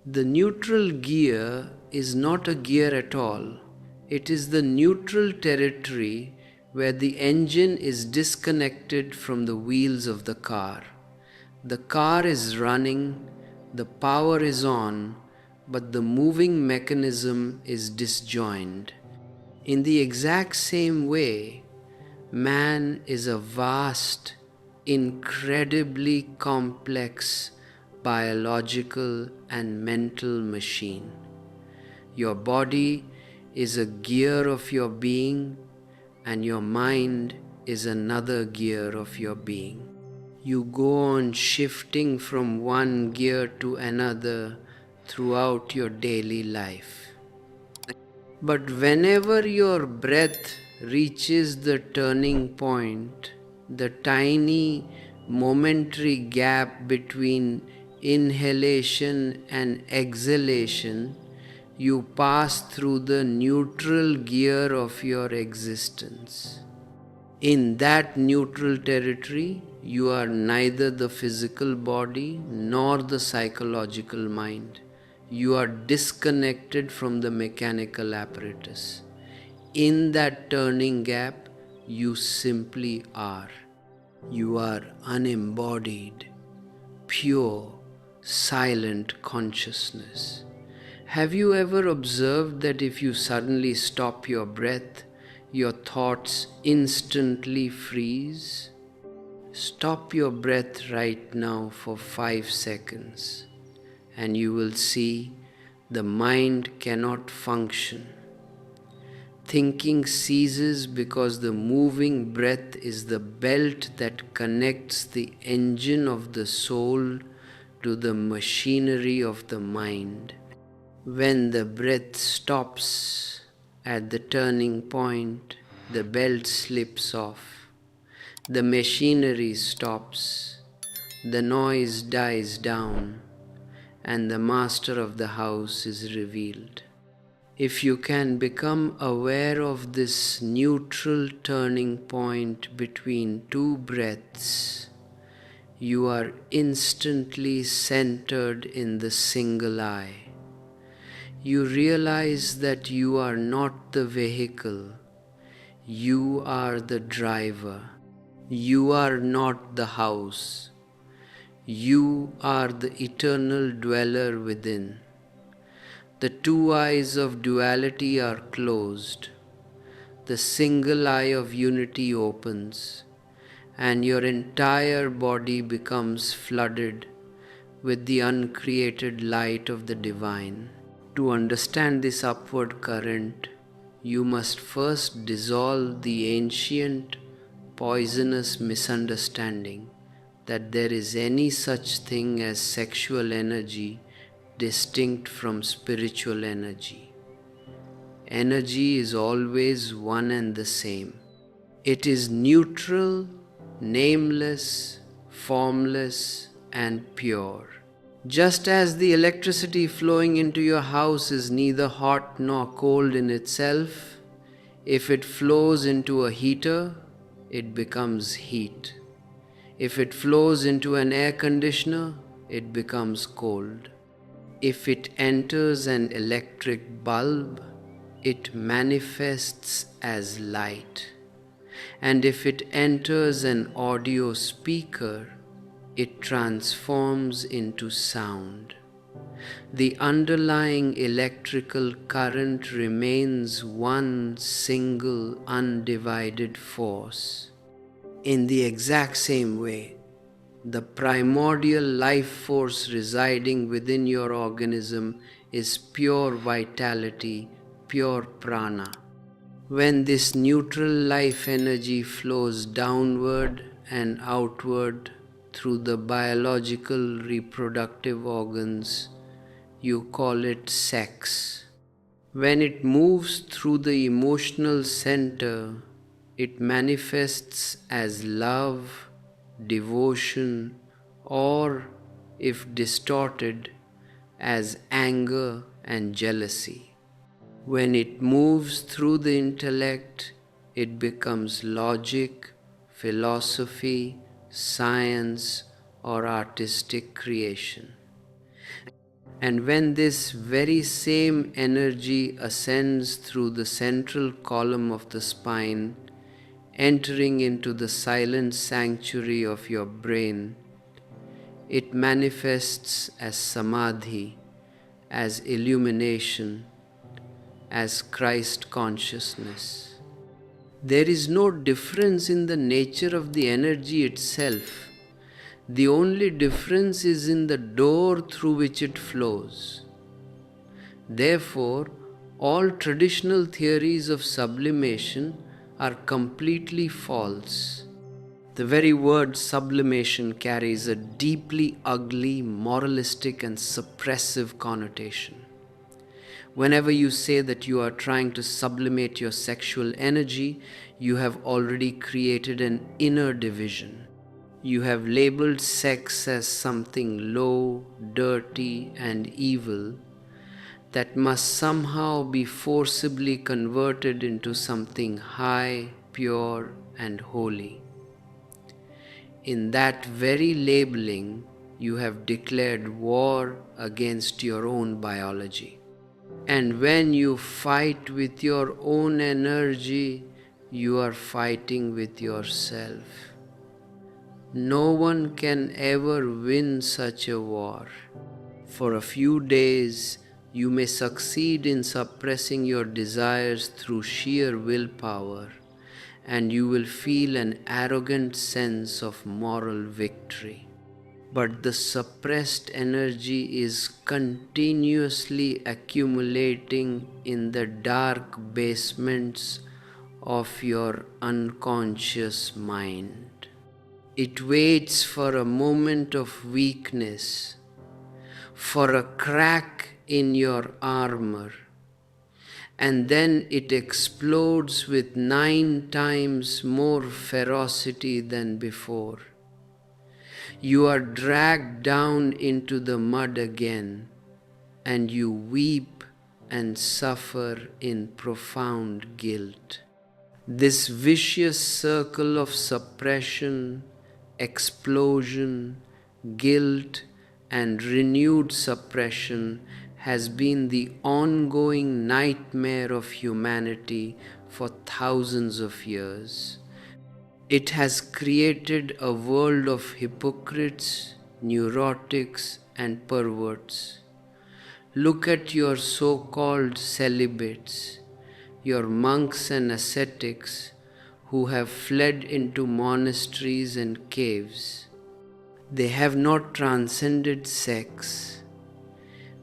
The neutral gear is not a gear at all. It is the neutral territory where the engine is disconnected from the wheels of the car. The car is running, the power is on, but the moving mechanism is disjoined. In the exact same way, man is a vast, incredibly complex biological and mental machine. Your body is a gear of your being, and your mind is another gear of your being. You go on shifting from one gear to another throughout your daily life. But whenever your breath reaches the turning point, the tiny momentary gap between inhalation and exhalation, you pass through the neutral gear of your existence. In that neutral territory, you are neither the physical body nor the psychological mind. You are disconnected from the mechanical apparatus. In that turning gap, you simply are. You are unembodied, pure, silent consciousness. Have you ever observed that if you suddenly stop your breath, your thoughts instantly freeze? Stop your breath right now for 5 seconds, and you will see the mind cannot function. Thinking ceases because the moving breath is the belt that connects the engine of the soul to the machinery of the mind. When the breath stops at the turning point, the belt slips off. The machinery stops. The noise dies down, and the master of the house is revealed. If you can become aware of this neutral turning point between two breaths, you are instantly centered in the single eye. You realize that you are not the vehicle, you are the driver. You are not the house, you are the eternal dweller within. The two eyes of duality are closed. The single eye of unity opens, and your entire body becomes flooded with the uncreated light of the divine. To understand this upward current, you must first dissolve the ancient, poisonous misunderstanding that there is any such thing as sexual energy distinct from spiritual energy. Energy is always one and the same. It is neutral, nameless, formless, and pure. Just as the electricity flowing into your house is neither hot nor cold in itself, if it flows into a heater, it becomes heat. If it flows into an air conditioner, it becomes cold. If it enters an electric bulb, it manifests as light. And if it enters an audio speaker, it transforms into sound. The underlying electrical current remains one single undivided force. In the exact same way, the primordial life force residing within your organism is pure vitality, pure prana. When this neutral life energy flows downward and outward through the biological reproductive organs, you call it sex. When it moves through the emotional center, it manifests as love, devotion, or, if distorted, as anger and jealousy. When it moves through the intellect, it becomes logic, philosophy, science, or artistic creation. And when this very same energy ascends through the central column of the spine, entering into the silent sanctuary of your brain, it manifests as samadhi, as illumination, as Christ consciousness. There is no difference in the nature of the energy itself. The only difference is in the door through which it flows. Therefore, all traditional theories of sublimation are completely false. The very word sublimation carries a deeply ugly, moralistic, and suppressive connotation. Whenever you say that you are trying to sublimate your sexual energy, you have already created an inner division. You have labeled sex as something low, dirty, and evil that must somehow be forcibly converted into something high, pure, and holy. In that very labeling, you have declared war against your own biology. And when you fight with your own energy, you are fighting with yourself. No one can ever win such a war. For a few days, you may succeed in suppressing your desires through sheer willpower, and you will feel an arrogant sense of moral victory. But the suppressed energy is continuously accumulating in the dark basements of your unconscious mind. It waits for a moment of weakness, for a crack in your armor, and then it explodes with 9 times more ferocity than before. You are dragged down into the mud again, and you weep and suffer in profound guilt. This vicious circle of suppression, explosion, guilt, and renewed suppression has been the ongoing nightmare of humanity for thousands of years. It has created a world of hypocrites, neurotics, and perverts. Look at your so-called celibates, your monks and ascetics who have fled into monasteries and caves. They have not transcended sex.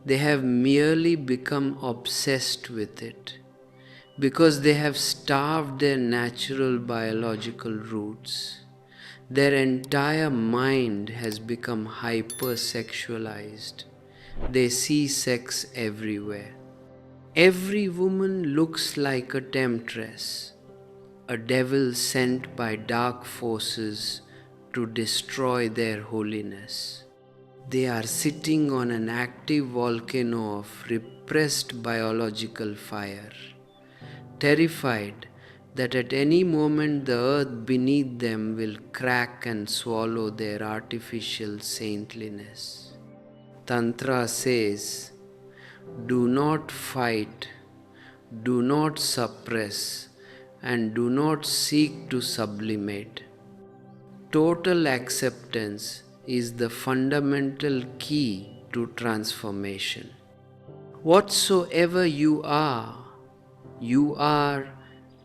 They have merely become obsessed with it, because they have starved their natural biological roots. Their entire mind has become hypersexualized. They see sex everywhere. Every woman looks like a temptress, a devil sent by dark forces to destroy their holiness. They are sitting on an active volcano of repressed biological fire, terrified that at any moment the earth beneath them will crack and swallow their artificial saintliness. Tantra says, do not fight, do not suppress, and do not seek to sublimate. Total acceptance is the fundamental key to transformation. Whatsoever you are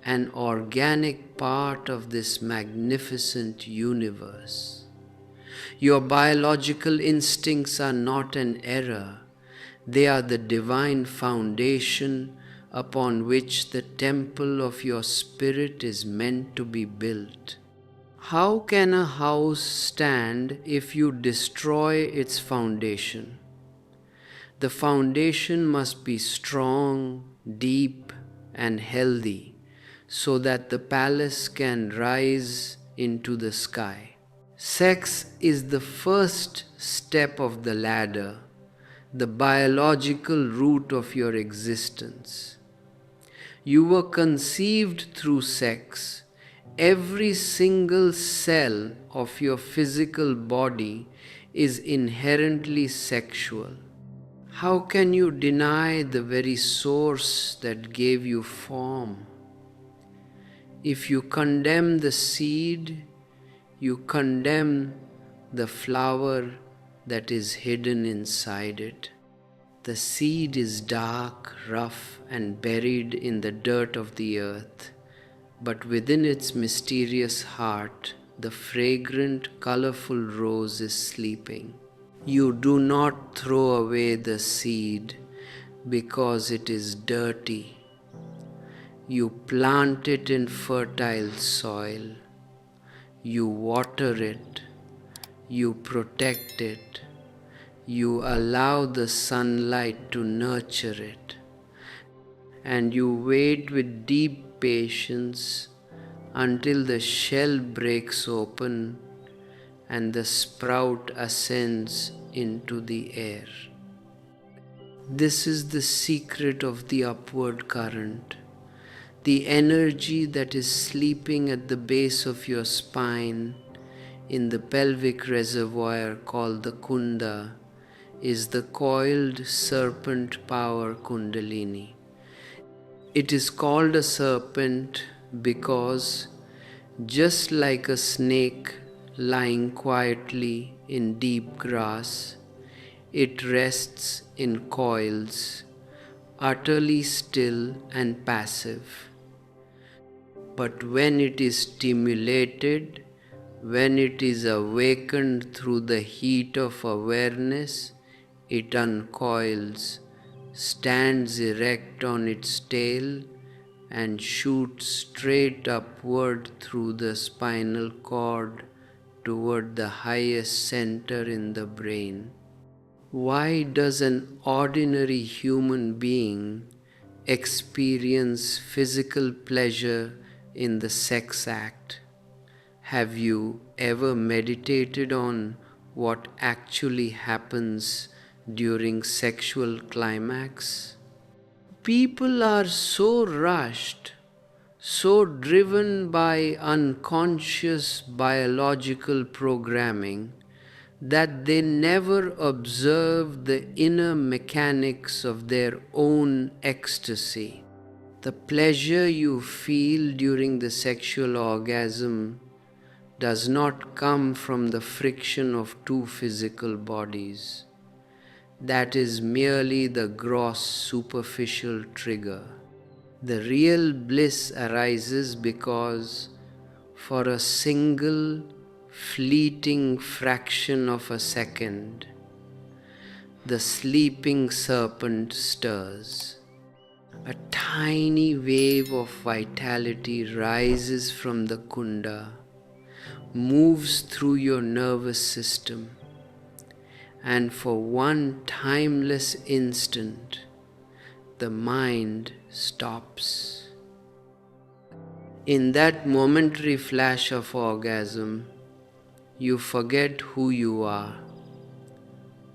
an organic part of this magnificent universe. Your biological instincts are not an error. They are the divine foundation upon which the temple of your spirit is meant to be built. How can a house stand if you destroy its foundation? The foundation must be strong, deep, and healthy so that the palace can rise into the sky. Sex is the first step of the ladder, the biological root of your existence. You were conceived through sex. Every single cell of your physical body is inherently sexual. How can you deny the very source that gave you form? If you condemn the seed, you condemn the flower that is hidden inside it. The seed is dark, rough, and buried in the dirt of the earth, but within its mysterious heart, the fragrant, colorful rose is sleeping. You do not throw away the seed because it is dirty. You plant it in fertile soil. You water it. You protect it. You allow the sunlight to nurture it. And you wait with deep patience until the shell breaks open and the sprout ascends into the air. This is the secret of the upward current. The energy that is sleeping at the base of your spine in the pelvic reservoir called the kunda is the coiled serpent power kundalini. It is called a serpent because just like a snake lying quietly in deep grass, it rests in coils, utterly still and passive. But when it is stimulated, when it is awakened through the heat of awareness, it uncoils, stands erect on its tail, and shoots straight upward through the spinal cord toward the highest center in the brain. Why does an ordinary human being experience physical pleasure in the sex act? Have you ever meditated on what actually happens during sexual climax? People are so rushed, so driven by unconscious biological programming that they never observe the inner mechanics of their own ecstasy. The pleasure you feel during the sexual orgasm does not come from the friction of two physical bodies. That is merely the gross superficial trigger. The real bliss arises because for a single fleeting fraction of a second, the sleeping serpent stirs. A tiny wave of vitality rises from the kunda, moves through your nervous system, and for one timeless instant, the mind stops. In that momentary flash of orgasm, you forget who you are.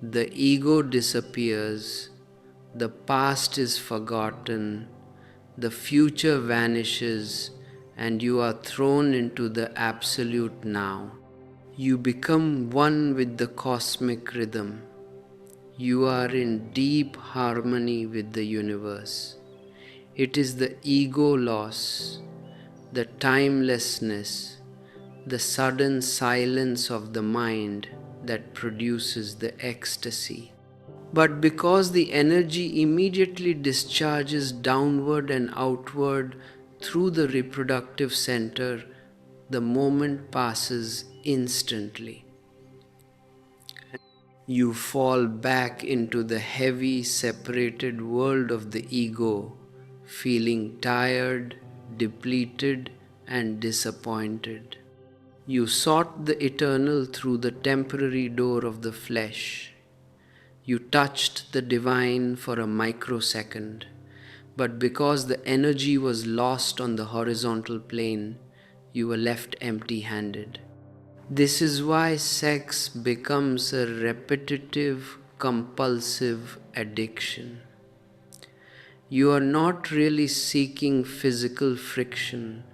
The ego disappears, the past is forgotten, the future vanishes, and you are thrown into the absolute now. You become one with the cosmic rhythm. You are in deep harmony with the universe. It is the ego loss, the timelessness, the sudden silence of the mind that produces the ecstasy. But because the energy immediately discharges downward and outward through the reproductive center, the moment passes instantly. You fall back into the heavy, separated world of the ego, feeling tired, depleted, and disappointed. You sought the eternal through the temporary door of the flesh. You touched the divine for a microsecond, but because the energy was lost on the horizontal plane, you were left empty-handed. This is why sex becomes a repetitive, compulsive addiction. You are not really seeking physical friction.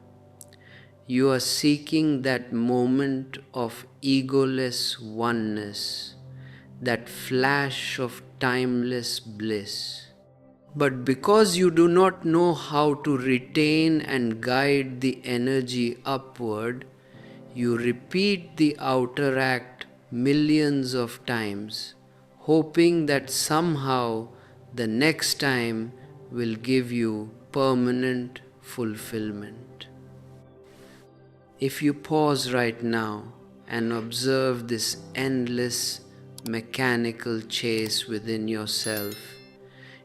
You are seeking that moment of egoless oneness, that flash of timeless bliss. But because you do not know how to retain and guide the energy upward, you repeat the outer act millions of times, hoping that somehow the next time will give you permanent fulfillment. If you pause right now and observe this endless mechanical chase within yourself,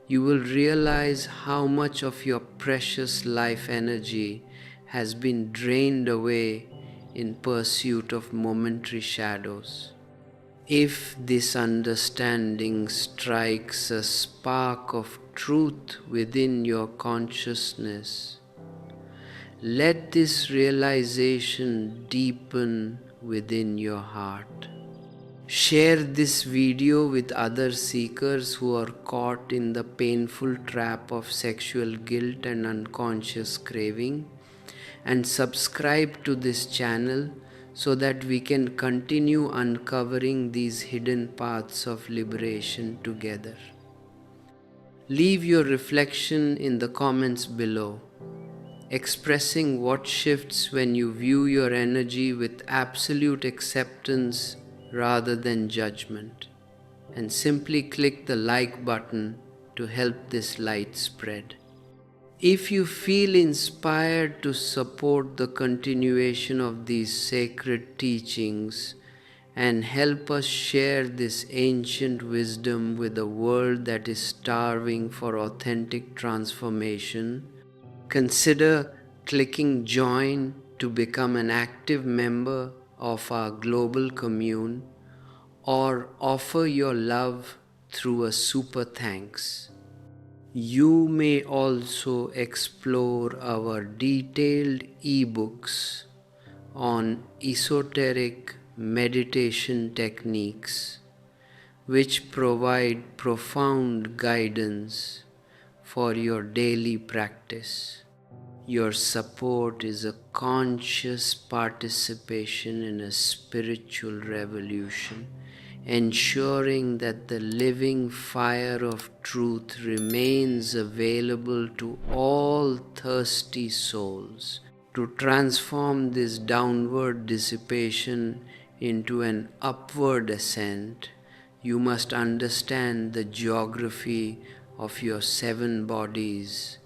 you will realize how much of your precious life energy has been drained away in pursuit of momentary shadows. If this understanding strikes a spark of truth within your consciousness, let this realization deepen within your heart. Share this video with other seekers who are caught in the painful trap of sexual guilt and unconscious craving, and subscribe to this channel so that we can continue uncovering these hidden paths of liberation together. Leave your reflection in the comments below, expressing what shifts when you view your energy with absolute acceptance rather than judgment, and simply click the like button to help this light spread. If you feel inspired to support the continuation of these sacred teachings and help us share this ancient wisdom with a world that is starving for authentic transformation, consider clicking join to become an active member of our global commune, or offer your love through a super thanks. You may also explore our detailed ebooks on esoteric meditation techniques, which provide profound guidance for your daily practice. Your support is a conscious participation in a spiritual revolution, ensuring that the living fire of truth remains available to all thirsty souls. To transform this downward dissipation into an upward ascent, you must understand the geography of your 7 bodies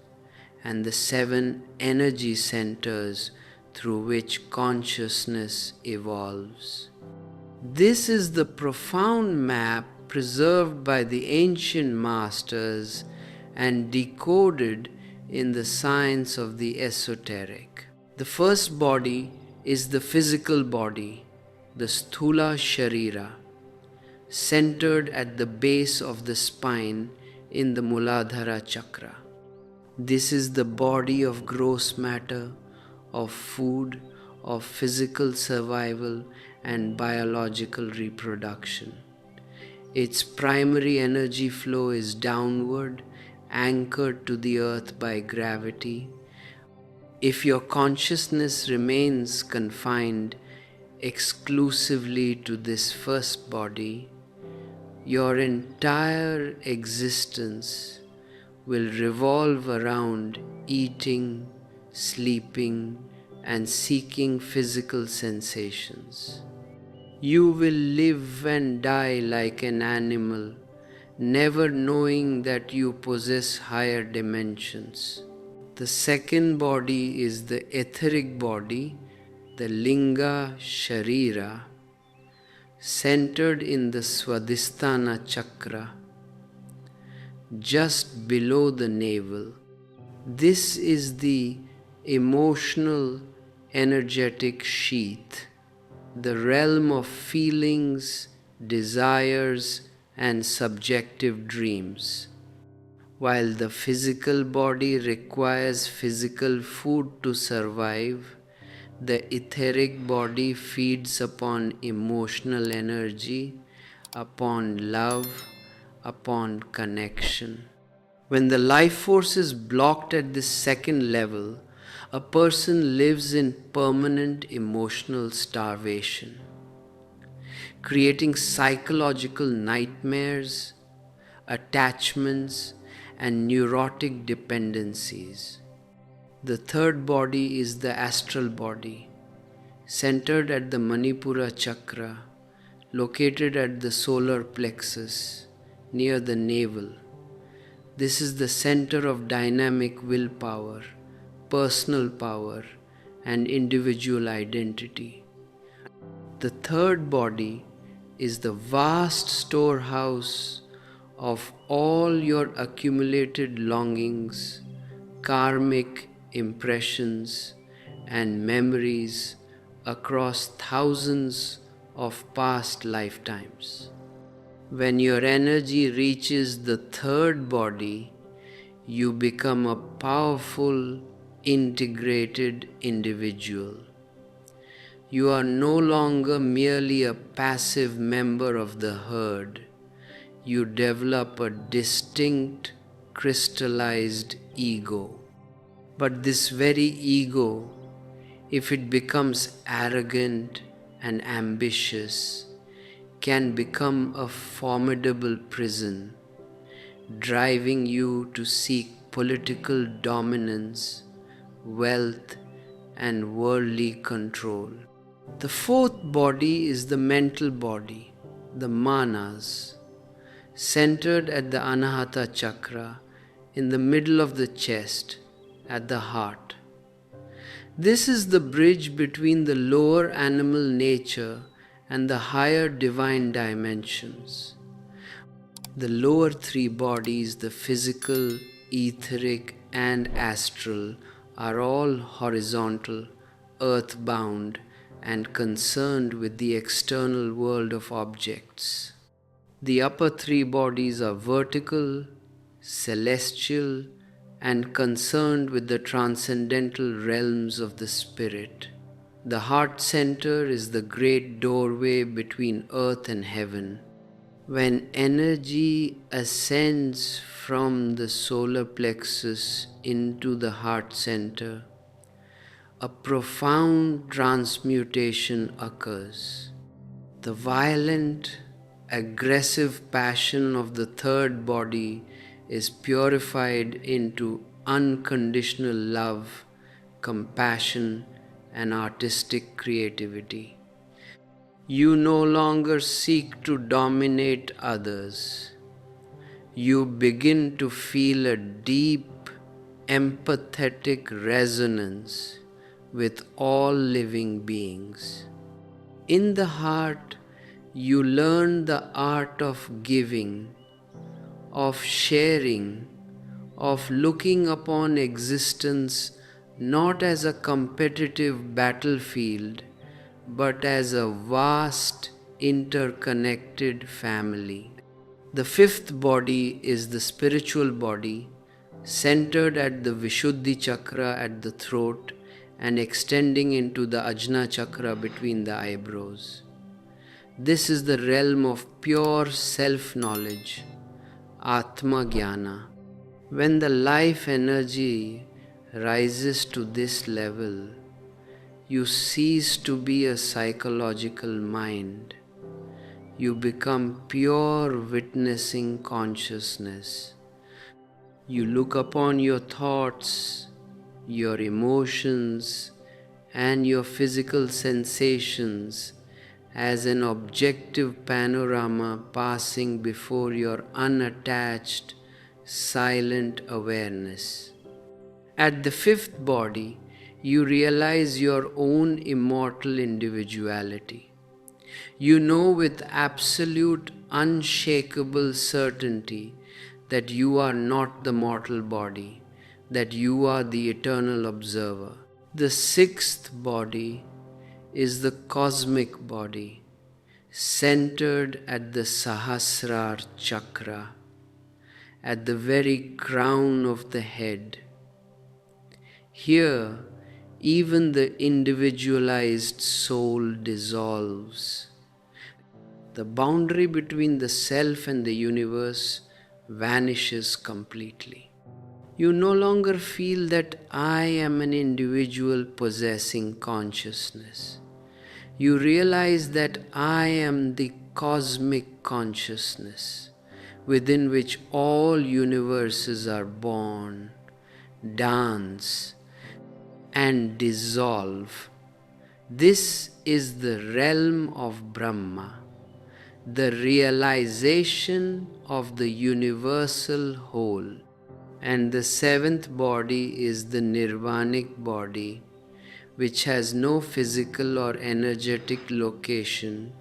and the 7 energy centers through which consciousness evolves. This is the profound map preserved by the ancient masters and decoded in the science of the esoteric. The first body is the physical body, the Sthula Sharira, centered at the base of the spine in the Muladhara Chakra. This is the body of gross matter, of food, of physical survival and biological reproduction. Its primary energy flow is downward, anchored to the earth by gravity. If your consciousness remains confined exclusively to this first body, your entire existence will revolve around eating, sleeping, and seeking physical sensations. You will live and die like an animal, never knowing that you possess higher dimensions. The second body is the etheric body, the Linga Sharira, centered in the Swadhisthana Chakra, just below the navel. This is the emotional, energetic sheath, the realm of feelings, desires, and subjective dreams. While the physical body requires physical food to survive, the etheric body feeds upon emotional energy, upon love, upon connection. When the life force is blocked at this second level, a person lives in permanent emotional starvation. creating psychological nightmares, attachments, and neurotic dependencies. The third body is the astral body, centered at the Manipura chakra, located at the solar plexus, near the navel. This is the center of dynamic willpower, personal power, and individual identity. The third body is the vast storehouse of all your accumulated longings, karmic impressions, and memories across thousands of past lifetimes. When your energy reaches the third body, you become a powerful, integrated individual. You are no longer merely a passive member of the herd. You develop a distinct, crystallized ego. But this very ego, if it becomes arrogant and ambitious, can become a formidable prison, driving you to seek political dominance, wealth, and worldly control. The fourth body is the mental body, the manas, centered at the Anahata chakra, in the middle of the chest, at the heart. This is the bridge between the lower animal nature and the higher divine dimensions. The lower three bodies, the physical, etheric, and astral, are all horizontal, earthbound, and concerned with the external world of objects. The upper three bodies are vertical, celestial, and concerned with the transcendental realms of the spirit. The heart center is the great doorway between earth and heaven. When energy ascends from the solar plexus into the heart center, a profound transmutation occurs. The violent, aggressive passion of the third body is purified into unconditional love, compassion, and artistic creativity. You no longer seek to dominate others. You begin to feel a deep, empathetic resonance with all living beings. In the heart, you learn the art of giving, of sharing, of looking upon existence not as a competitive battlefield, but as a vast, interconnected family. The fifth body is the spiritual body, centered at the Vishuddhi chakra at the throat and extending into the Ajna chakra between the eyebrows. This is the realm of pure self-knowledge, Atma Jnana. When the life energy rises to this level, you cease to be a psychological mind. You become pure witnessing consciousness. You look upon your thoughts, your emotions, and your physical sensations as an objective panorama passing before your unattached, silent awareness. At the fifth body, you realize your own immortal individuality. You know with absolute, unshakable certainty that you are not the mortal body, that you are the eternal observer. The sixth body is the cosmic body, centered at the Sahasrar chakra, at the very crown of the head. Here, even the individualized soul dissolves. The boundary between the self and the universe vanishes completely. You no longer feel that I am an individual possessing consciousness. You realize that I am the cosmic consciousness within which all universes are born, dance, and dissolve. This is the realm of Brahma, the realization of the universal whole. And the seventh body is the nirvanic body, which has no physical or energetic location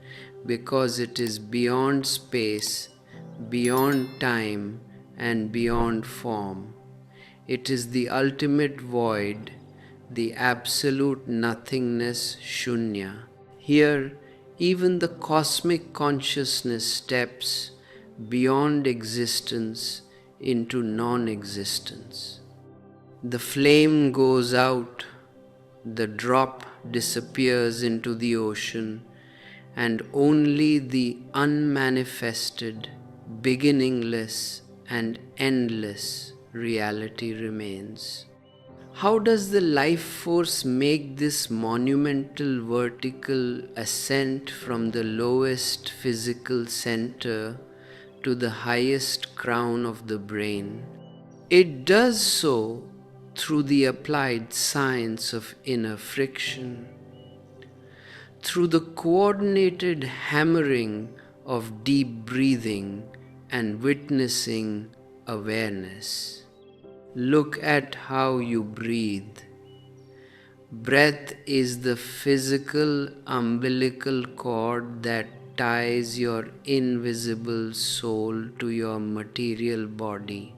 because it is beyond space, beyond time, and beyond form. It is the ultimate void, the absolute nothingness, Shunya. Here, even the cosmic consciousness steps beyond existence into non-existence. The flame goes out, the drop disappears into the ocean, and only the unmanifested, beginningless, and endless reality remains. How does the life force make this monumental vertical ascent from the lowest physical center to the highest crown of the brain? It does so through the applied science of inner friction, through the coordinated hammering of deep breathing and witnessing awareness. Look at how you breathe. Breath is the physical umbilical cord that ties your invisible soul to your material body.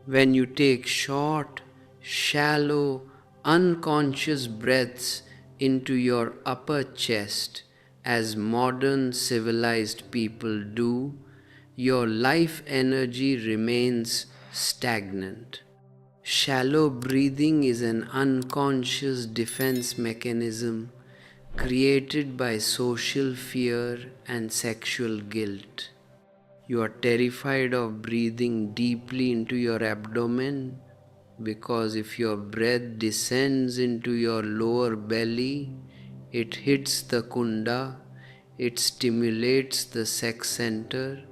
When you take short, shallow, unconscious breaths into your upper chest, as modern civilized people do, your life energy remains stagnant. Shallow breathing is an unconscious defense mechanism created by social fear and sexual guilt. You are terrified of breathing deeply into your abdomen because if your breath descends into your lower belly, it hits the kunda, it stimulates the sex center,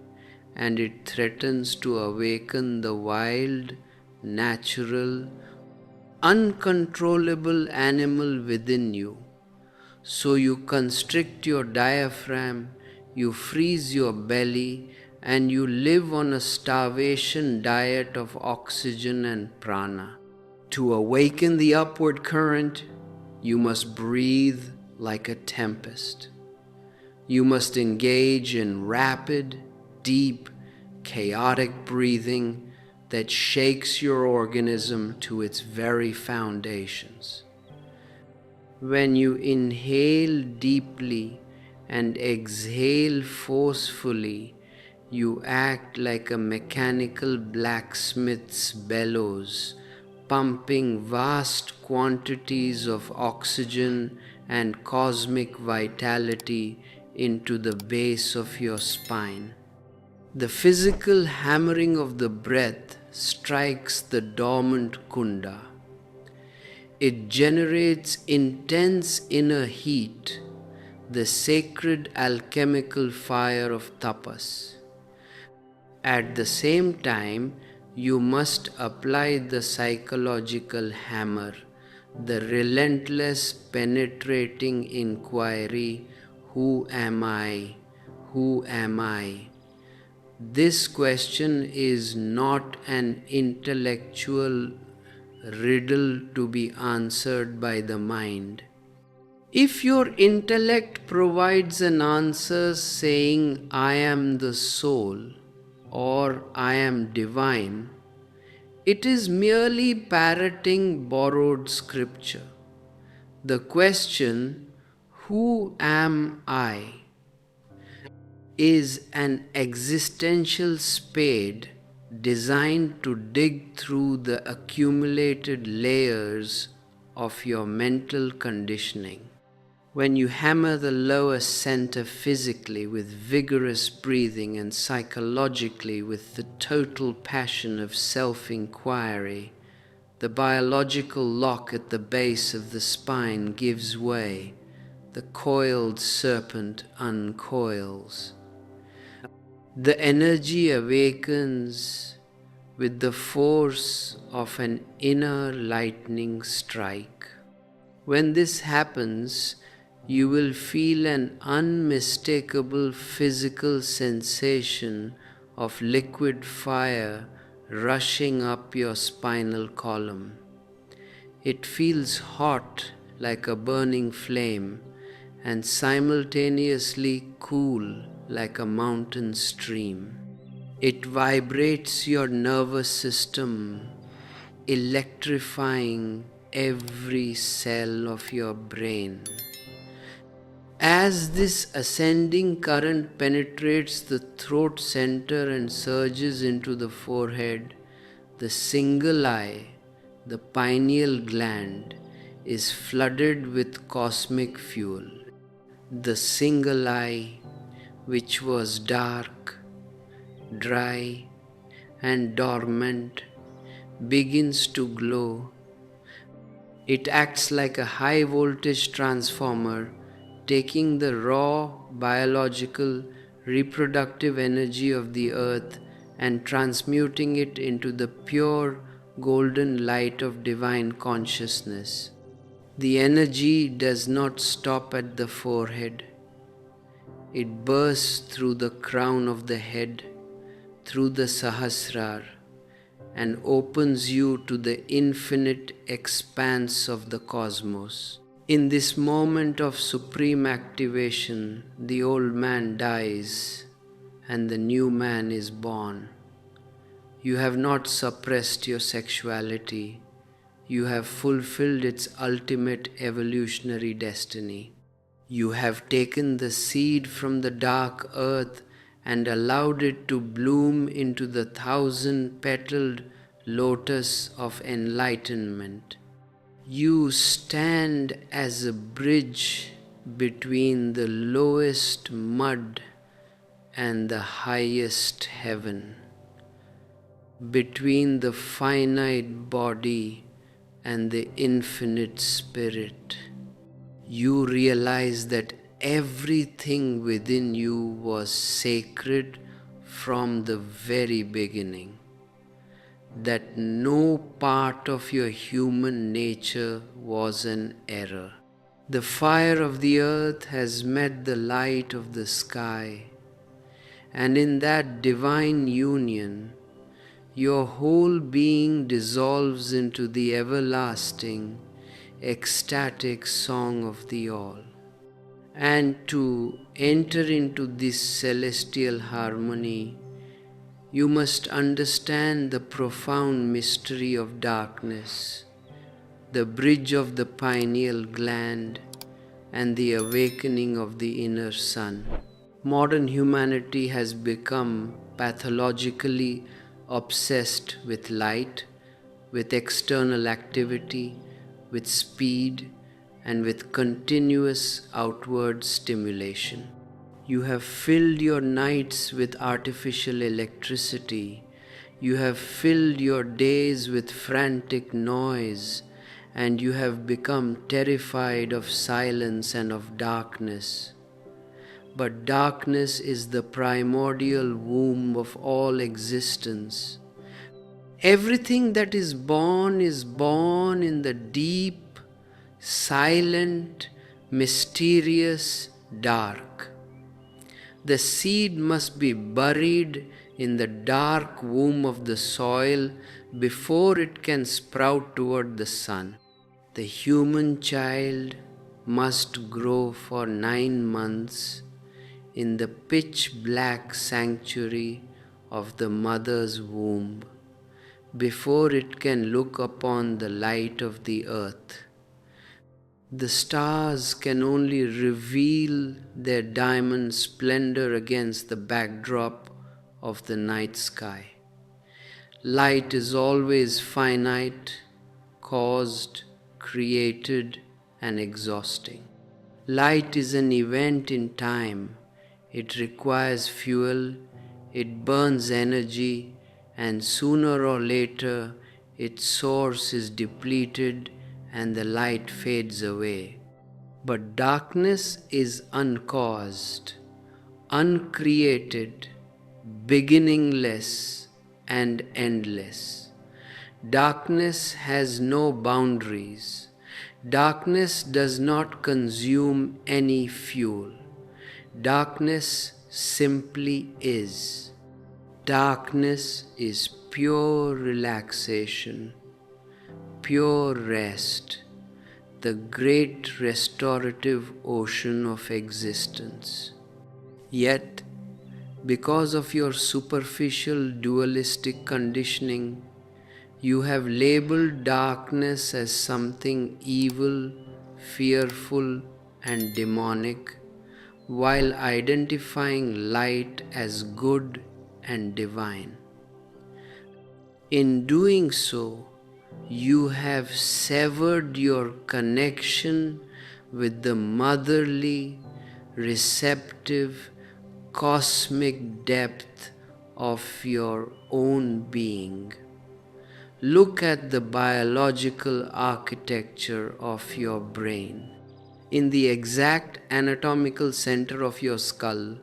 and it threatens to awaken the wild, natural, uncontrollable animal within you. So you constrict your diaphragm, you freeze your belly, and you live on a starvation diet of oxygen and prana. To awaken the upward current, you must breathe like a tempest. You must engage in rapid, deep, chaotic breathing that shakes your organism to its very foundations. When you inhale deeply and exhale forcefully, you act like a mechanical blacksmith's bellows, pumping vast quantities of oxygen and cosmic vitality into the base of your spine. The physical hammering of the breath strikes the dormant kunda. It generates intense inner heat, the sacred alchemical fire of tapas. At the same time, you must apply the psychological hammer, the relentless penetrating inquiry, who am I? Who am I? This question is not an intellectual riddle to be answered by the mind. If your intellect provides an answer saying, I am the soul, or I am divine, it is merely parroting borrowed scripture. The question, who am I, is an existential spade designed to dig through the accumulated layers of your mental conditioning. When you hammer the lower center physically with vigorous breathing and psychologically with the total passion of self-inquiry, the biological lock at the base of the spine gives way. the coiled serpent uncoils. The energy awakens with the force of an inner lightning strike. When this happens, you will feel an unmistakable physical sensation of liquid fire rushing up your spinal column. It feels hot like a burning flame and simultaneously cool like a mountain stream. It vibrates your nervous system, electrifying every cell of your brain. As this ascending current penetrates the throat center and surges into the forehead, the single eye, the pineal gland, is flooded with cosmic fuel. The single eye, which was dark, dry, and dormant, begins to glow. It acts like a high voltage transformer, taking the raw biological reproductive energy of the earth and transmuting it into the pure golden light of divine consciousness. The energy does not stop at the forehead. It bursts through the crown of the head, through the Sahasrar, and opens you to the infinite expanse of the cosmos. In this moment of supreme activation, the old man dies and the new man is born. You have not suppressed your sexuality. You have fulfilled its ultimate evolutionary destiny. You have taken the seed from the dark earth and allowed it to bloom into the 1,000-petaled lotus of enlightenment. You stand as a bridge between the lowest mud and the highest heaven, between the finite body and the infinite spirit. You realize that everything within you was sacred from the very beginning, that no part of your human nature was an error. The fire of the earth has met the light of the sky, and in that divine union, your whole being dissolves into the everlasting, ecstatic song of the all. And to enter into this celestial harmony, you must understand the profound mystery of darkness, the bridge of the pineal gland, and the awakening of the inner sun. Modern humanity has become pathologically obsessed with light, with external activity, with speed, and with continuous outward stimulation. You have filled your nights with artificial electricity. You have filled your days with frantic noise, and you have become terrified of silence and of darkness. But darkness is the primordial womb of all existence. Everything that is born in the deep, silent, mysterious dark. The seed must be buried in the dark womb of the soil before it can sprout toward the sun. The human child must grow for 9 months in the pitch-black sanctuary of the mother's womb before it can look upon the light of the earth. The stars can only reveal their diamond splendor against the backdrop of the night sky. Light is always finite, caused, created, and exhausting. Light is an event in time. It requires fuel, it burns energy, and sooner or later its source is depleted and the light fades away. But darkness is uncaused, uncreated, beginningless, and endless. Darkness has no boundaries. Darkness does not consume any fuel. Darkness simply is. Darkness is pure relaxation, pure rest, the great restorative ocean of existence. Yet, because of your superficial dualistic conditioning, you have labeled darkness as something evil, fearful, and demonic, while identifying light as good and divine. In doing so, you have severed your connection with the motherly, receptive, cosmic depth of your own being. Look at the biological architecture of your brain. In the exact anatomical center of your skull,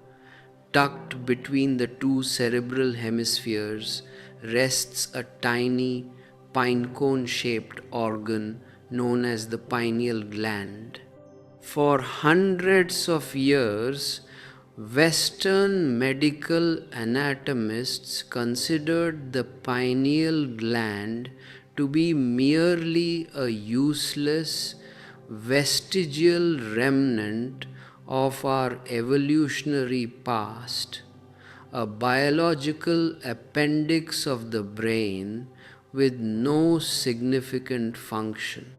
tucked between the two cerebral hemispheres, rests a tiny pinecone shaped organ known as the pineal gland. For hundreds of years, Western medical anatomists considered the pineal gland to be merely a useless, vestigial remnant of our evolutionary past, a biological appendix of the brain with no significant function.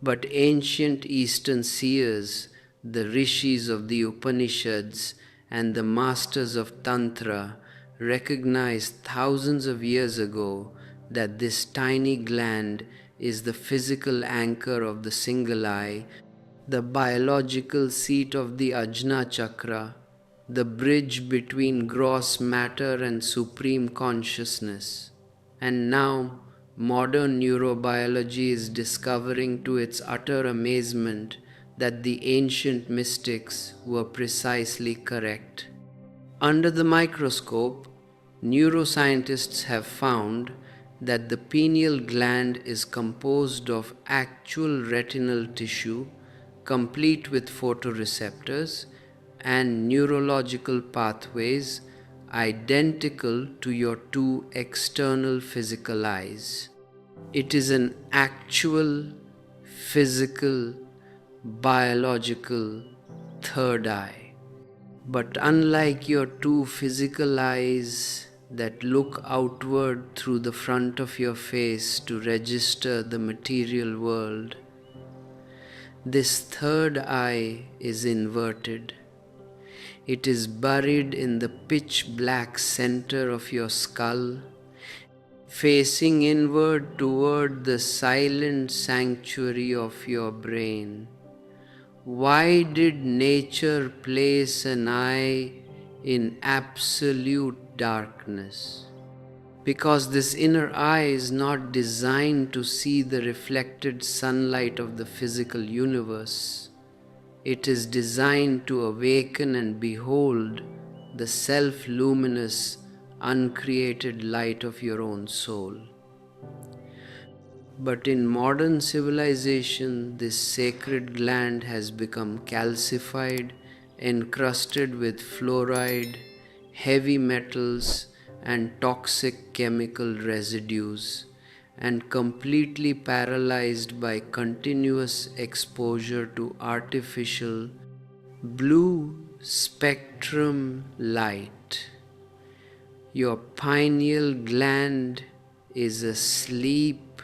But ancient Eastern seers, the rishis of the Upanishads, and the masters of Tantra recognized thousands of years ago that this tiny gland is the physical anchor of the single eye, the biological seat of the Ajna Chakra, the bridge between gross matter and supreme consciousness. And now, modern neurobiology is discovering to its utter amazement that the ancient mystics were precisely correct. Under the microscope, neuroscientists have found that the pineal gland is composed of actual retinal tissue, complete with photoreceptors and neurological pathways identical to your two external physical eyes. It is an actual, physical, biological third eye. But unlike your two physical eyes that look outward through the front of your face to register the material world, this third eye is inverted. It is buried in the pitch black center of your skull, facing inward toward the silent sanctuary of your brain. Why did nature place an eye in absolute darkness? Because this inner eye is not designed to see the reflected sunlight of the physical universe. It is designed to awaken and behold the self-luminous, uncreated light of your own soul. But in modern civilization, this sacred gland has become calcified, encrusted with fluoride, heavy metals, and toxic chemical residues, and completely paralyzed by continuous exposure to artificial blue spectrum light. Your pineal gland is asleep,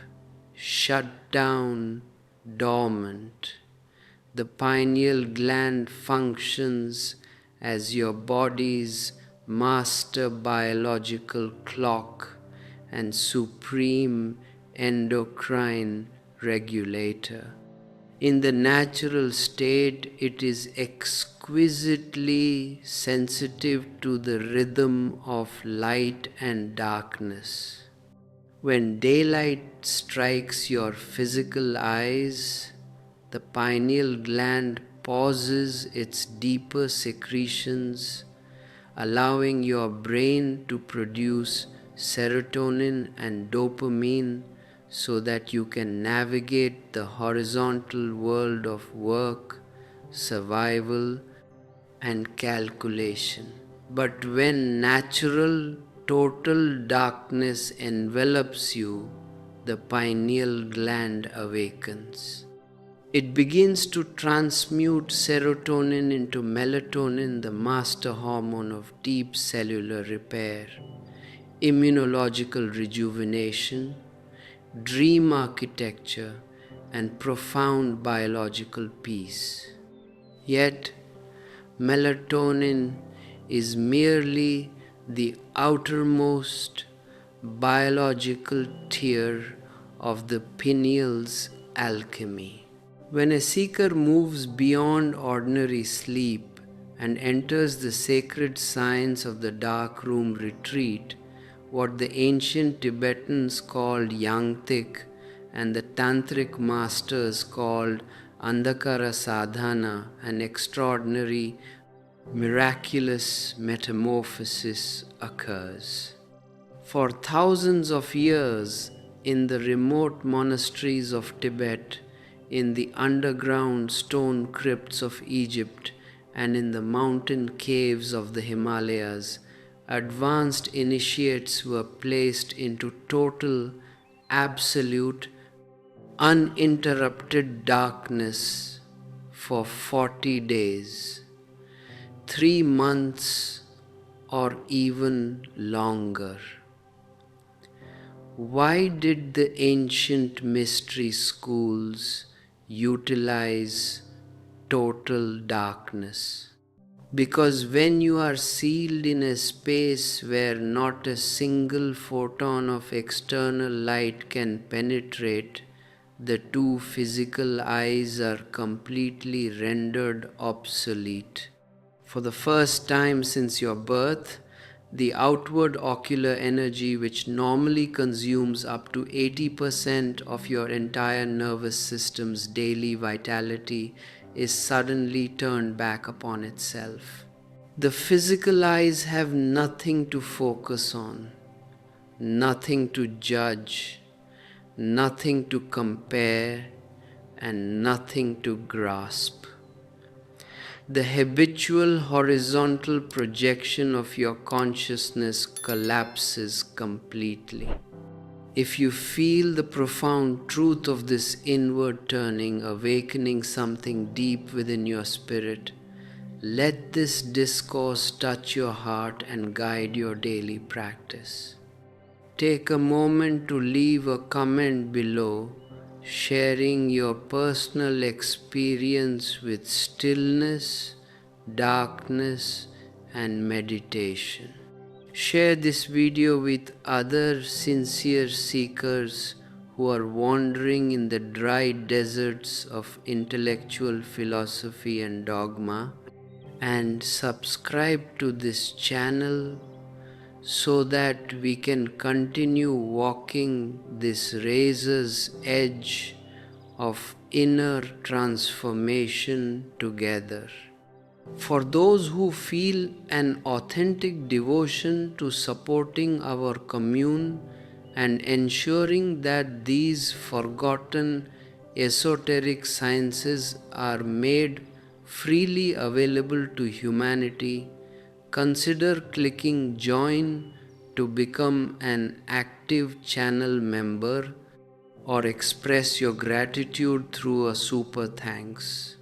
shut down, dormant. The pineal gland functions as your body's master biological clock and supreme endocrine regulator. In the natural state, it is exquisitely sensitive to the rhythm of light and darkness. When daylight strikes your physical eyes, the pineal gland pauses its deeper secretions, allowing your brain to produce serotonin and dopamine so that you can navigate the horizontal world of work, survival, and calculation. But when natural, total darkness envelops you, the pineal gland awakens. It begins to transmute serotonin into melatonin, the master hormone of deep cellular repair, immunological rejuvenation, dream architecture, and profound biological peace. Yet, melatonin is merely the outermost biological tier of the pineal's alchemy. When a seeker moves beyond ordinary sleep and enters the sacred science of the dark room retreat, what the ancient Tibetans called yangtik and the tantric masters called andhakara sadhana, an extraordinary, miraculous metamorphosis occurs. For thousands of years, in the remote monasteries of Tibet, in the underground stone crypts of Egypt, and in the mountain caves of the Himalayas, advanced initiates were placed into total, absolute, uninterrupted darkness for 40 days, 3 months, or even longer. Why did the ancient mystery schools utilize total darkness? Because when you are sealed in a space where not a single photon of external light can penetrate, the two physical eyes are completely rendered obsolete. For the first time since your birth, the outward ocular energy, which normally consumes up to 80% of your entire nervous system's daily vitality, is suddenly turned back upon itself. The physical eyes have nothing to focus on, nothing to judge, nothing to compare, and nothing to grasp. The habitual horizontal projection of your consciousness collapses completely. If you feel the profound truth of this inward turning, awakening something deep within your spirit, let this discourse touch your heart and guide your daily practice. Take a moment to leave a comment below, sharing your personal experience with stillness, darkness, and meditation. Share this video with other sincere seekers who are wandering in the dry deserts of intellectual philosophy and dogma, and subscribe to this channel so that we can continue walking this razor's edge of inner transformation together. For those who feel an authentic devotion to supporting our commune and ensuring that these forgotten esoteric sciences are made freely available to humanity, consider clicking join to become an active channel member or express your gratitude through a super thanks.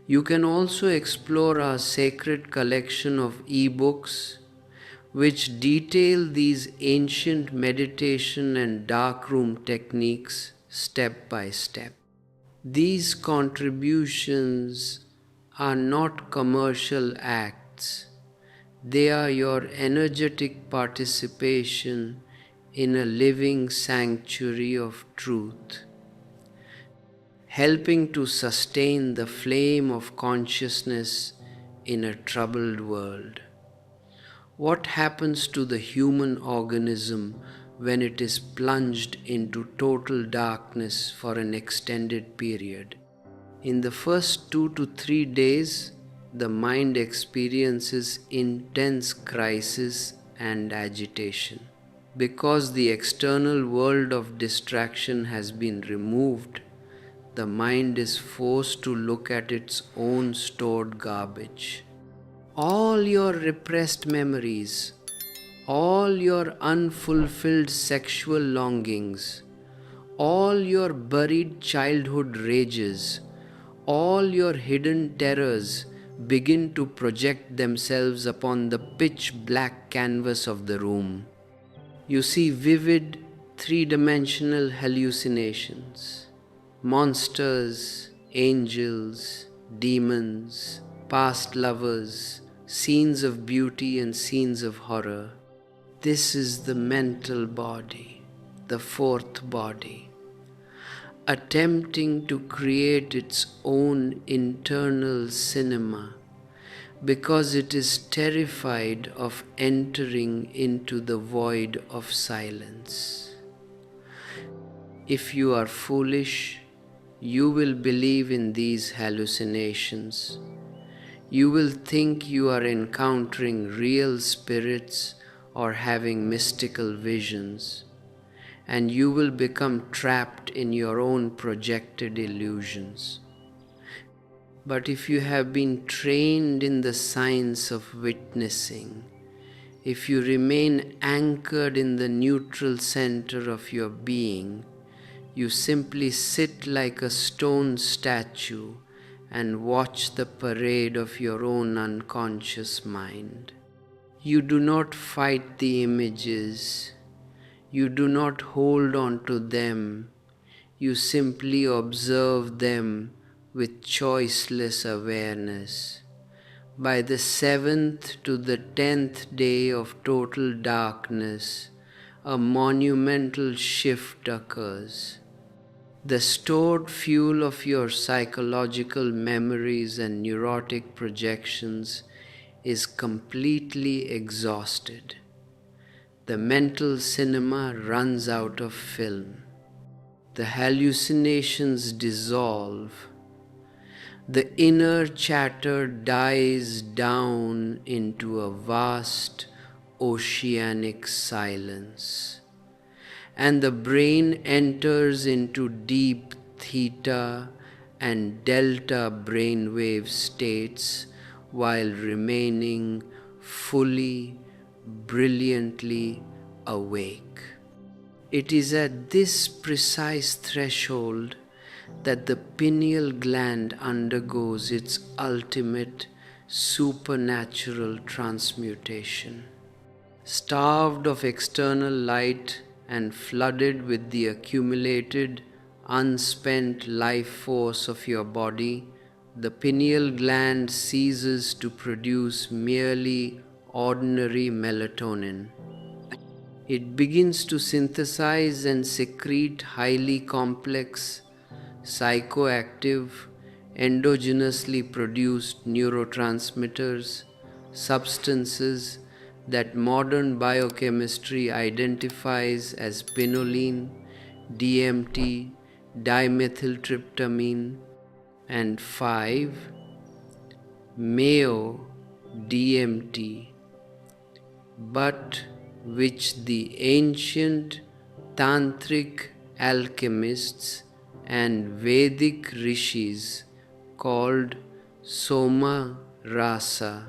You can also explore our sacred collection of ebooks which detail these ancient meditation and darkroom techniques step by step. These contributions are not commercial acts. They are your energetic participation in a living sanctuary of truth, helping to sustain the flame of consciousness in a troubled world. What happens to the human organism when it is plunged into total darkness for an extended period? In the first 2 to 3 days, the mind experiences intense crisis and agitation. Because the external world of distraction has been removed, the mind is forced to look at its own stored garbage. All your repressed memories, all your unfulfilled sexual longings, all your buried childhood rages, all your hidden terrors begin to project themselves upon the pitch black canvas of the room. You see vivid, three-dimensional hallucinations, monsters, angels, demons, past lovers, scenes of beauty and scenes of horror. This is the mental body, the fourth body, attempting to create its own internal cinema because it is terrified of entering into the void of silence. If you are foolish, you will believe in these hallucinations. You will think you are encountering real spirits or having mystical visions, and you will become trapped in your own projected illusions. But if you have been trained in the science of witnessing, if you remain anchored in the neutral center of your being, you simply sit like a stone statue and watch the parade of your own unconscious mind. You do not fight the images. You do not hold on to them. You simply observe them with choiceless awareness. By the 7th to the 10th day of total darkness, a monumental shift occurs. The stored fuel of your psychological memories and neurotic projections is completely exhausted. The mental cinema runs out of film. The hallucinations dissolve. The inner chatter dies down into a vast oceanic silence, and the brain enters into deep theta and delta brainwave states while remaining fully, brilliantly awake. It is at this precise threshold that the pineal gland undergoes its ultimate supernatural transmutation. Starved of external light and flooded with the accumulated, unspent life force of your body, the pineal gland ceases to produce merely ordinary melatonin. It begins to synthesize and secrete highly complex, psychoactive, endogenously produced neurotransmitters, substances that modern biochemistry identifies as pinoline, DMT, dimethyltryptamine, and 5-MeO-DMT, but which the ancient tantric alchemists and Vedic rishis called Soma Rasa,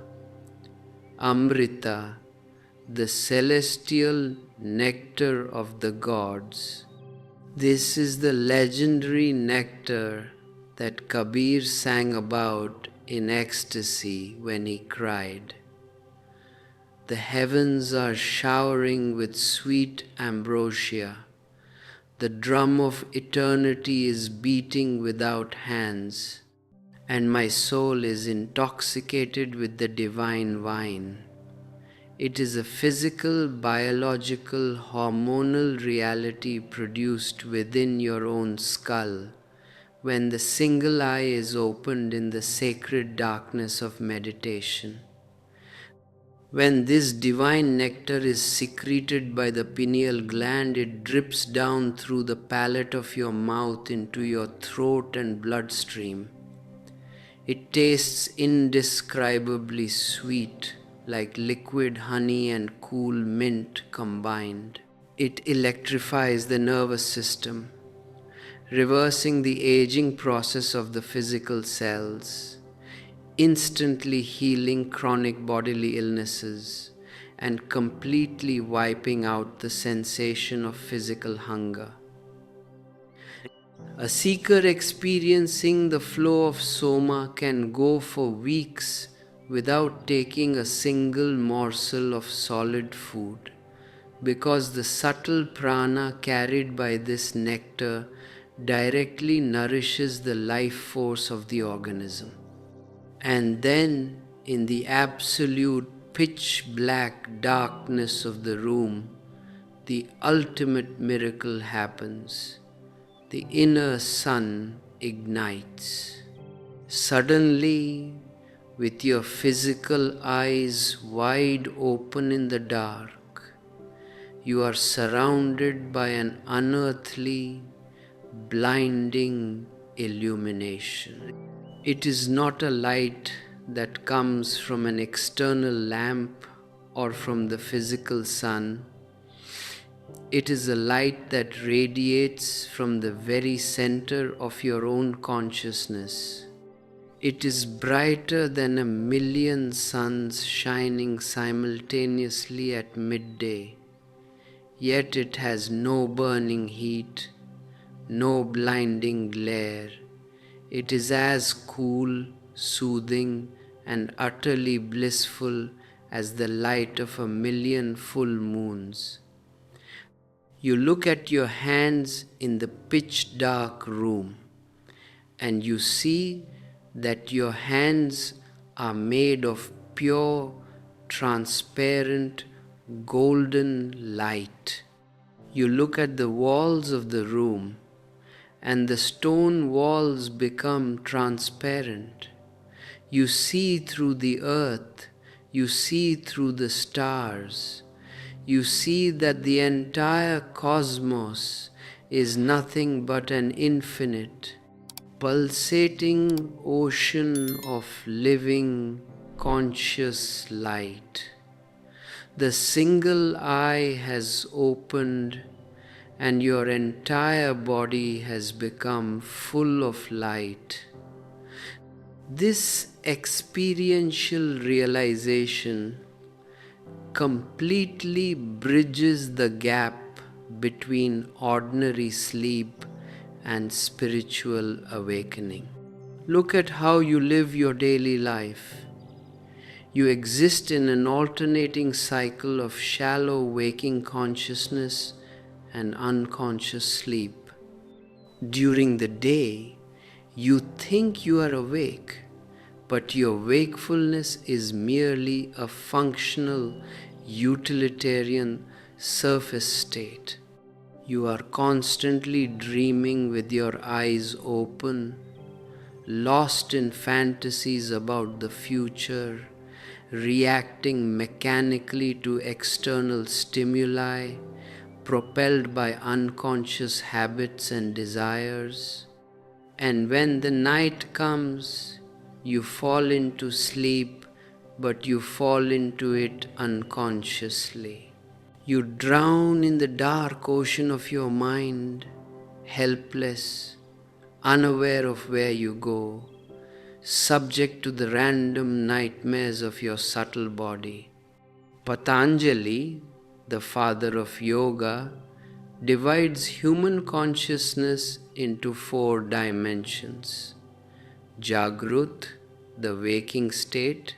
Amrita, the celestial nectar of the gods. This is the legendary nectar that Kabir sang about in ecstasy when he cried, "The heavens are showering with sweet ambrosia. The drum of eternity is beating without hands, and my soul is intoxicated with the divine wine." It is a physical, biological, hormonal reality produced within your own skull when the single eye is opened in the sacred darkness of meditation. When this divine nectar is secreted by the pineal gland, it drips down through the palate of your mouth into your throat and bloodstream. It tastes indescribably sweet, like liquid honey and cool mint combined. It electrifies the nervous system, reversing the aging process of the physical cells, instantly healing chronic bodily illnesses, and completely wiping out the sensation of physical hunger. A seeker experiencing the flow of soma can go for weeks without taking a single morsel of solid food, because the subtle prana carried by this nectar directly nourishes the life force of the organism. And then, in the absolute pitch black darkness of the room, the ultimate miracle happens. The inner sun ignites. Suddenly, with your physical eyes wide open in the dark, you are surrounded by an unearthly, blinding illumination. It is not a light that comes from an external lamp or from the physical sun. It is a light that radiates from the very center of your own consciousness. It is brighter than 1,000,000 suns shining simultaneously at midday, yet it has no burning heat, no blinding glare. It is as cool, soothing, and utterly blissful as the light of 1,000,000 full moons. You look at your hands in the pitch dark room, and you see that your hands are made of pure, transparent, golden light. You look at the walls of the room, and the stone walls become transparent. You see through the earth, you see through the stars. You see that the entire cosmos is nothing but an infinite, pulsating ocean of living, conscious light. The single eye has opened, and your entire body has become full of light. This experiential realization completely bridges the gap between ordinary sleep and spiritual awakening. Look at how you live your daily life. You exist in an alternating cycle of shallow waking consciousness and unconscious sleep. During the day, you think you are awake, but your wakefulness is merely a functional, utilitarian surface state. You are constantly dreaming with your eyes open, lost in fantasies about the future, reacting mechanically to external stimuli, propelled by unconscious habits and desires. And when the night comes, you fall into sleep, but you fall into it unconsciously. You drown in the dark ocean of your mind, helpless, unaware of where you go, subject to the random nightmares of your subtle body. Patanjali, the father of yoga, divides human consciousness into 4 dimensions: Jagrut, the waking state;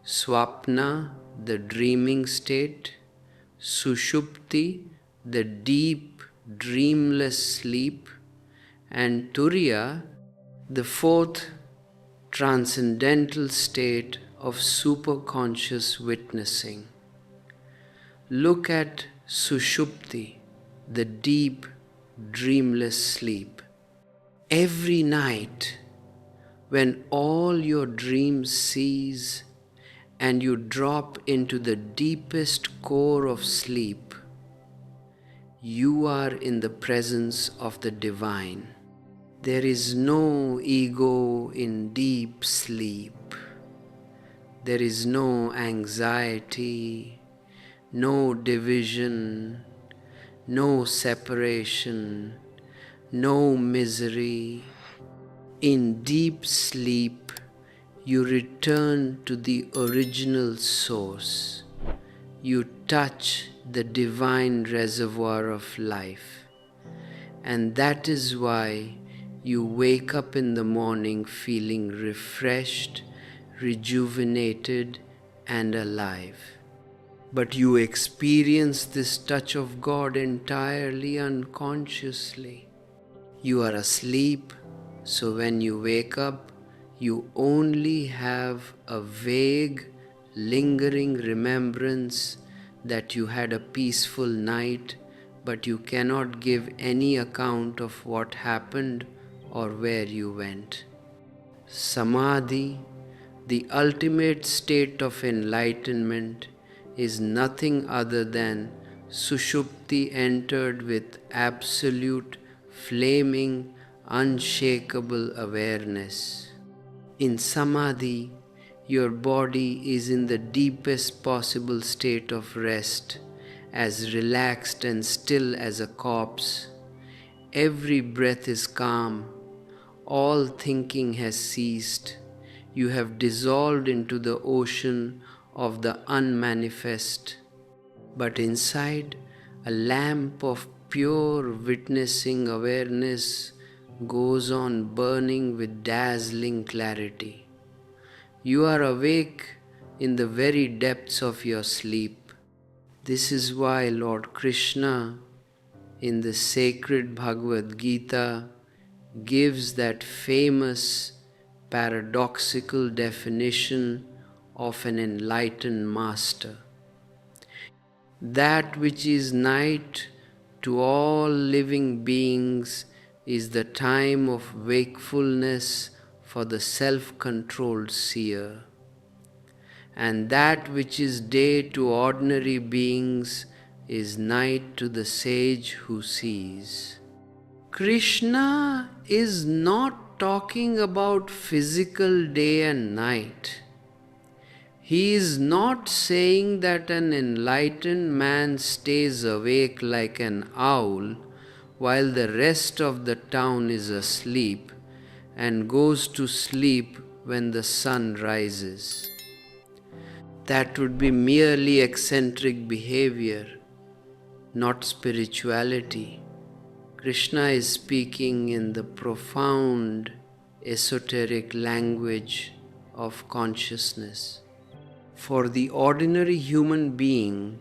Swapna, the dreaming state; Sushupti, the deep, dreamless sleep; and Turiya, the 4th transcendental state of superconscious witnessing. Look at Sushupti, the deep, dreamless sleep. Every night, when all your dreams cease and you drop into the deepest core of sleep, you are in the presence of the divine. There is no ego in deep sleep. There is no anxiety, no division, no separation, no misery. In deep sleep, you return to the original source. You touch the divine reservoir of life. And that is why you wake up in the morning feeling refreshed, rejuvenated, and alive. But you experience this touch of God entirely unconsciously. You are asleep, so when you wake up, you only have a vague, lingering remembrance that you had a peaceful night, but you cannot give any account of what happened or where you went. Samadhi, the ultimate state of enlightenment, is nothing other than Sushupti entered with absolute, flaming, unshakable awareness. In Samadhi, your body is in the deepest possible state of rest, as relaxed and still as a corpse. Every breath is calm. All thinking has ceased. You have dissolved into the ocean of the unmanifest. But inside, a lamp of pure witnessing awareness goes on burning with dazzling clarity. You are awake in the very depths of your sleep. This is why Lord Krishna, in the sacred Bhagavad Gita, gives that famous paradoxical definition of an enlightened master. That which is night to all living beings is the time of wakefulness for the self-controlled seer. And that which is day to ordinary beings is night to the sage who sees. Krishna is not talking about physical day and night. He is not saying that an enlightened man stays awake like an owl while the rest of the town is asleep and goes to sleep when the sun rises. That would be merely eccentric behavior, not spirituality. Krishna is speaking in the profound esoteric language of consciousness. For the ordinary human being,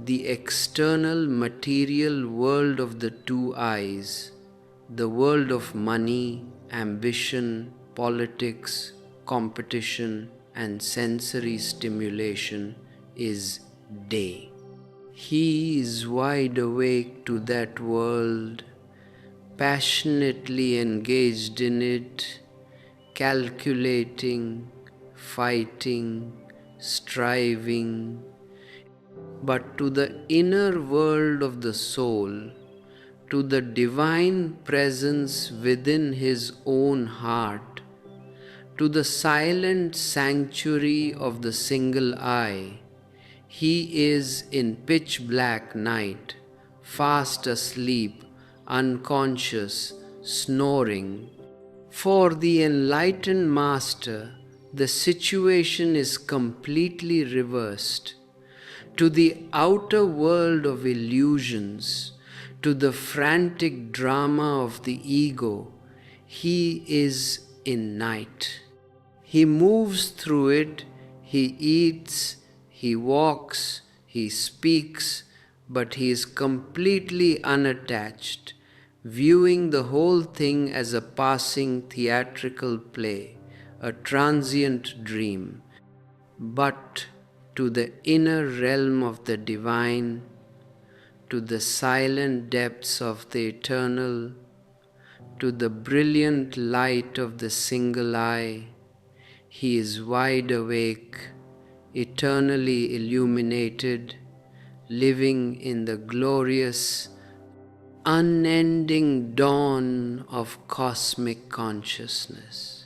the external material world of the two eyes, the world of money, ambition, politics, competition, and sensory stimulation, is day. He is wide awake to that world, passionately engaged in it, calculating, fighting, striving. But to the inner world of the soul, to the divine presence within his own heart, to the silent sanctuary of the single eye, he is in pitch black night, fast asleep, unconscious, snoring. For the enlightened master, the situation is completely reversed. To the outer world of illusions, to the frantic drama of the ego, he is in night. He moves through it, he eats, he walks, he speaks, but he is completely unattached, viewing the whole thing as a passing theatrical play, a transient dream. But to the inner realm of the divine, to the silent depths of the eternal, to the brilliant light of the single eye, he is wide awake, eternally illuminated, living in the glorious unending dawn of cosmic consciousness.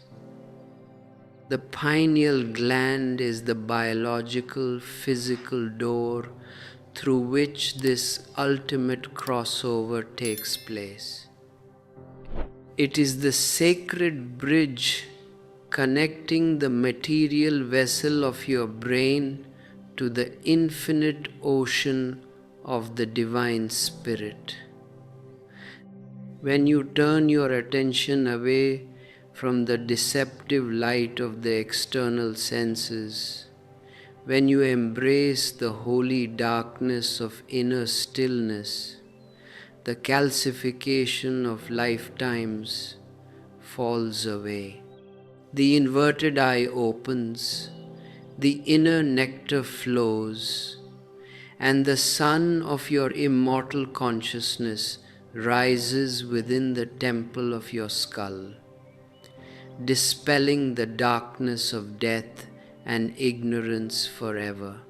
The pineal gland is the biological, physical door through which this ultimate crossover takes place. It is the sacred bridge connecting the material vessel of your brain to the infinite ocean of the divine spirit. When you turn your attention away from the deceptive light of the external senses, when you embrace the holy darkness of inner stillness, the calcification of lifetimes falls away. The inverted eye opens, the inner nectar flows, and the sun of your immortal consciousness rises within the temple of your skull, dispelling the darkness of death and ignorance forever.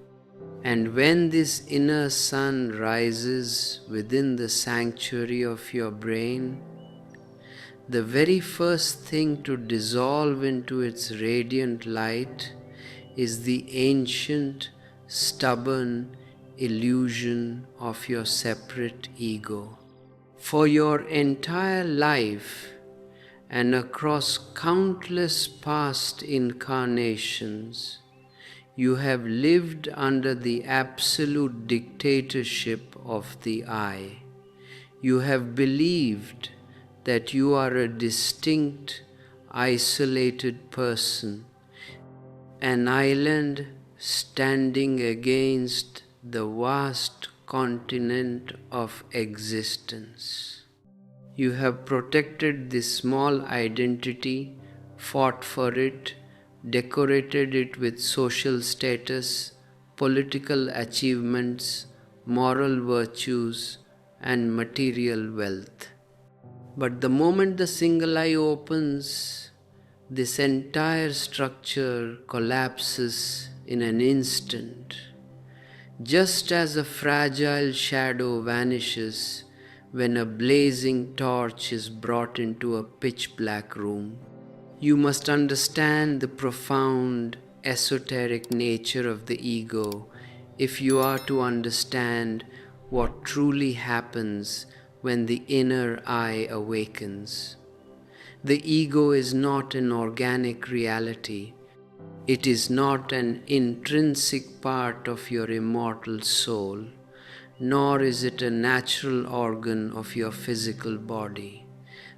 And when this inner sun rises within the sanctuary of your brain, the very first thing to dissolve into its radiant light is the ancient, stubborn illusion of your separate ego. For your entire life and across countless past incarnations, you have lived under the absolute dictatorship of the I. You have believed that you are a distinct, isolated person, an island standing against the vast continent of existence. You have protected this small identity, fought for it, decorated it with social status, political achievements, moral virtues, and material wealth. But the moment the single eye opens, this entire structure collapses in an instant. Just as a fragile shadow vanishes when a blazing torch is brought into a pitch-black room, you must understand the profound, esoteric nature of the ego if you are to understand what truly happens when the inner eye awakens. The ego is not an organic reality. It is not an intrinsic part of your immortal soul, nor is it a natural organ of your physical body.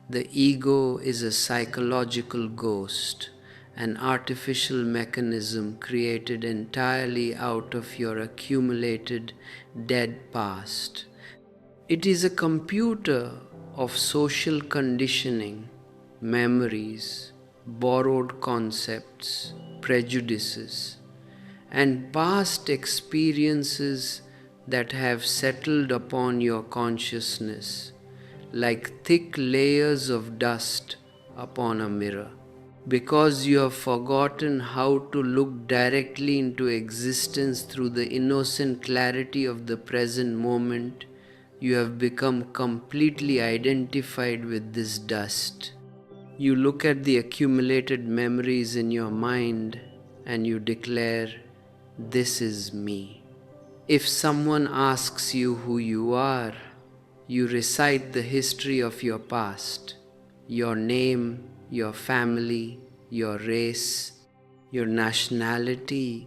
The ego is a psychological ghost, an artificial mechanism created entirely out of your accumulated dead past. It is a computer of social conditioning, memories, borrowed concepts, prejudices, and past experiences that have settled upon your consciousness like thick layers of dust upon a mirror. Because you have forgotten how to look directly into existence through the innocent clarity of the present moment, you have become completely identified with this dust. You look at the accumulated memories in your mind and you declare, "This is me." If someone asks you who you are, you recite the history of your past, your name, your family, your race, your nationality,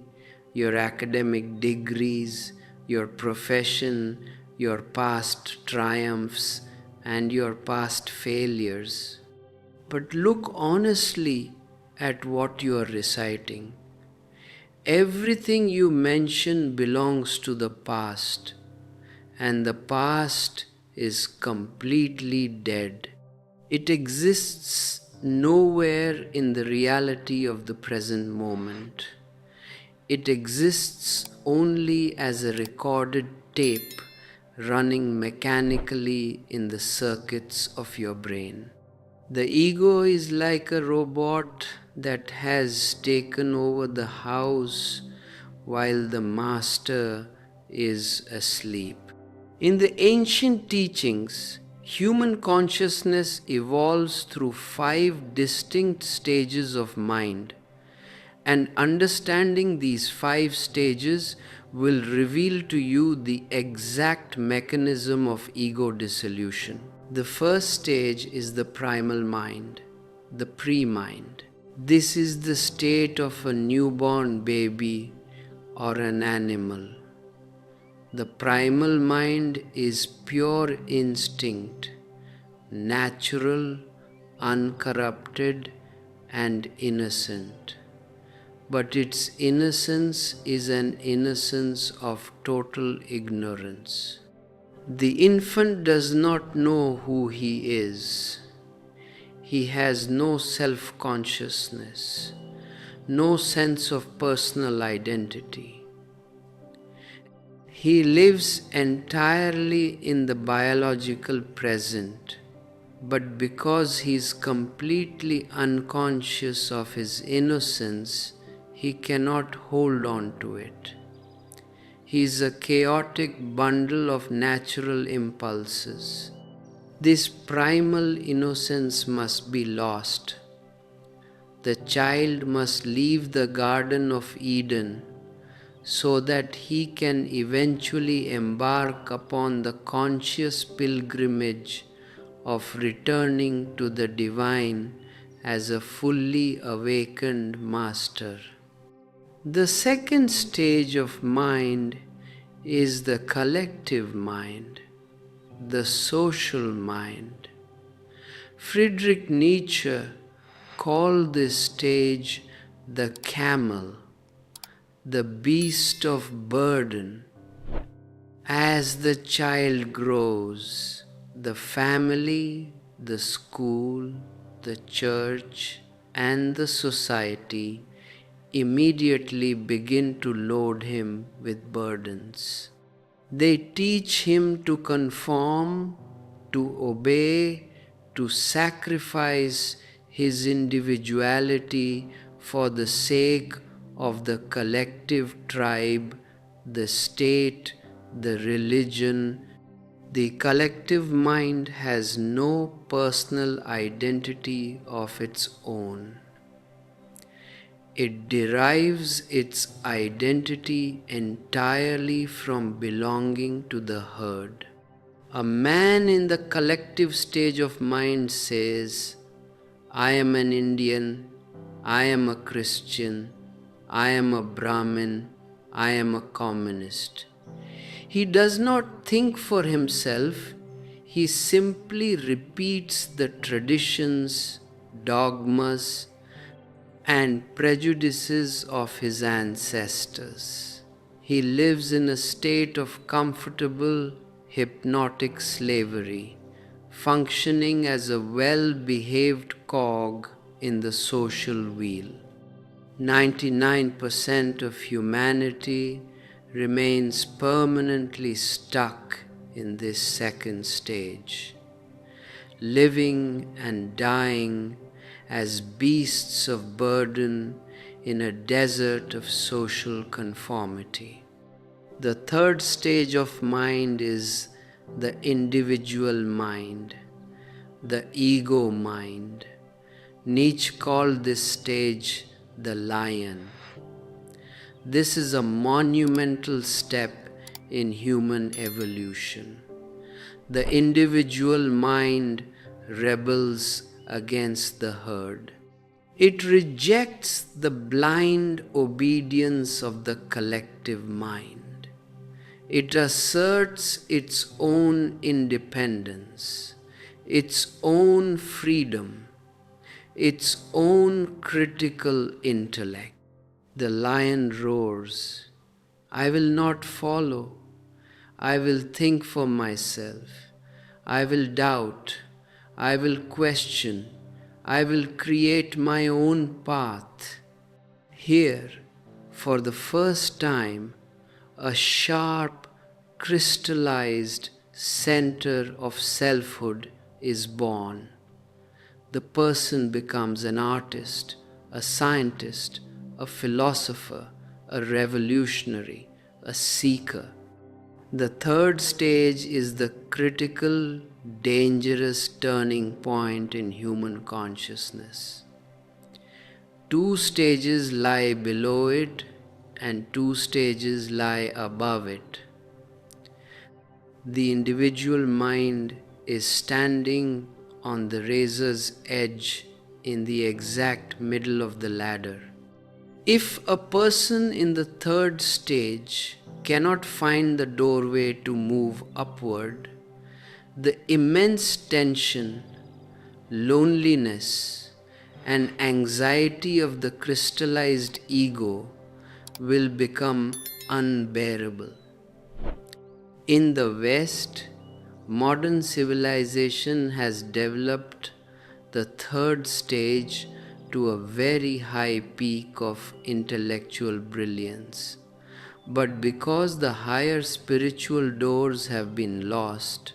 your academic degrees, your profession, your past triumphs, and your past failures. But look honestly at what you are reciting. Everything you mention belongs to the past, and the past is completely dead. It exists nowhere in the reality of the present moment. It exists only as a recorded tape running mechanically in the circuits of your brain. The ego is like a robot that has taken over the house while the master is asleep. In the ancient teachings, Human consciousness evolves through 5 distinct stages of mind, and understanding these 5 stages will reveal to you the exact mechanism of ego dissolution. The first stage is the primal mind, the pre-mind. This is the state of a newborn baby or an animal. The primal mind is pure instinct, natural, uncorrupted, and innocent. But its innocence is an innocence of total ignorance. The infant does not know who he is. He has no self-consciousness, no sense of personal identity. He lives entirely in the biological present, but because he is completely unconscious of his innocence, he cannot hold on to it. He is a chaotic bundle of natural impulses. This primal innocence must be lost. The child must leave the Garden of Eden so that he can eventually embark upon the conscious pilgrimage of returning to the divine as a fully awakened master. The second stage of mind is the collective mind, the social mind. Friedrich Nietzsche called this stage the camel, the beast of burden. As the child grows, the family, the school, the church, and the society immediately begin to load him with burdens. They teach him to conform, to obey, to sacrifice his individuality for the sake of the collective tribe, the state, the religion. The collective mind has no personal identity of its own. It derives its identity entirely from belonging to the herd. A man in the collective stage of mind says, I am an Indian, I am a Christian, I am a Brahmin, I am a communist. He does not think for himself, he simply repeats the traditions, dogmas, and prejudices of his ancestors. He lives in a state of comfortable, hypnotic slavery, functioning as a well-behaved cog in the social wheel. 99% of humanity remains permanently stuck in this second stage, living and dying as beasts of burden in a desert of social conformity. The third stage of mind is the individual mind, the ego mind. Nietzsche called this stage the lion. This is a monumental step in human evolution. The individual mind rebels against the herd. It rejects the blind obedience of the collective mind. It asserts its own independence, its own freedom, its own critical intellect. The lion roars, I will not follow. I will think for myself. I will doubt. I will question. I will create my own path. Here, for the first time, a sharp, crystallized center of selfhood is born. The person becomes an artist, a scientist, a philosopher, a revolutionary, a seeker. The third stage is the critical, dangerous turning point in human consciousness. Two stages lie below it, and two stages lie above it. The individual mind is standing on the razor's edge in the exact middle of the ladder. If a person in the third stage cannot find the doorway to move upward, the immense tension, loneliness, and anxiety of the crystallized ego will become unbearable. In the West, modern civilization has developed the third stage to a very high peak of intellectual brilliance. But because the higher spiritual doors have been lost,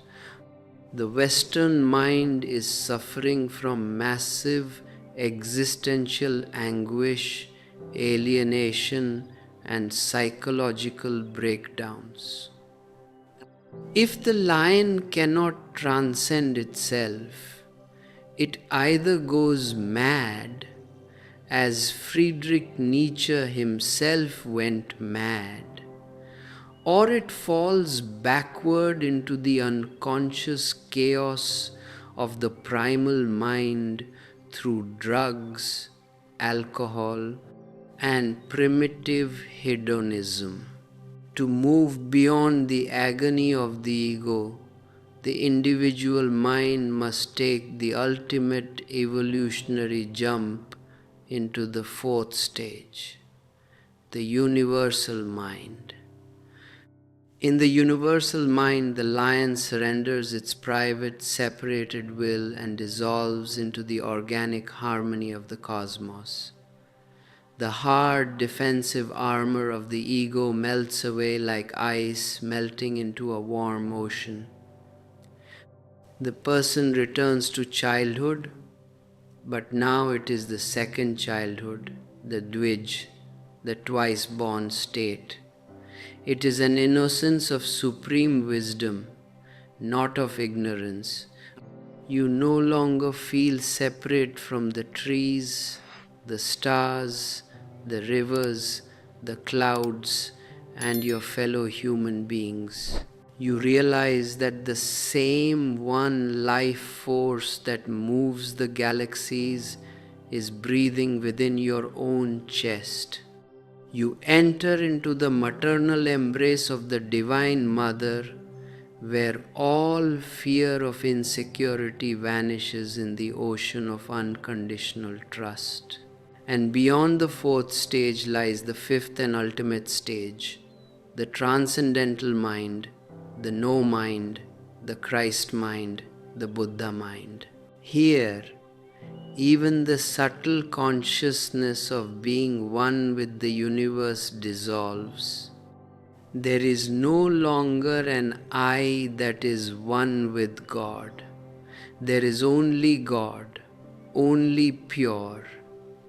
the Western mind is suffering from massive existential anguish, alienation, and psychological breakdowns. If the lion cannot transcend itself, it either goes mad, as Friedrich Nietzsche himself went mad, or it falls backward into the unconscious chaos of the primal mind through drugs, alcohol, and primitive hedonism. To move beyond the agony of the ego, the individual mind must take the ultimate evolutionary jump into the fourth stage, the universal mind. In the universal mind, the lion surrenders its private, separated will and dissolves into the organic harmony of the cosmos. The hard defensive armor of the ego melts away like ice melting into a warm ocean. The person returns to childhood, but now it is the second childhood, the Dvij, the twice-born state. It is an innocence of supreme wisdom, not of ignorance. You no longer feel separate from the trees, the stars, the rivers, the clouds, and your fellow human beings. You realize that the same one life force that moves the galaxies is breathing within your own chest. You enter into the maternal embrace of the Divine Mother, where all fear of insecurity vanishes in the ocean of unconditional trust. And beyond the fourth stage lies the fifth and ultimate stage, the transcendental mind, the no mind, the Christ mind, the Buddha mind. Here, even the subtle consciousness of being one with the universe dissolves. There is no longer an I that is one with God. There is only God, only pure,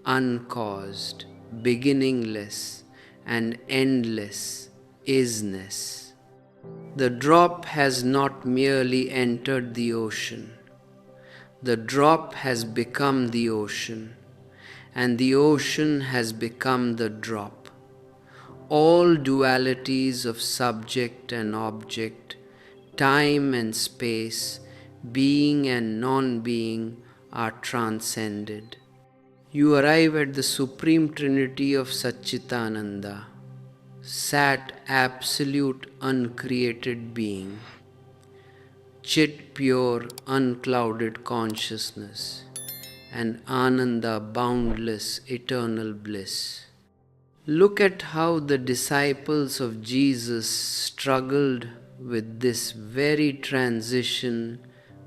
uncaused, beginningless, and endless isness. The drop has not merely entered the ocean. The drop has become the ocean, and the ocean has become the drop. All dualities of subject and object, time and space, being and non-being are transcended. You arrive at the Supreme Trinity of Satchitananda, Sat absolute uncreated being, Chit pure unclouded consciousness, and Ananda boundless eternal bliss. Look at how the disciples of Jesus struggled with this very transition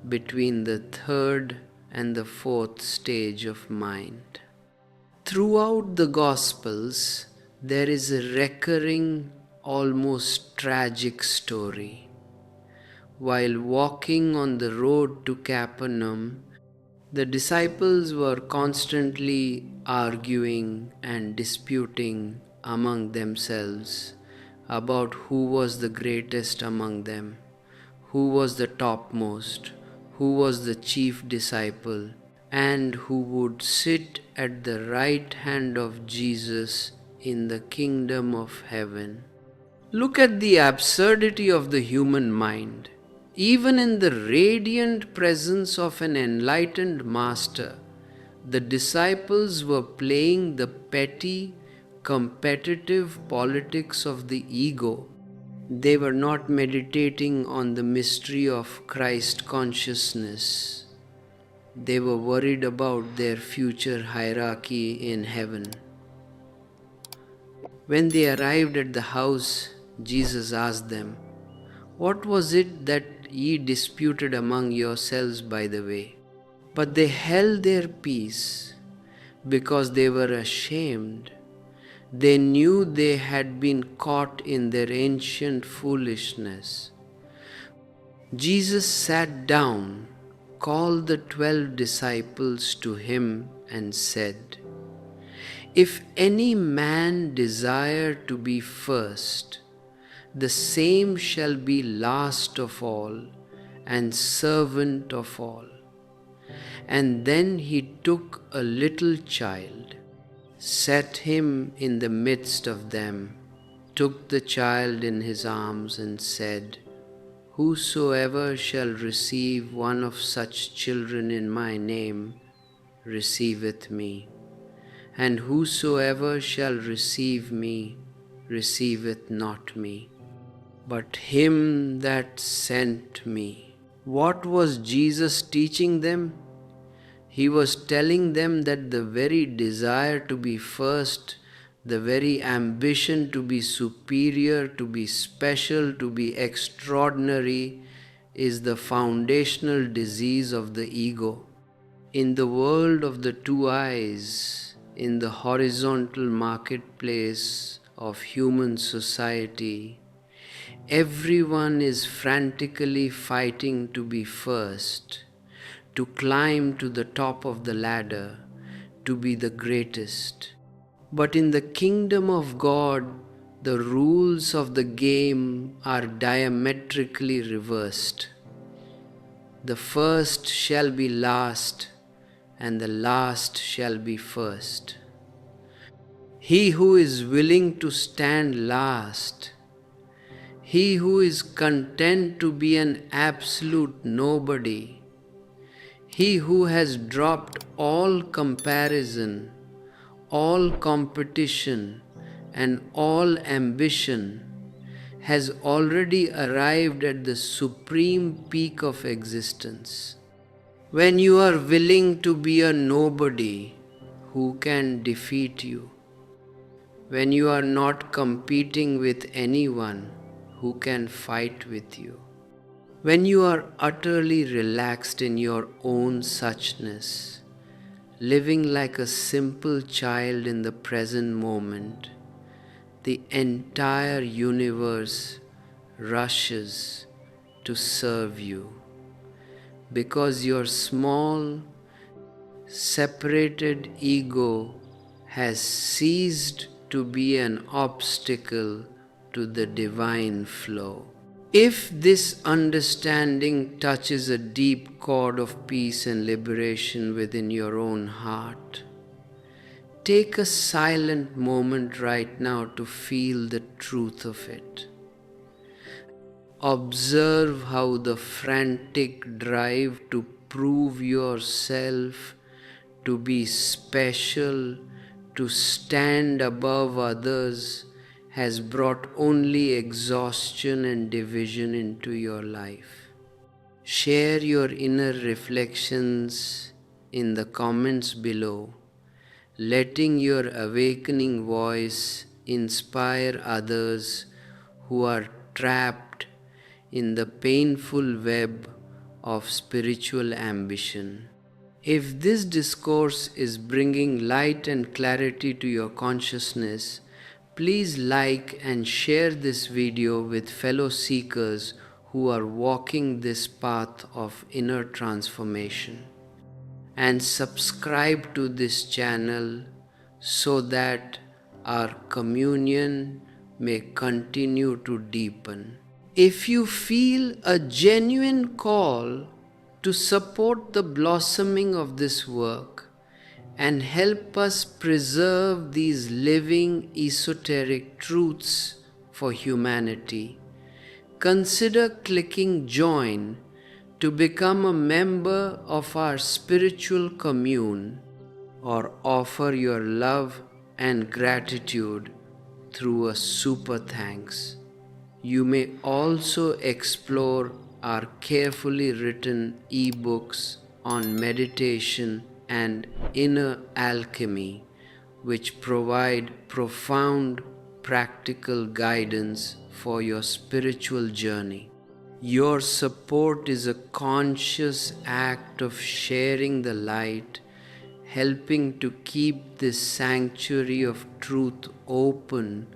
between the third and the fourth stage of mind. Throughout the Gospels, there is a recurring, almost tragic story. While walking on the road to Capernaum, the disciples were constantly arguing and disputing among themselves about who was the greatest among them, who was the topmost, who was the chief disciple, and who would sit at the right hand of Jesus in the kingdom of heaven. Look at the absurdity of the human mind. Even in the radiant presence of an enlightened master, the disciples were playing the petty, competitive politics of the ego. They were not meditating on the mystery of Christ consciousness. They were worried about their future hierarchy in heaven. When they arrived at the house, Jesus asked them, "What was it that ye disputed among yourselves by the way?" But they held their peace because they were ashamed. They knew they had been caught in their ancient foolishness. Jesus sat down, called the 12 disciples to him, and said, "If any man desire to be first, the same shall be last of all and servant of all." And then he took a little child, set him in the midst of them, took the child in his arms, and said, "Whosoever shall receive one of such children in my name, receiveth me. And whosoever shall receive me, receiveth not me, but him that sent me." What was Jesus teaching them? He was telling them that the very desire to be first, the very ambition to be superior, to be special, to be extraordinary, is the foundational disease of the ego. In the world of the two eyes, in the horizontal marketplace of human society, everyone is frantically fighting to be first, to climb to the top of the ladder, to be the greatest. But in the kingdom of God, the rules of the game are diametrically reversed. The first shall be last, and the last shall be first. He who is willing to stand last, he who is content to be an absolute nobody, he who has dropped all comparison, all competition, and all ambition, has already arrived at the supreme peak of existence. When you are willing to be a nobody, who can defeat you? When you are not competing with anyone, who can fight with you? When you are utterly relaxed in your own suchness, living like a simple child in the present moment, the entire universe rushes to serve you, because your small, separated ego has ceased to be an obstacle to the divine flow. If this understanding touches a deep chord of peace and liberation within your own heart, take a silent moment right now to feel the truth of it. Observe how the frantic drive to prove yourself, to be special, to stand above others, has brought only exhaustion and division into your life. Share your inner reflections in the comments below, letting your awakening voice inspire others who are trapped in the painful web of spiritual ambition. If this discourse is bringing light and clarity to your consciousness, please like and share this video with fellow seekers who are walking this path of inner transformation. And subscribe to this channel so that our communion may continue to deepen. If you feel a genuine call to support the blossoming of this work and help us preserve these living esoteric truths for humanity, consider clicking join to become a member of our spiritual commune, or offer your love and gratitude through a super thanks. You may also explore our carefully written ebooks on meditation and inner alchemy, which provide profound practical guidance for your spiritual journey. Your support is a conscious act of sharing the light, helping to keep this sanctuary of truth open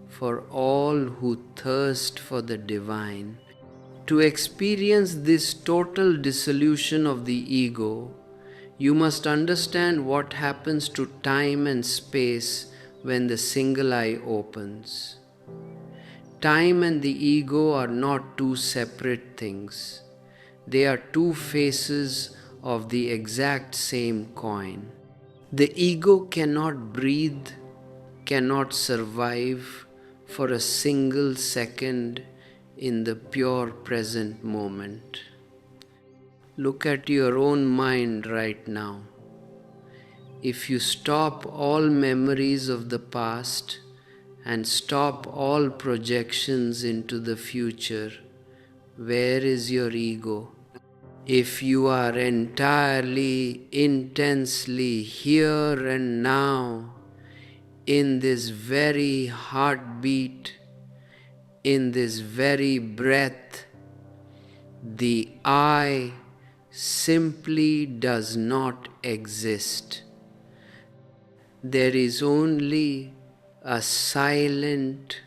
for all who thirst for the divine. To experience this total dissolution of the ego, you must understand what happens to time and space when the single eye opens. Time and the ego are not two separate things. They are two faces of the exact same coin. The ego cannot breathe, cannot survive for a single second in the pure present moment. Look at your own mind right now. If you stop all memories of the past and stop all projections into the future, where is your ego? If you are entirely, intensely here and now, in this very heartbeat, in this very breath, the I simply does not exist. There is only a silent,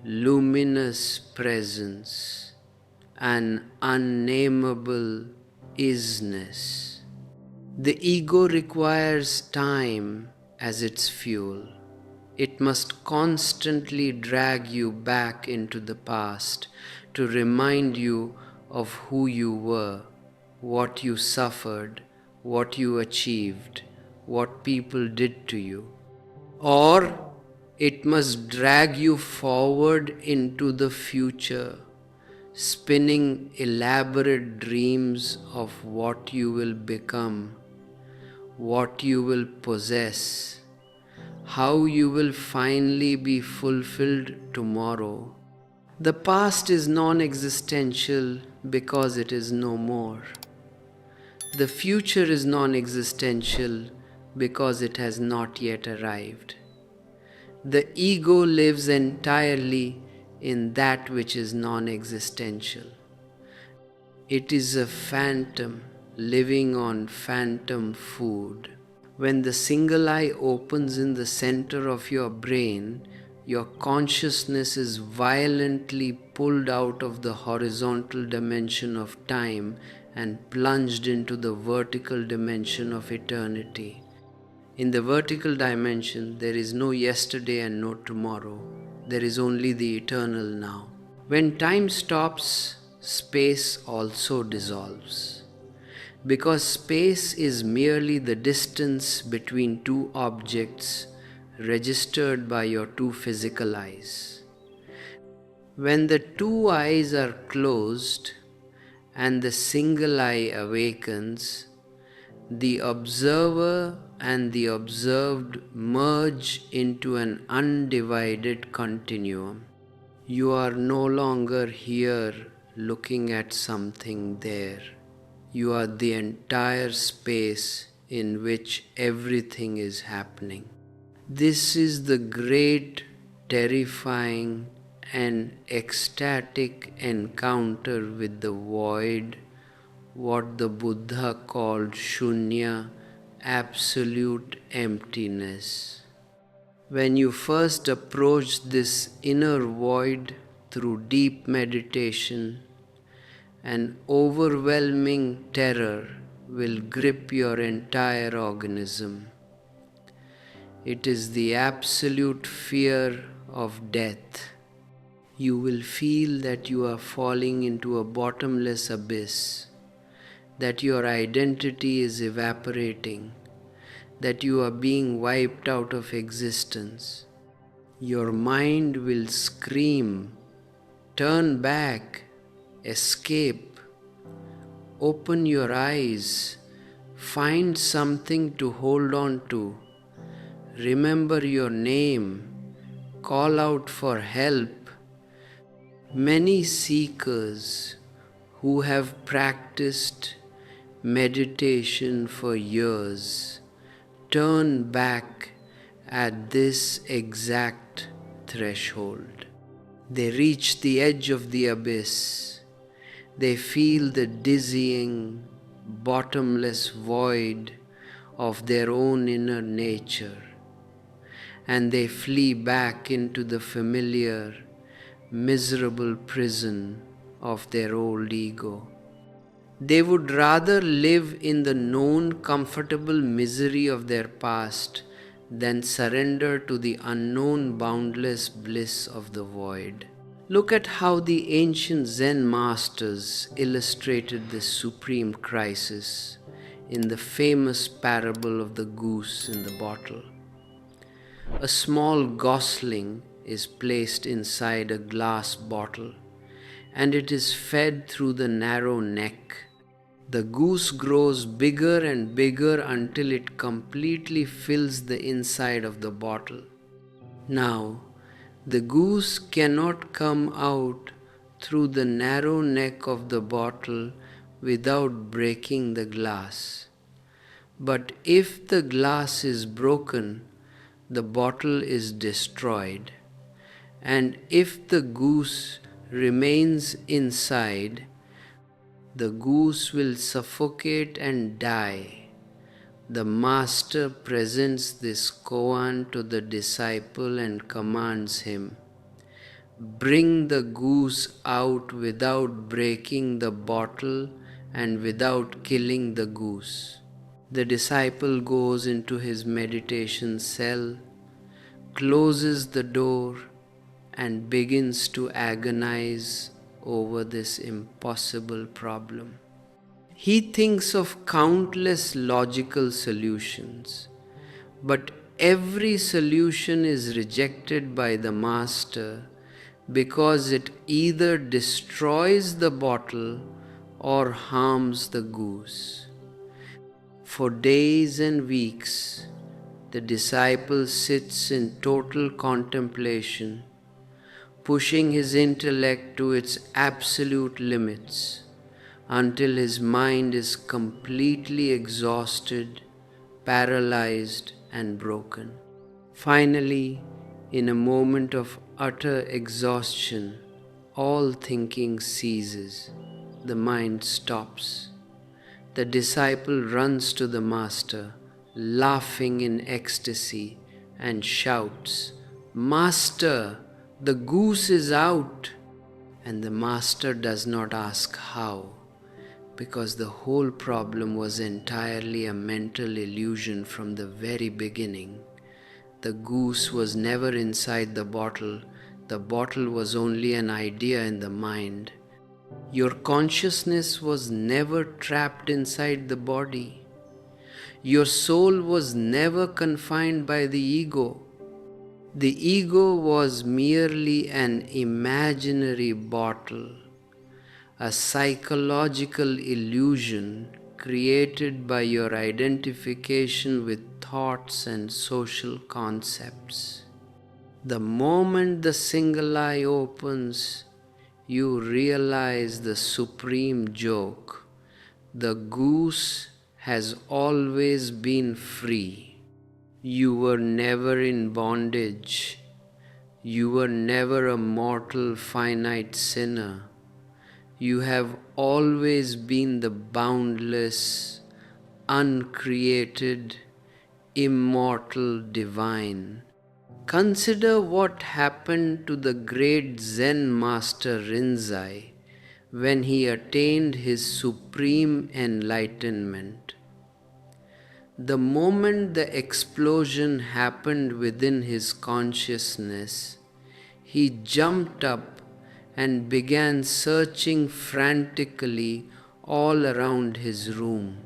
luminous presence, an unnameable isness. The ego requires time as its fuel. It must constantly drag you back into the past to remind you of who you were, what you suffered, what you achieved, what people did to you. Or it must drag you forward into the future, spinning elaborate dreams of what you will become, what you will possess, how you will finally be fulfilled tomorrow. The past is non-existential because it is no more. The future is non-existential because it has not yet arrived. The ego lives entirely in that which is non-existential. It is a phantom living on phantom food. When the single eye opens in the center of your brain, your consciousness is violently pulled out of the horizontal dimension of time and plunged into the vertical dimension of eternity. In the vertical dimension, there is no yesterday and no tomorrow. There is only the eternal now. When time stops, space also dissolves. Because space is merely the distance between two objects registered by your two physical eyes. When the two eyes are closed and the single eye awakens, the observer and the observed merge into an undivided continuum. You are no longer here looking at something there. You are the entire space in which everything is happening. This is the great, terrifying, and ecstatic encounter with the void, what the Buddha called Shunya, absolute emptiness. When you first approach this inner void through deep meditation, an overwhelming terror will grip your entire organism. It is the absolute fear of death. you will feel that you are falling into a bottomless abyss, that your identity is evaporating, that you are being wiped out of existence. Your mind will scream, turn back, escape, open your eyes, find something to hold on to, remember your name, call out for help. Many seekers who have practiced meditation for years turn back at this exact threshold. They reach the edge of the abyss. They feel the dizzying, bottomless void of their own inner nature, and they flee back into the familiar, miserable prison of their old ego. They would rather live in the known comfortable misery of their past than surrender to the unknown boundless bliss of the void. Look at how the ancient Zen masters illustrated this supreme crisis in the famous parable of the goose in the bottle. A small gosling is placed inside a glass bottle, and it is fed through the narrow neck. The goose grows bigger and bigger until it completely fills the inside of the bottle. Now, the goose cannot come out through the narrow neck of the bottle without breaking the glass. But if the glass is broken, the bottle is destroyed. And if the goose remains inside, the goose will suffocate and die. The master presents this koan to the disciple and commands him, "Bring the goose out without breaking the bottle and without killing the goose." The disciple goes into his meditation cell, closes the door, and begins to agonize over this impossible problem. He thinks of countless logical solutions, but every solution is rejected by the master because it either destroys the bottle or harms the goose. For days and weeks, the disciple sits in total contemplation, pushing his intellect to its absolute limits, until his mind is completely exhausted, paralyzed, and broken. Finally, in a moment of utter exhaustion, all thinking ceases. The mind stops. The disciple runs to the master, laughing in ecstasy, and shouts, "Master, the goose is out!" And the master does not ask how, because the whole problem was entirely a mental illusion from the very beginning. The goose was never inside the bottle was only an idea in the mind. Your consciousness was never trapped inside the body. Your soul was never confined by the ego. The ego was merely an imaginary bottle, a psychological illusion created by your identification with thoughts and social concepts. The moment the single eye opens, you realize the supreme joke. The goose has always been free. You were never in bondage. You were never a mortal, finite sinner. You have always been the boundless, uncreated, immortal divine. Consider what happened to the great Zen master Rinzai when he attained his supreme enlightenment. The moment the explosion happened within his consciousness, he jumped up and began searching frantically all around his room.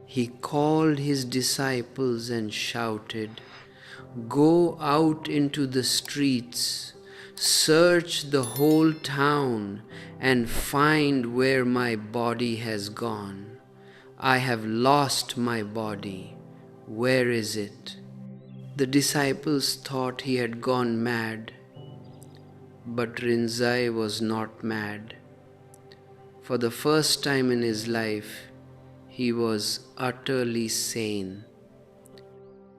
He called his disciples and shouted, "Go out into the streets, search the whole town, and find where my body has gone. I have lost my body. Where is it?" The disciples thought he had gone mad, but Rinzai was not mad. For the first time in his life, he was utterly sane.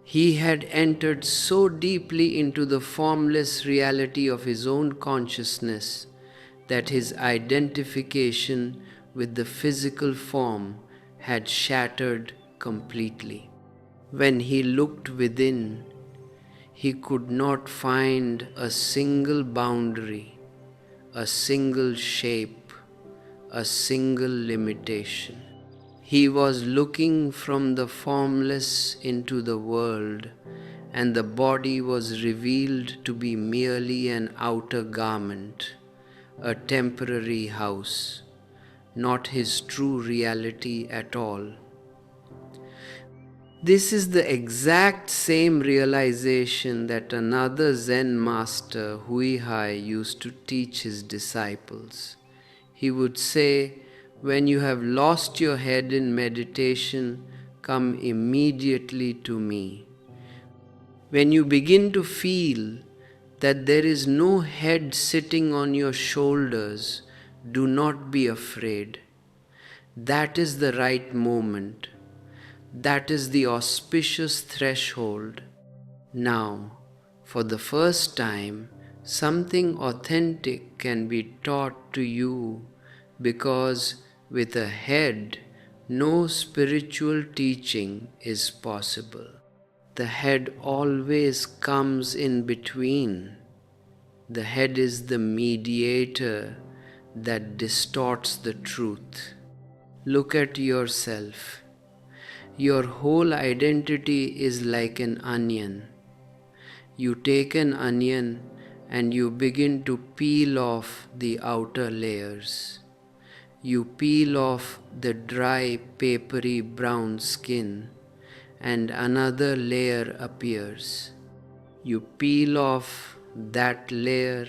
He had entered so deeply into the formless reality of his own consciousness that his identification with the physical form had shattered completely. When he looked within, he could not find a single boundary, a single shape, a single limitation. He was looking from the formless into the world, and the body was revealed to be merely an outer garment, a temporary house, not his true reality at all. This is the exact same realization that another Zen master, Hui Hai, used to teach his disciples. He would say, "When you have lost your head in meditation, come immediately to me. When you begin to feel that there is no head sitting on your shoulders, do not be afraid. That is the right moment. That is the auspicious threshold. Now, for the first time, something authentic can be taught to you, because with a head, no spiritual teaching is possible. The head always comes in between. The head is the mediator that distorts the truth. Look at yourself. Your whole identity is like an onion. You take an onion and you begin to peel off the outer layers. You peel off the dry, papery brown skin, and another layer appears. You peel off that layer,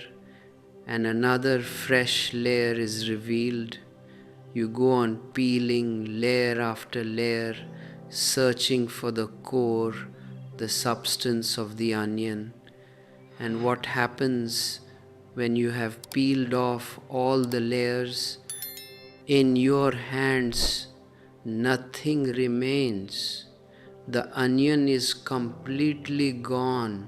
and another fresh layer is revealed. You go on peeling layer after layer, searching for the core, the substance of the onion. And what happens when you have peeled off all the layers? In your hands, nothing remains. The onion is completely gone.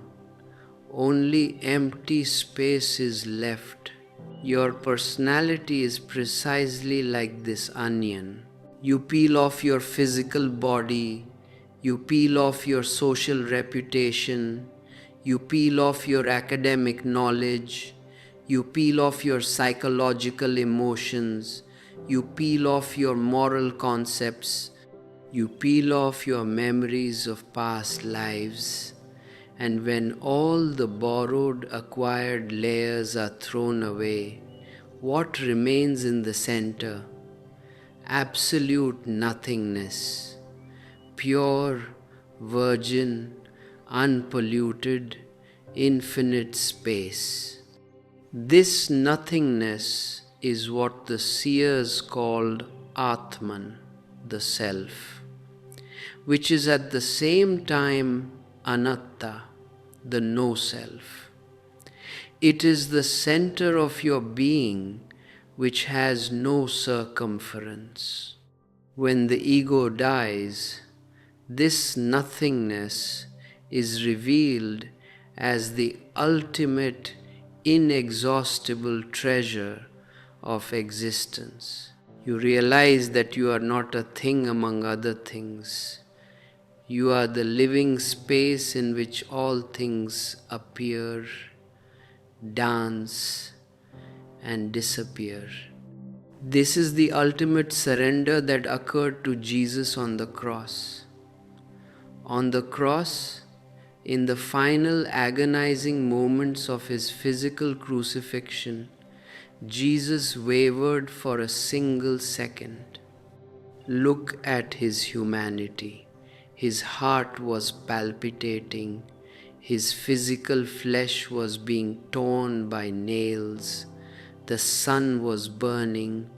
Only empty space is left. Your personality is precisely like this onion. You peel off your physical body, you peel off your social reputation, you peel off your academic knowledge, you peel off your psychological emotions, you peel off your moral concepts, you peel off your memories of past lives. And when all the borrowed, acquired layers are thrown away, what remains in the center? Absolute nothingness, pure, virgin, unpolluted, infinite space. This nothingness is what the seers called Atman, the Self, which is at the same time Anatta, the No-Self. It is the center of your being which has no circumference. When the ego dies, this nothingness is revealed as the ultimate, inexhaustible treasure of existence. You realize that you are not a thing among other things. You are the living space in which all things appear, dance, and disappear. This is the ultimate surrender that occurred to Jesus on the cross. On the cross, in the final agonizing moments of his physical crucifixion, Jesus wavered for a single second. Look at his humanity. His heart was palpitating. His physical flesh was being torn by nails. The sun was burning,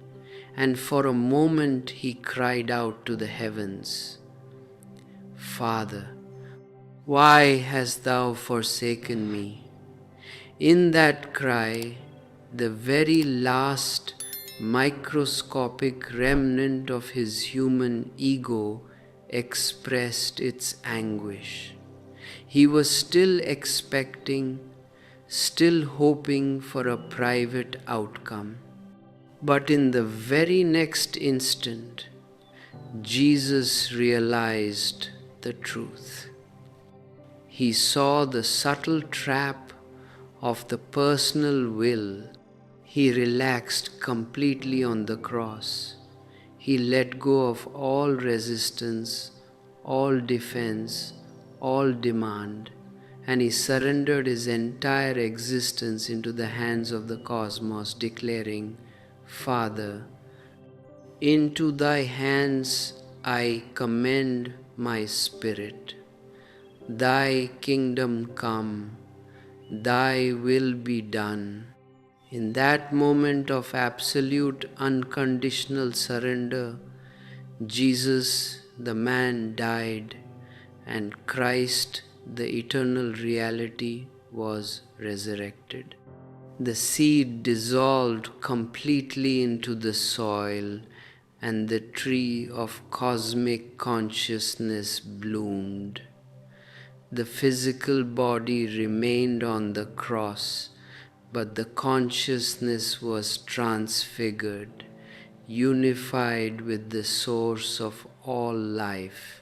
and for a moment he cried out to the heavens, "Father, why hast thou forsaken me?" In that cry, the very last microscopic remnant of his human ego expressed its anguish. He was still expecting, still hoping for a private outcome. But in the very next instant, Jesus realized the truth. He saw the subtle trap of the personal will. He relaxed completely on the cross. He let go of all resistance, all defense, all demand, and he surrendered his entire existence into the hands of the cosmos, declaring, "Father, into thy hands I commend my spirit. Thy kingdom come, thy will be done." In that moment of absolute unconditional surrender, Jesus, the man, died, and Christ, the eternal reality, was resurrected. The seed dissolved completely into the soil, and the tree of cosmic consciousness bloomed. The physical body remained on the cross, but the consciousness was transfigured, unified with the source of all life.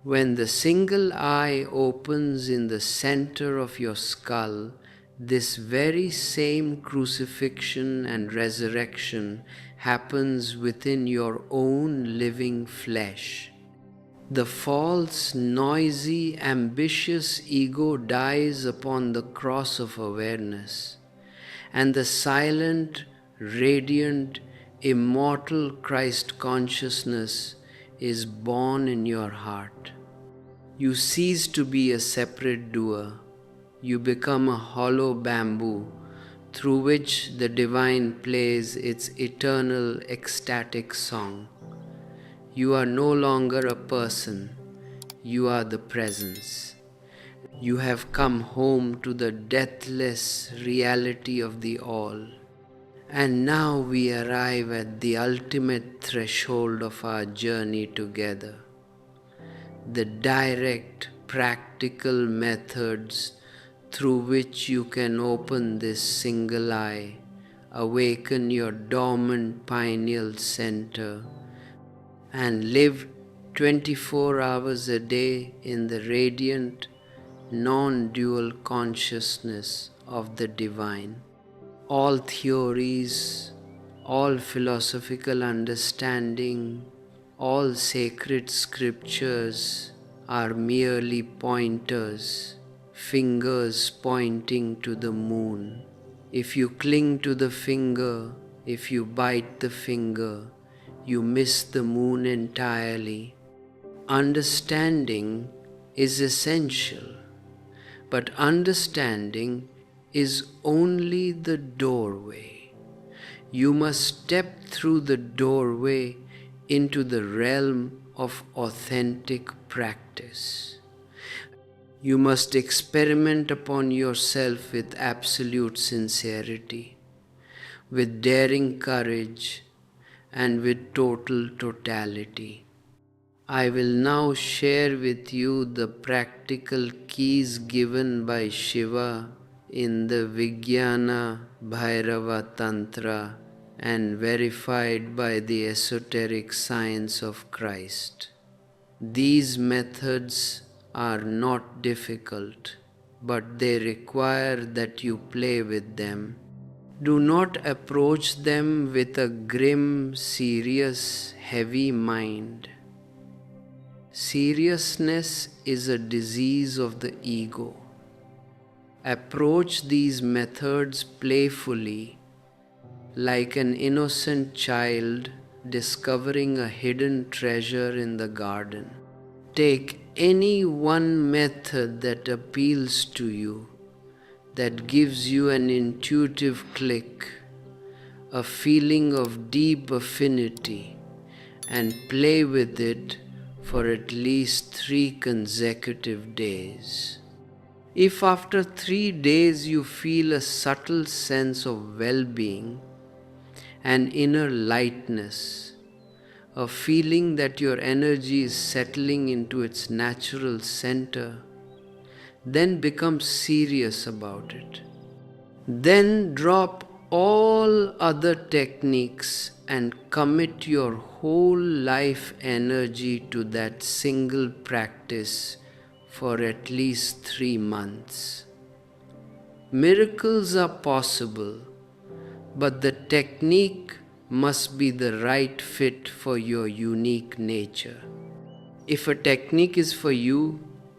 When the single eye opens in the center of your skull, this very same crucifixion and resurrection happens within your own living flesh. The false, noisy, ambitious ego dies upon the cross of awareness, and the silent, radiant, immortal Christ consciousness is born in your heart. You cease to be a separate doer. You become a hollow bamboo through which the divine plays its eternal ecstatic song. You are no longer a person, you are the presence. You have come home to the deathless reality of the all. And now we arrive at the ultimate threshold of our journey together. The direct, practical methods through which you can open this single eye, awaken your dormant pineal center, and live 24 hours a day in the radiant, non-dual consciousness of the divine. All theories, all philosophical understanding, all sacred scriptures are merely pointers, fingers pointing to the moon. If you cling to the finger, if you bite the finger, you miss the moon entirely. Understanding is essential, but understanding is only the doorway. You must step through the doorway into the realm of authentic practice. You must experiment upon yourself with absolute sincerity, with daring courage, and with total totality. I will now share with you the practical keys given by Shiva in the Vijnana Bhairava Tantra and verified by the esoteric science of Christ. These methods are not difficult, but they require that you play with them. Do not approach them with a grim, serious, heavy mind. Seriousness is a disease of the ego. Approach these methods playfully, like an innocent child discovering a hidden treasure in the garden. Take any one method that appeals to you, that gives you an intuitive click, a feeling of deep affinity, and play with it for at least 3 consecutive days. If after 3 days you feel a subtle sense of well-being, an inner lightness, a feeling that your energy is settling into its natural center, then become serious about it. Then drop all other techniques and commit your whole life energy to that single practice for at least 3 months. Miracles are possible, but the technique must be the right fit for your unique nature. If a technique is for you,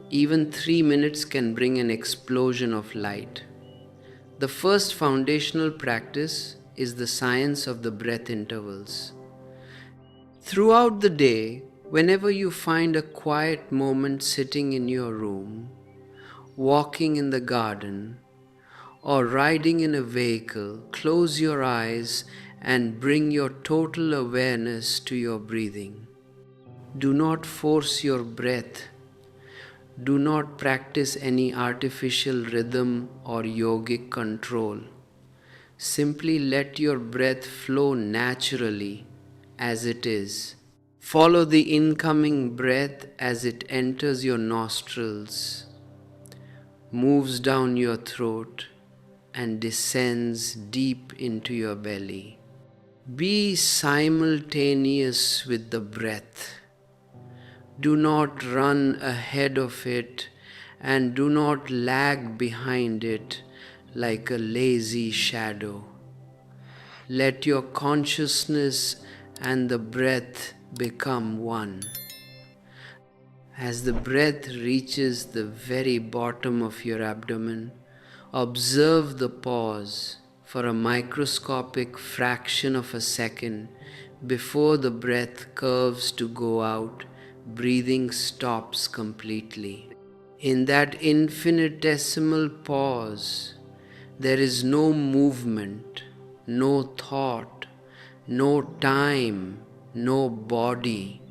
even 3 minutes can bring an explosion of light. The first foundational practice is the science of the breath intervals. Throughout the day, whenever you find a quiet moment sitting in your room, walking in the garden, or riding in a vehicle, close your eyes and bring your total awareness to your breathing. Do not force your breath. Do not practice any artificial rhythm or yogic control. Simply let your breath flow naturally as it is. Follow the incoming breath as it enters your nostrils, moves down your throat, and descends deep into your belly. Be simultaneous with the breath. Do not run ahead of it and do not lag behind it like a lazy shadow. Let your consciousness and the breath become one. As the breath reaches the very bottom of your abdomen, observe the pause for a microscopic fraction of a second before the breath curves to go out. Breathing stops completely. In that infinitesimal pause, there is no movement, no thought, no time, no body.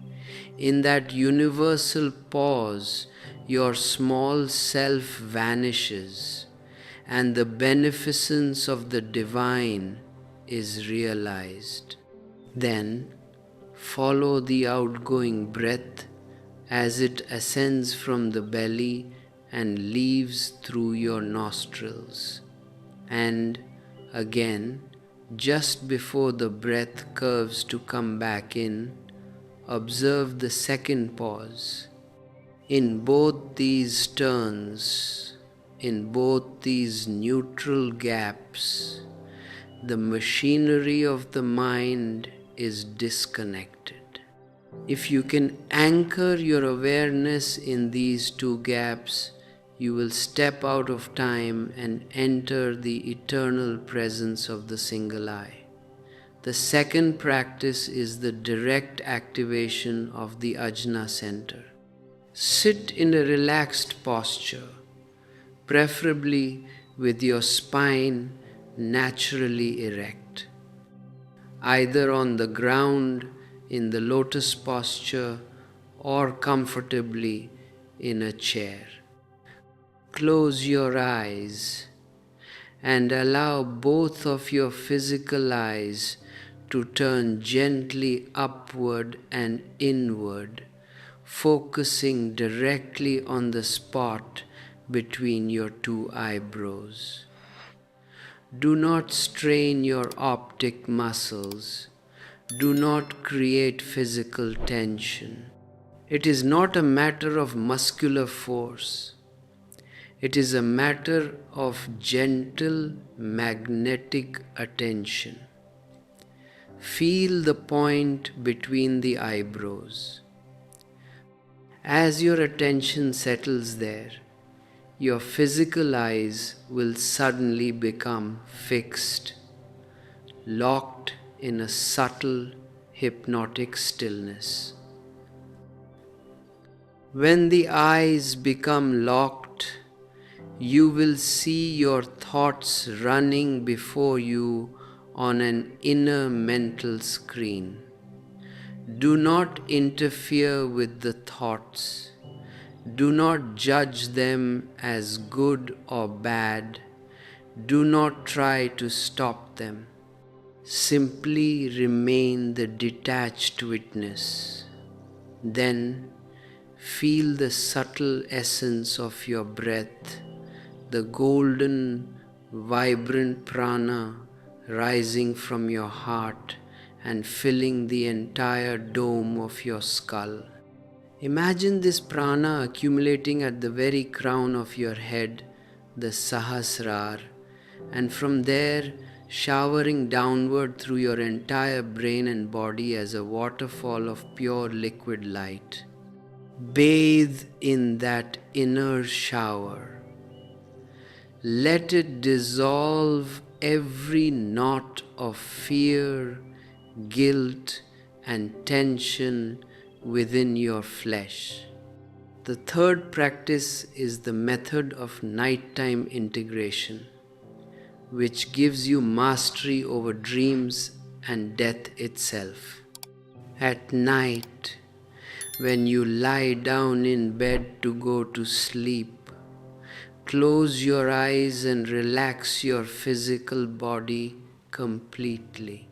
In that universal pause, your small self vanishes, and the beneficence of the divine is realized. Then, follow the outgoing breath as it ascends from the belly and leaves through your nostrils. And again, just before the breath curves to come back in, observe the second pause. In both these turns, in both these neutral gaps, the machinery of the mind is disconnected. If you can anchor your awareness in these 2 gaps, you will step out of time and enter the eternal presence of the single eye. The second practice is the direct activation of the Ajna center. Sit in a relaxed posture, preferably with your spine naturally erect, either on the ground in the lotus posture or comfortably in a chair. Close your eyes and allow both of your physical eyes to turn gently upward and inward, focusing directly on the spot between your 2 eyebrows. Do not strain your optic muscles. Do not create physical tension. It is not a matter of muscular force. It is a matter of gentle magnetic attention. Feel the point between the eyebrows. As your attention settles there, your physical eyes will suddenly become fixed, locked in a subtle hypnotic stillness. When the eyes become locked, you will see your thoughts running before you on an inner mental screen. Do not interfere with the thoughts. Do not judge them as good or bad. Do not try to stop them. Simply remain the detached witness. Then feel the subtle essence of your breath, the golden, vibrant prana rising from your heart and filling the entire dome of your skull. Imagine this prana accumulating at the very crown of your head, the Sahasrara, and from there showering downward through your entire brain and body as a waterfall of pure liquid light. Bathe in that inner shower. Let it dissolve every knot of fear, guilt, and tension within your flesh. The third practice is the method of nighttime integration, which gives you mastery over dreams and death itself. At night, when you lie down in bed to go to sleep, close your eyes and relax your physical body completely.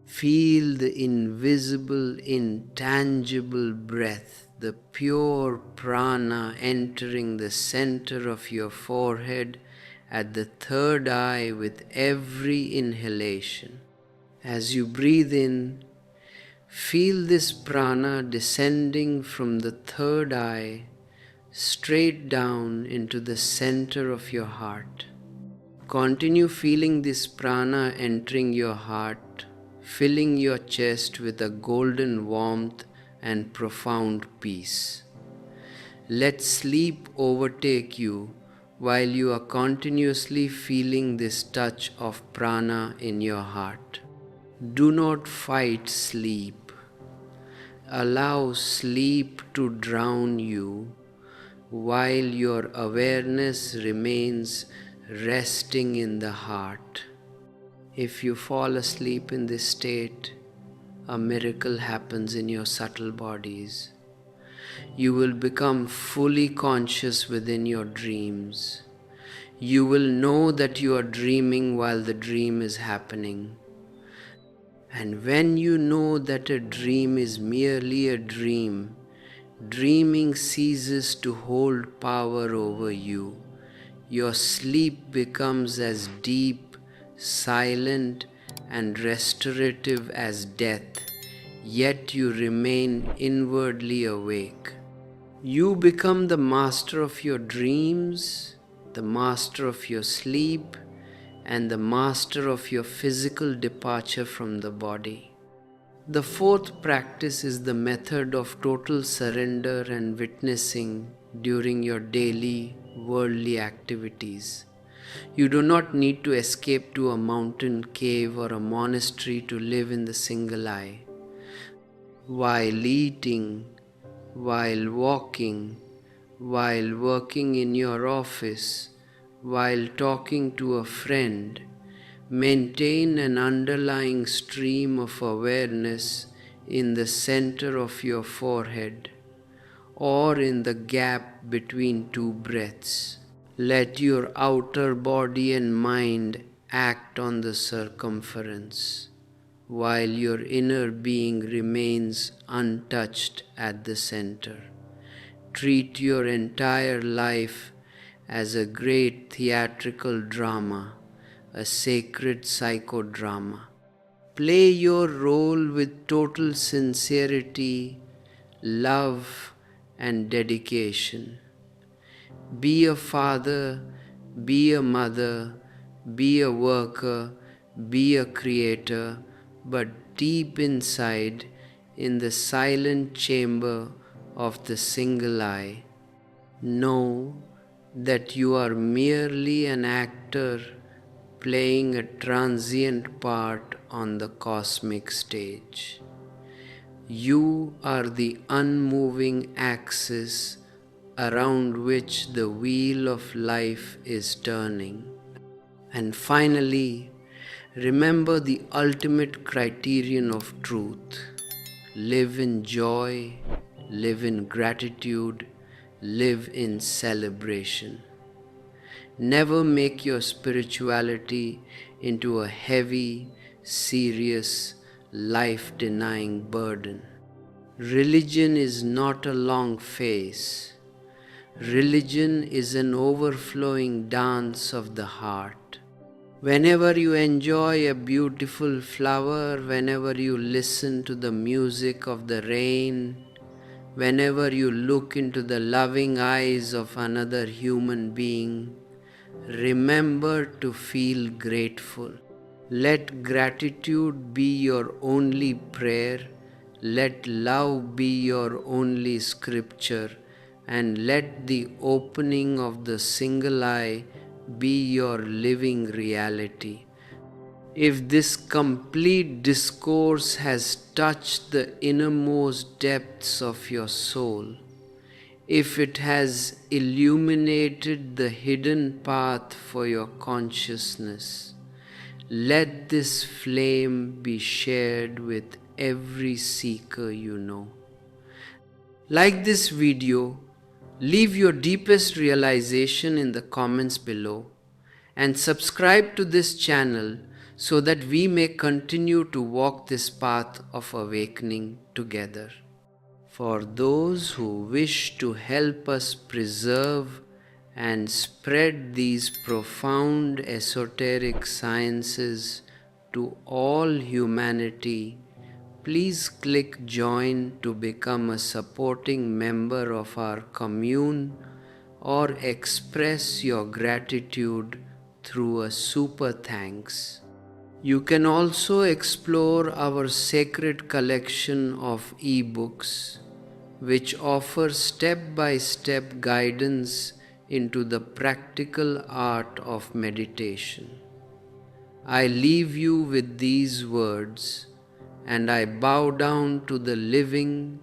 Feel the invisible, intangible breath, the pure prana entering the center of your forehead at the third eye with every inhalation. As you breathe in, feel this prana descending from the third eye straight down into the center of your heart. Continue feeling this prana entering your heart, filling your chest with a golden warmth and profound peace. Let sleep overtake you while you are continuously feeling this touch of prana in your heart. Do not fight sleep. Allow sleep to drown you while your awareness remains resting in the heart. If you fall asleep in this state, a miracle happens in your subtle bodies. You will become fully conscious within your dreams. You will know that you are dreaming while the dream is happening. And when you know that a dream is merely a dream, dreaming ceases to hold power over you. Your sleep becomes as deep, silent, and restorative as death, yet you remain inwardly awake. You become the master of your dreams, the master of your sleep, and the master of your physical departure from the body. The fourth practice is the method of total surrender and witnessing during your daily worldly activities. You do not need to escape to a mountain cave or a monastery to live in the single eye. While eating, while walking, while working in your office, while talking to a friend, maintain an underlying stream of awareness in the center of your forehead or in the gap between two breaths. Let your outer body and mind act on the circumference, while your inner being remains untouched at the center. Treat your entire life as a great theatrical drama, a sacred psychodrama. Play your role with total sincerity, love, and dedication. Be a father, be a mother, be a worker, be a creator, but deep inside, in the silent chamber of the single eye, know that you are merely an actor playing a transient part on the cosmic stage. You are the unmoving axis around which the wheel of life is turning. And finally, remember the ultimate criterion of truth. Live in joy, live in gratitude, live in celebration. Never make your spirituality into a heavy, serious, life-denying burden. Religion is not a long face. Religion is an overflowing dance of the heart. Whenever you enjoy a beautiful flower, whenever you listen to the music of the rain, whenever you look into the loving eyes of another human being, remember to feel grateful. Let gratitude be your only prayer, let love be your only scripture, and let the opening of the single eye be your living reality. If this complete discourse has touched the innermost depths of your soul, if it has illuminated the hidden path for your consciousness, let this flame be shared with every seeker you know. Like this video, leave your deepest realization in the comments below and subscribe to this channel so that we may continue to walk this path of awakening together. For those who wish to help us preserve and spread these profound esoteric sciences to all humanity, please click join to become a supporting member of our commune or express your gratitude through a super thanks. You can also explore our sacred collection of e-books, which offer step-by-step guidance into the practical art of meditation. I leave you with these words, and I bow down to the living,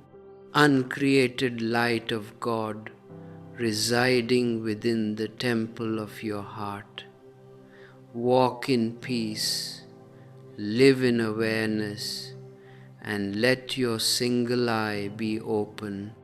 uncreated light of God residing within the temple of your heart. Walk in peace, live in awareness, and let your single eye be open